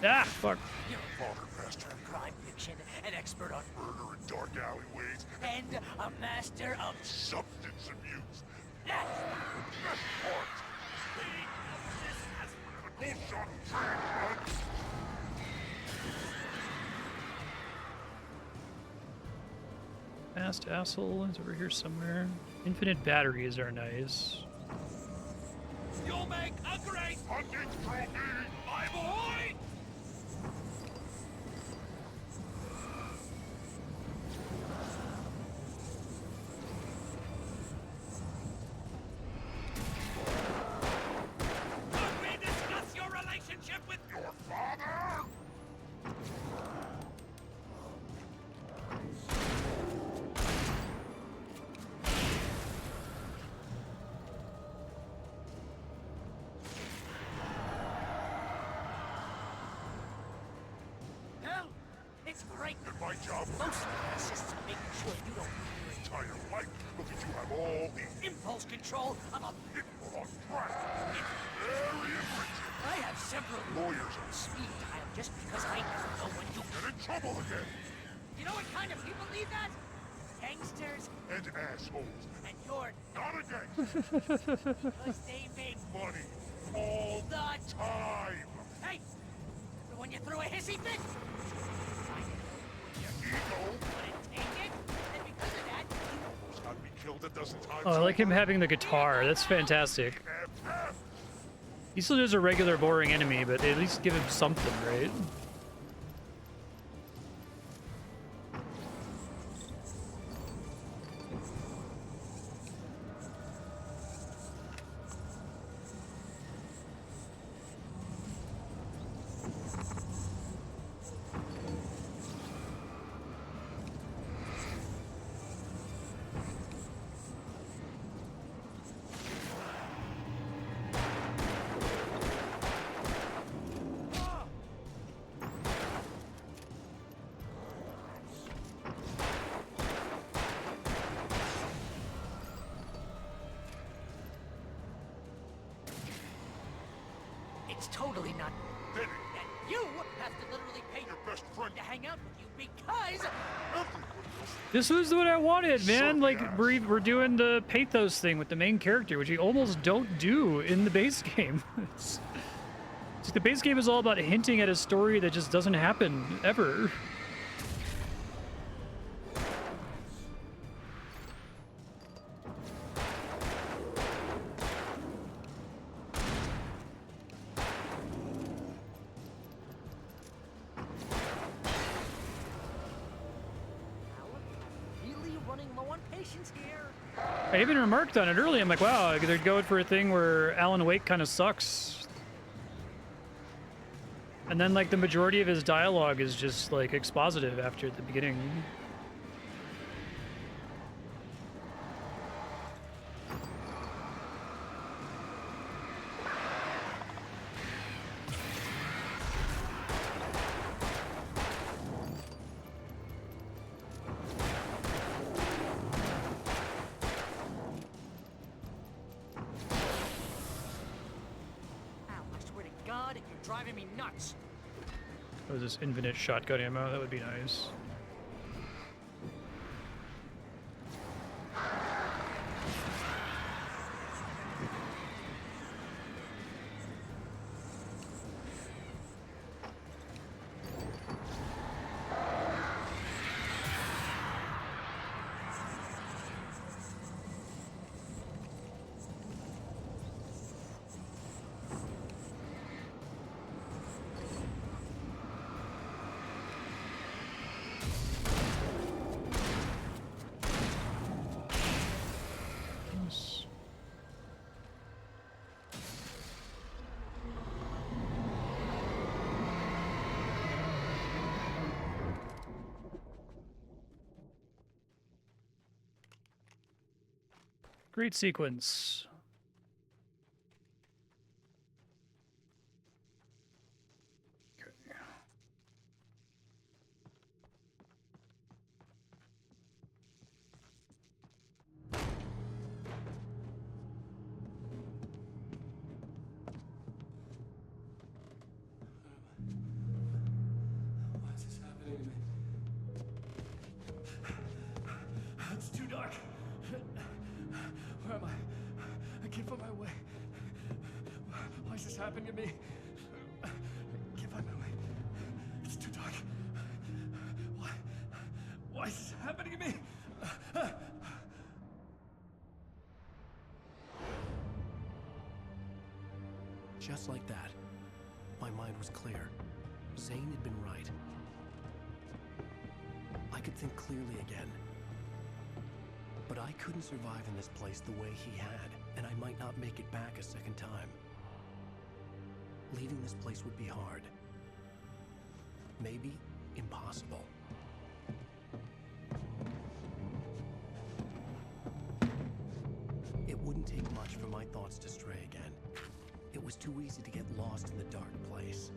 Ah, fuck. You're a vulgar master of crime fiction, an expert on murder and dark alleyways, and a master of substance abuse. That's the best part. Fast asshole is over here somewhere. Infinite batteries are nice. You'll make a great hunting trophy, my boy. Could we discuss your relationship with your father? Hell, it's great. And my job mostly consists of making sure you don't live your entire life because you have all the impulse control of a pitbull on track. It's very enriching. I have several lawyers on speed dial just because I never know when you'll get in trouble again. You know what kind of people need that? Gangsters and assholes. And you're not a gangster. Because they make money all the time. Hey, when you throw a hissy fit, I can your ego, but take it, and because of that, you almost got me killed Oh, I like him having the guitar. That's fantastic. He still is a regular boring enemy, but they at least give him something, right? It's totally not. And you have to literally pay your best friend to hang out with you because. This was what I wanted, man. Like, we're doing the pathos thing with the main character, which we almost don't do in the base game. It's the base game is all about hinting at a story that just doesn't happen ever. I even remarked on it earlier. I'm like, wow, they're going for a thing where Alan Wake kind of sucks. And then, like, the majority of his dialogue is just, like, expositive after the beginning. Driving me nuts. Oh, this infinite shotgun ammo, that would be nice. Great sequence. Why is this happening to me? It's too dark. Where am I? I can't find my way. Why is this happening to me? I can't find my way. It's too dark. Why is this happening to me? Just like that, my mind was clear. Zane had been right. I could think clearly again. But I couldn't survive in this place the way he had, and I might not make it back a second time. Leaving this place would be hard. Maybe impossible. It wouldn't take much for my thoughts to stray again. It was too easy to get lost in the dark place.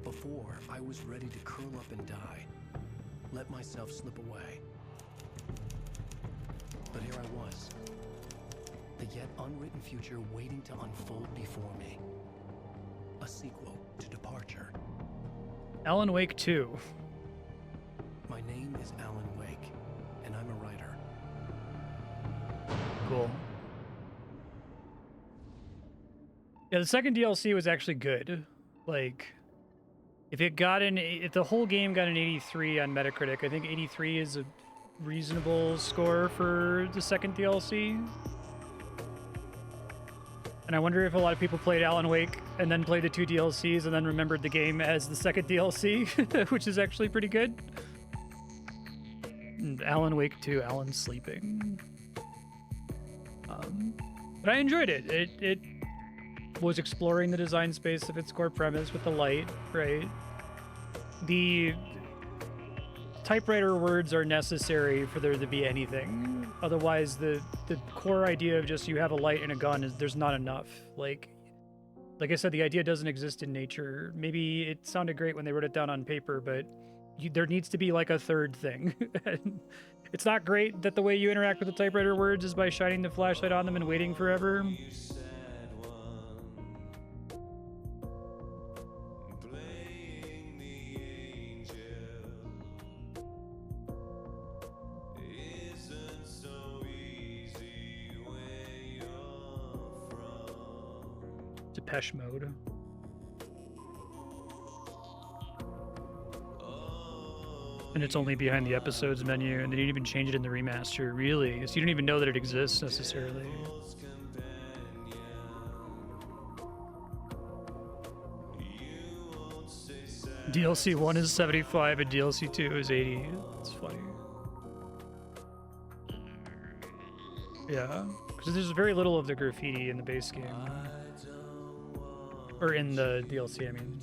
Before, I was ready to curl up and die. Let myself slip away. But here I was. The yet unwritten future waiting to unfold before me. A sequel to Departure. Alan Wake 2. My name is Alan Wake, and I'm a writer. Cool. Yeah, the second DLC was actually good. Like, if the whole game got an 83 on Metacritic, I think 83 is a reasonable score for the second DLC. And I wonder if a lot of people played Alan Wake and then played the 2 DLCs and then remembered the game as the second DLC, which is actually pretty good. And Alan Wake 2, Alan's sleeping. But I enjoyed it. It was exploring the design space of its core premise with the light, right? The typewriter words are necessary for there to be anything. Otherwise, the core idea of just you have a light and a gun is there's not enough. Like I said, the idea doesn't exist in nature. Maybe it sounded great when they wrote it down on paper, but there needs to be like a third thing. It's not great that the way you interact with the typewriter words is by shining the flashlight on them and waiting forever. Depeche Mode. And it's only behind the episodes menu, and they didn't even change it in the remaster, really. So you don't even know that it exists, necessarily. DLC 1 is 75 and DLC 2 is 80. That's funny. Yeah, because there's very little of the graffiti in the base game. Or in the DLC, I mean.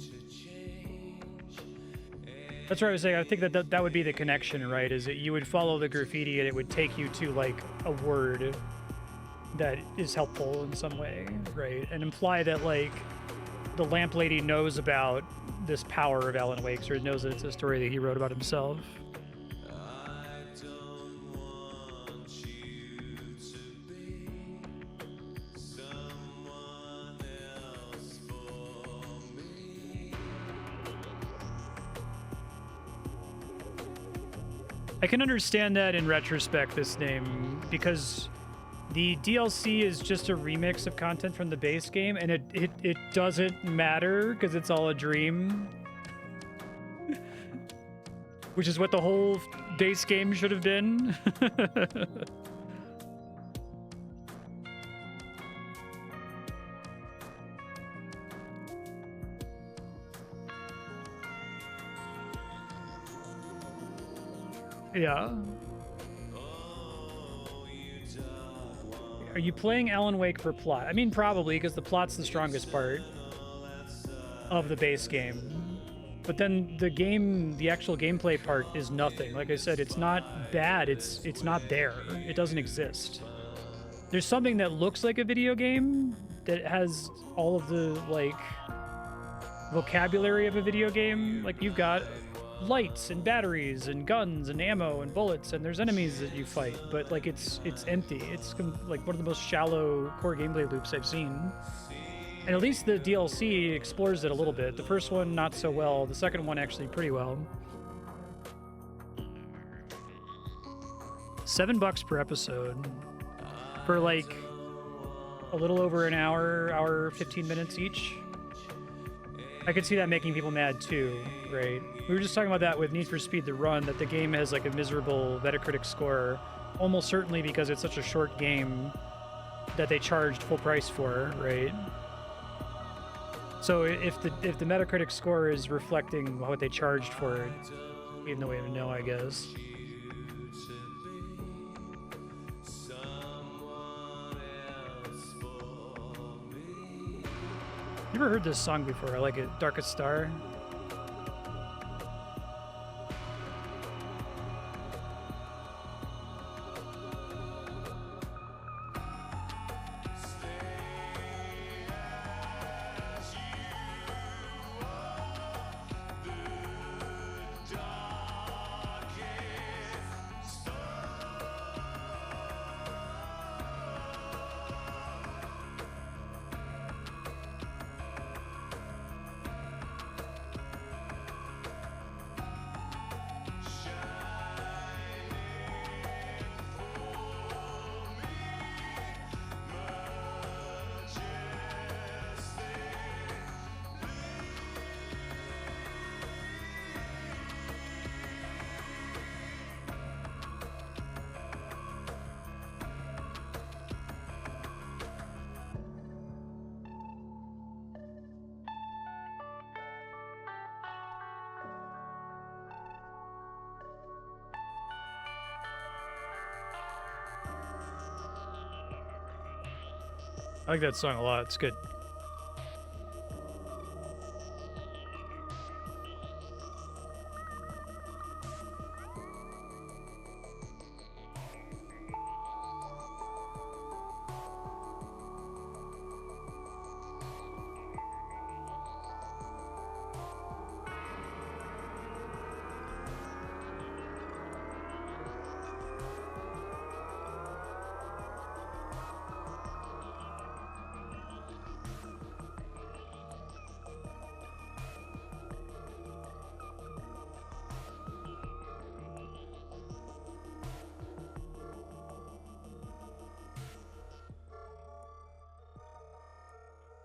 That's what I was saying. I think that would be the connection, right? Is that you would follow the graffiti and it would take you to, like, a word that is helpful in some way, right? And imply that, like, the lamp lady knows about this power of Alan Wake's, or knows that it's a story that he wrote about himself. I can understand that in retrospect, this name, because the DLC is just a remix of content from the base game, and it doesn't matter because it's all a dream. Which is what the whole base game should have been. Yeah. Are you playing Alan Wake for plot? I mean, probably, because the plot's the strongest part of the base game. But then the actual gameplay part is nothing. Like I said, it's not bad. It's not there. It doesn't exist. There's something that looks like a video game that has all of the, like, vocabulary of a video game. Like, you've got lights and batteries and guns and ammo and bullets, and there's enemies that you fight, but like it's empty. It's like one of the most shallow core gameplay loops I've seen. And at least the DLC explores it a little bit. The first one not so well, the second one actually pretty well. $7 per episode for like a little over an hour 15 minutes each. I could see that making people mad too, right? We were just talking about that with Need for Speed The Run, that the game has like a miserable Metacritic score, almost certainly because it's such a short game that they charged full price for, right? So if the Metacritic score is reflecting what they charged for it, even though we don't know, I guess. You ever heard this song before? I like it. Darkest Star. I like that song a lot. It's good.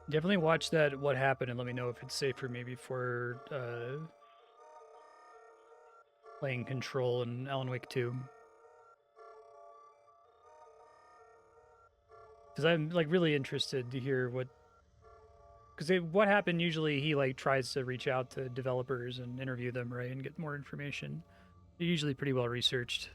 Definitely watch that What Happened and let me know if it's safer maybe for playing Control in Alan Wake 2. Because I'm like really interested to hear what... Because What Happened, usually he like tries to reach out to developers and interview them, right? And get more information. They're usually pretty well researched.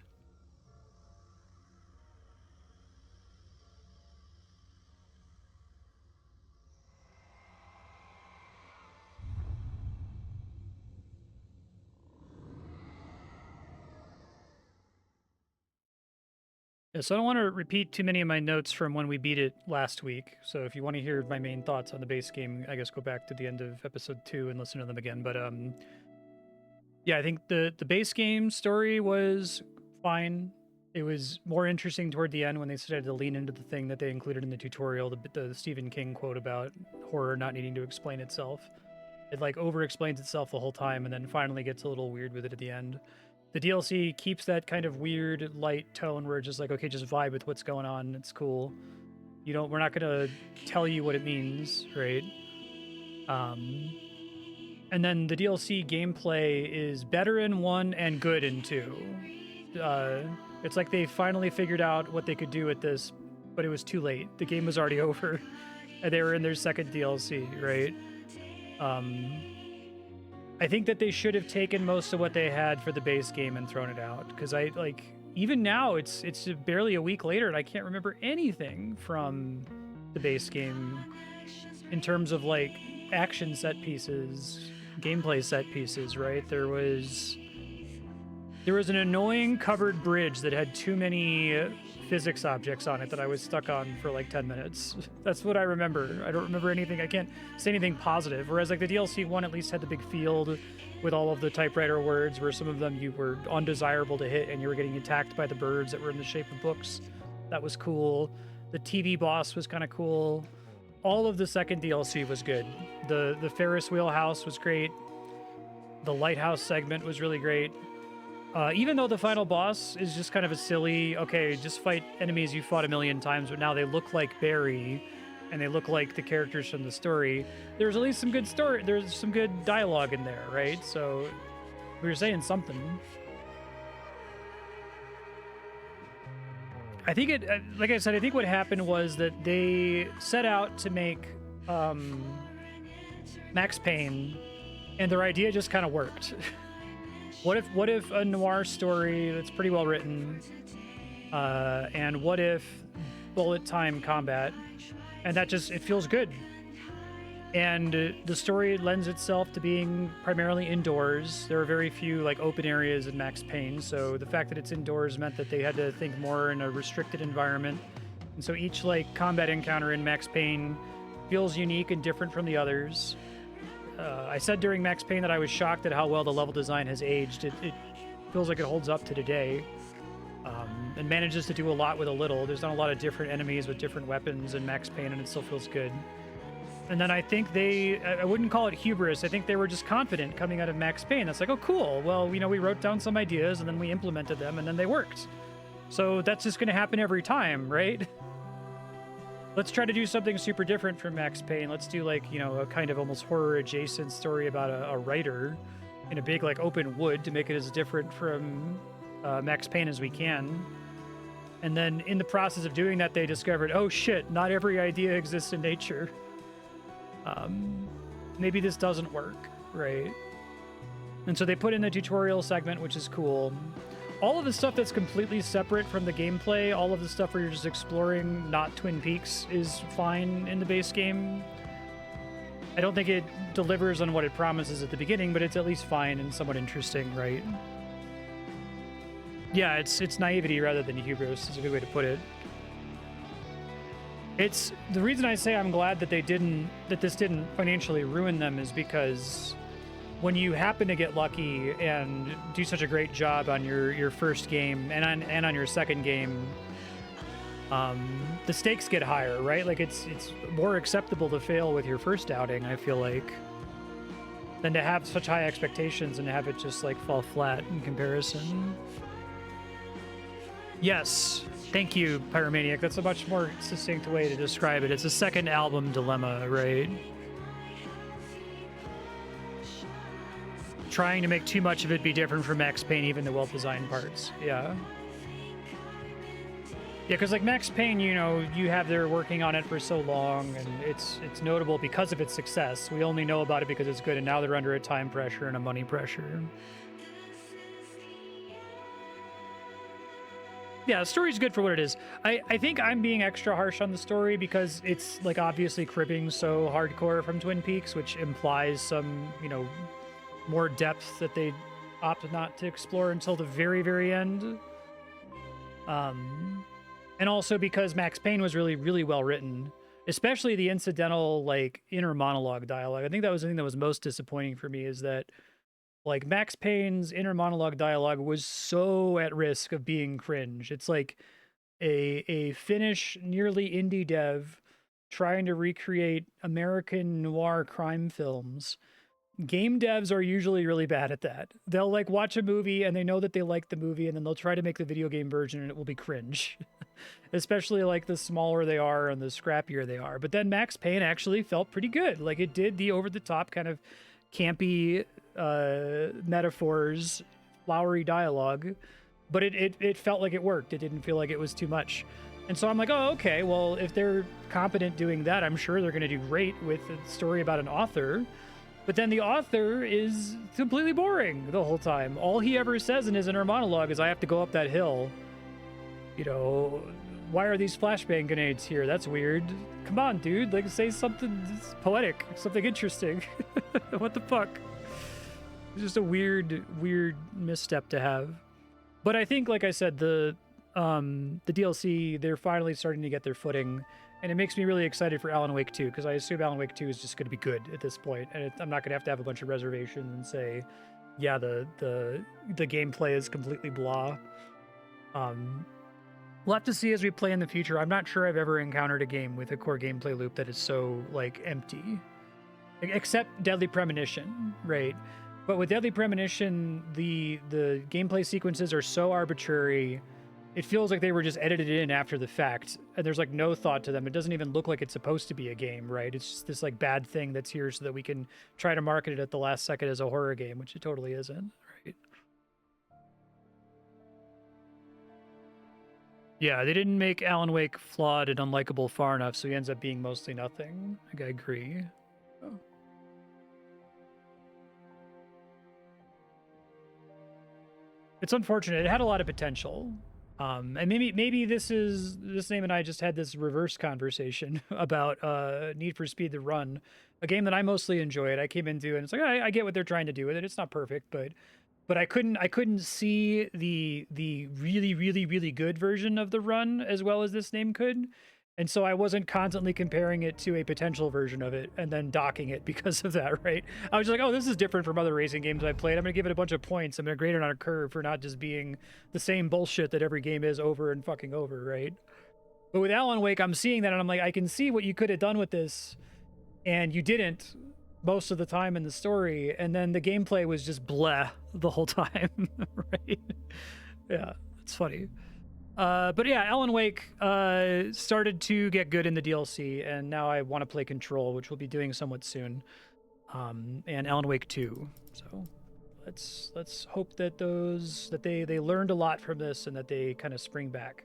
Yeah, so I don't want to repeat too many of my notes from when we beat it last week. So if you want to hear my main thoughts on the base game, I guess go back to the end of episode 2 and listen to them again. But yeah, I think the base game story was fine. It was more interesting toward the end when they decided to lean into the thing that they included in the tutorial, the Stephen King quote about horror not needing to explain itself. It like over-explains itself the whole time and then finally gets a little weird with it at the end. The DLC keeps that kind of weird, light tone where it's just like, okay, just vibe with what's going on. It's cool. We're not gonna tell you what it means, right? And then the DLC gameplay is better in 1 and good in 2. It's like they finally figured out what they could do with this, but it was too late. The game was already over, and they were in their second DLC, right? I think that they should have taken most of what they had for the base game and thrown it out, because even now it's barely a week later and I can't remember anything from the base game in terms of like action set pieces, gameplay set pieces, right? There was an annoying covered bridge that had too many physics objects on it that I was stuck on for like 10 minutes. That's what I remember. I don't remember anything. I can't say anything positive. Whereas like the DLC one at least had the big field with all of the typewriter words where some of them you were undesirable to hit and you were getting attacked by the birds that were in the shape of books. That was cool. The TV boss was kind of cool. All of the second DLC was good. The Ferris wheel house was great. The lighthouse segment was really great. Even though the final boss is just kind of a silly, okay, just fight enemies you fought a million times, but now they look like Barry, and they look like the characters from the story, there's at least some good story, there's some good dialogue in there, right? So, we were saying something. I think like I said, I think what happened was that they set out to make Max Payne, and their idea just kind of worked. What if a noir story that's pretty well written, and what if bullet time combat, and that just, it feels good. And the story lends itself to being primarily indoors. There are very few like open areas in Max Payne, so the fact that it's indoors meant that they had to think more in a restricted environment. And so each like combat encounter in Max Payne feels unique and different from the others. I said during Max Payne that I was shocked at how well the level design has aged. It feels like it holds up to today, and manages to do a lot with a little. There's not a lot of different enemies with different weapons in Max Payne, and it still feels good. And then I think I wouldn't call it hubris. I think they were just confident coming out of Max Payne. That's like, oh, cool. Well, we wrote down some ideas, and then we implemented them, and then they worked. So that's just going to happen every time, right? Let's try to do something super different from Max Payne. Let's do like, a kind of almost horror adjacent story about a writer in a big like open wood to make it as different from Max Payne as we can. And then in the process of doing that, they discovered, oh shit, not every idea exists in nature. Maybe this doesn't work, right? And so they put in the tutorial segment, which is cool. all of the stuff that's completely separate from the gameplay, all of the stuff where you're just exploring, not Twin Peaks, is fine in the base game. I don't think it delivers on what it promises at the beginning, but it's at least fine and somewhat interesting, right? Yeah, it's naivety rather than hubris is a good way to put it. It's the reason I say I'm glad that this didn't financially ruin them is because when you happen to get lucky and do such a great job on your first game and on your second game, the stakes get higher, right? Like it's more acceptable to fail with your first outing, I feel like, than to have such high expectations and have it just like fall flat in comparison. Yes, thank you, Pyromaniac. That's a much more succinct way to describe it. It's a second album dilemma, right? Trying to make too much of it be different from Max Payne, even the well-designed parts. Yeah. Yeah, because like Max Payne, you know, you have they're working on it for so long, and it's notable because of its success. We only know about it because it's good, and now they're under a time pressure and a money pressure. Yeah, the story's good for what it is. I think I'm being extra harsh on the story because it's like obviously cribbing so hardcore from Twin Peaks, which implies some, you know, more depth that they opted not to explore until the very, very end. And also because Max Payne was really, really well written, especially the incidental, like, inner monologue dialogue. I think that was the thing that was most disappointing for me, is that, like, Max Payne's inner monologue dialogue was so at risk of being cringe. It's like a Finnish, nearly indie dev trying to recreate American noir crime films. Game devs are usually really bad at that. They'll, like, watch a movie and they know that they like the movie, and then they'll try to make the video game version and it will be cringe. Especially, like, the smaller they are and the scrappier they are. But then Max Payne actually felt pretty good. Like, it did the over-the-top kind of campy metaphors, flowery dialogue, but it felt like it worked. It didn't feel like it was too much. And so I'm like, oh, okay, well, if they're competent doing that, I'm sure they're going to do great with a story about an author. But then the author is completely boring the whole time. All he ever says in his inner monologue is, I have to go up that hill. You know, why are these flashbang grenades here? That's weird. Come on, dude. Like, say something poetic, something interesting. What the fuck? It's just a weird misstep to have. But I think, like I said, the DLC, they're finally starting to get their footing. And it makes me really excited for Alan Wake 2, because I assume Alan Wake 2 is just going to be good at this point. And I'm not going to have a bunch of reservations and say, yeah, the gameplay is completely blah. We'll have to see as we play in the future. I'm not sure I've ever encountered a game with a core gameplay loop that is so, like, empty. Except Deadly Premonition, right? But with Deadly Premonition, the gameplay sequences are so arbitrary. It feels like they were just edited in after the fact, and there's, like, no thought to them. It doesn't even look like it's supposed to be a game, right? It's just this, like, bad thing that's here so that we can try to market it at the last second as a horror game, which it totally isn't, right? Yeah, they didn't make Alan Wake flawed and unlikable far enough, so he ends up being mostly nothing. I agree. Oh. It's unfortunate. It had a lot of potential. And maybe this name and I just had this reverse conversation about Need for Speed: The Run, a game that I mostly enjoyed. I came into and it's like, I get what they're trying to do with it. It's not perfect, but I couldn't see the really, really, really good version of The Run as well as this name could. And so I wasn't constantly comparing it to a potential version of it and then docking it because of that, right? I was just like, oh, this is different from other racing games I played. I'm going to give it a bunch of points. I'm going to grade it on a curve for not just being the same bullshit that every game is over and fucking over, right? But with Alan Wake, I'm seeing that and I'm like, I can see what you could have done with this, and you didn't most of the time in the story, and then the gameplay was just bleh the whole time, right? Yeah, it's funny. But yeah, Alan Wake started to get good in the DLC, and now I want to play Control, which we'll be doing somewhat soon, and Alan Wake 2. So let's hope that they learned a lot from this and that they kind of spring back.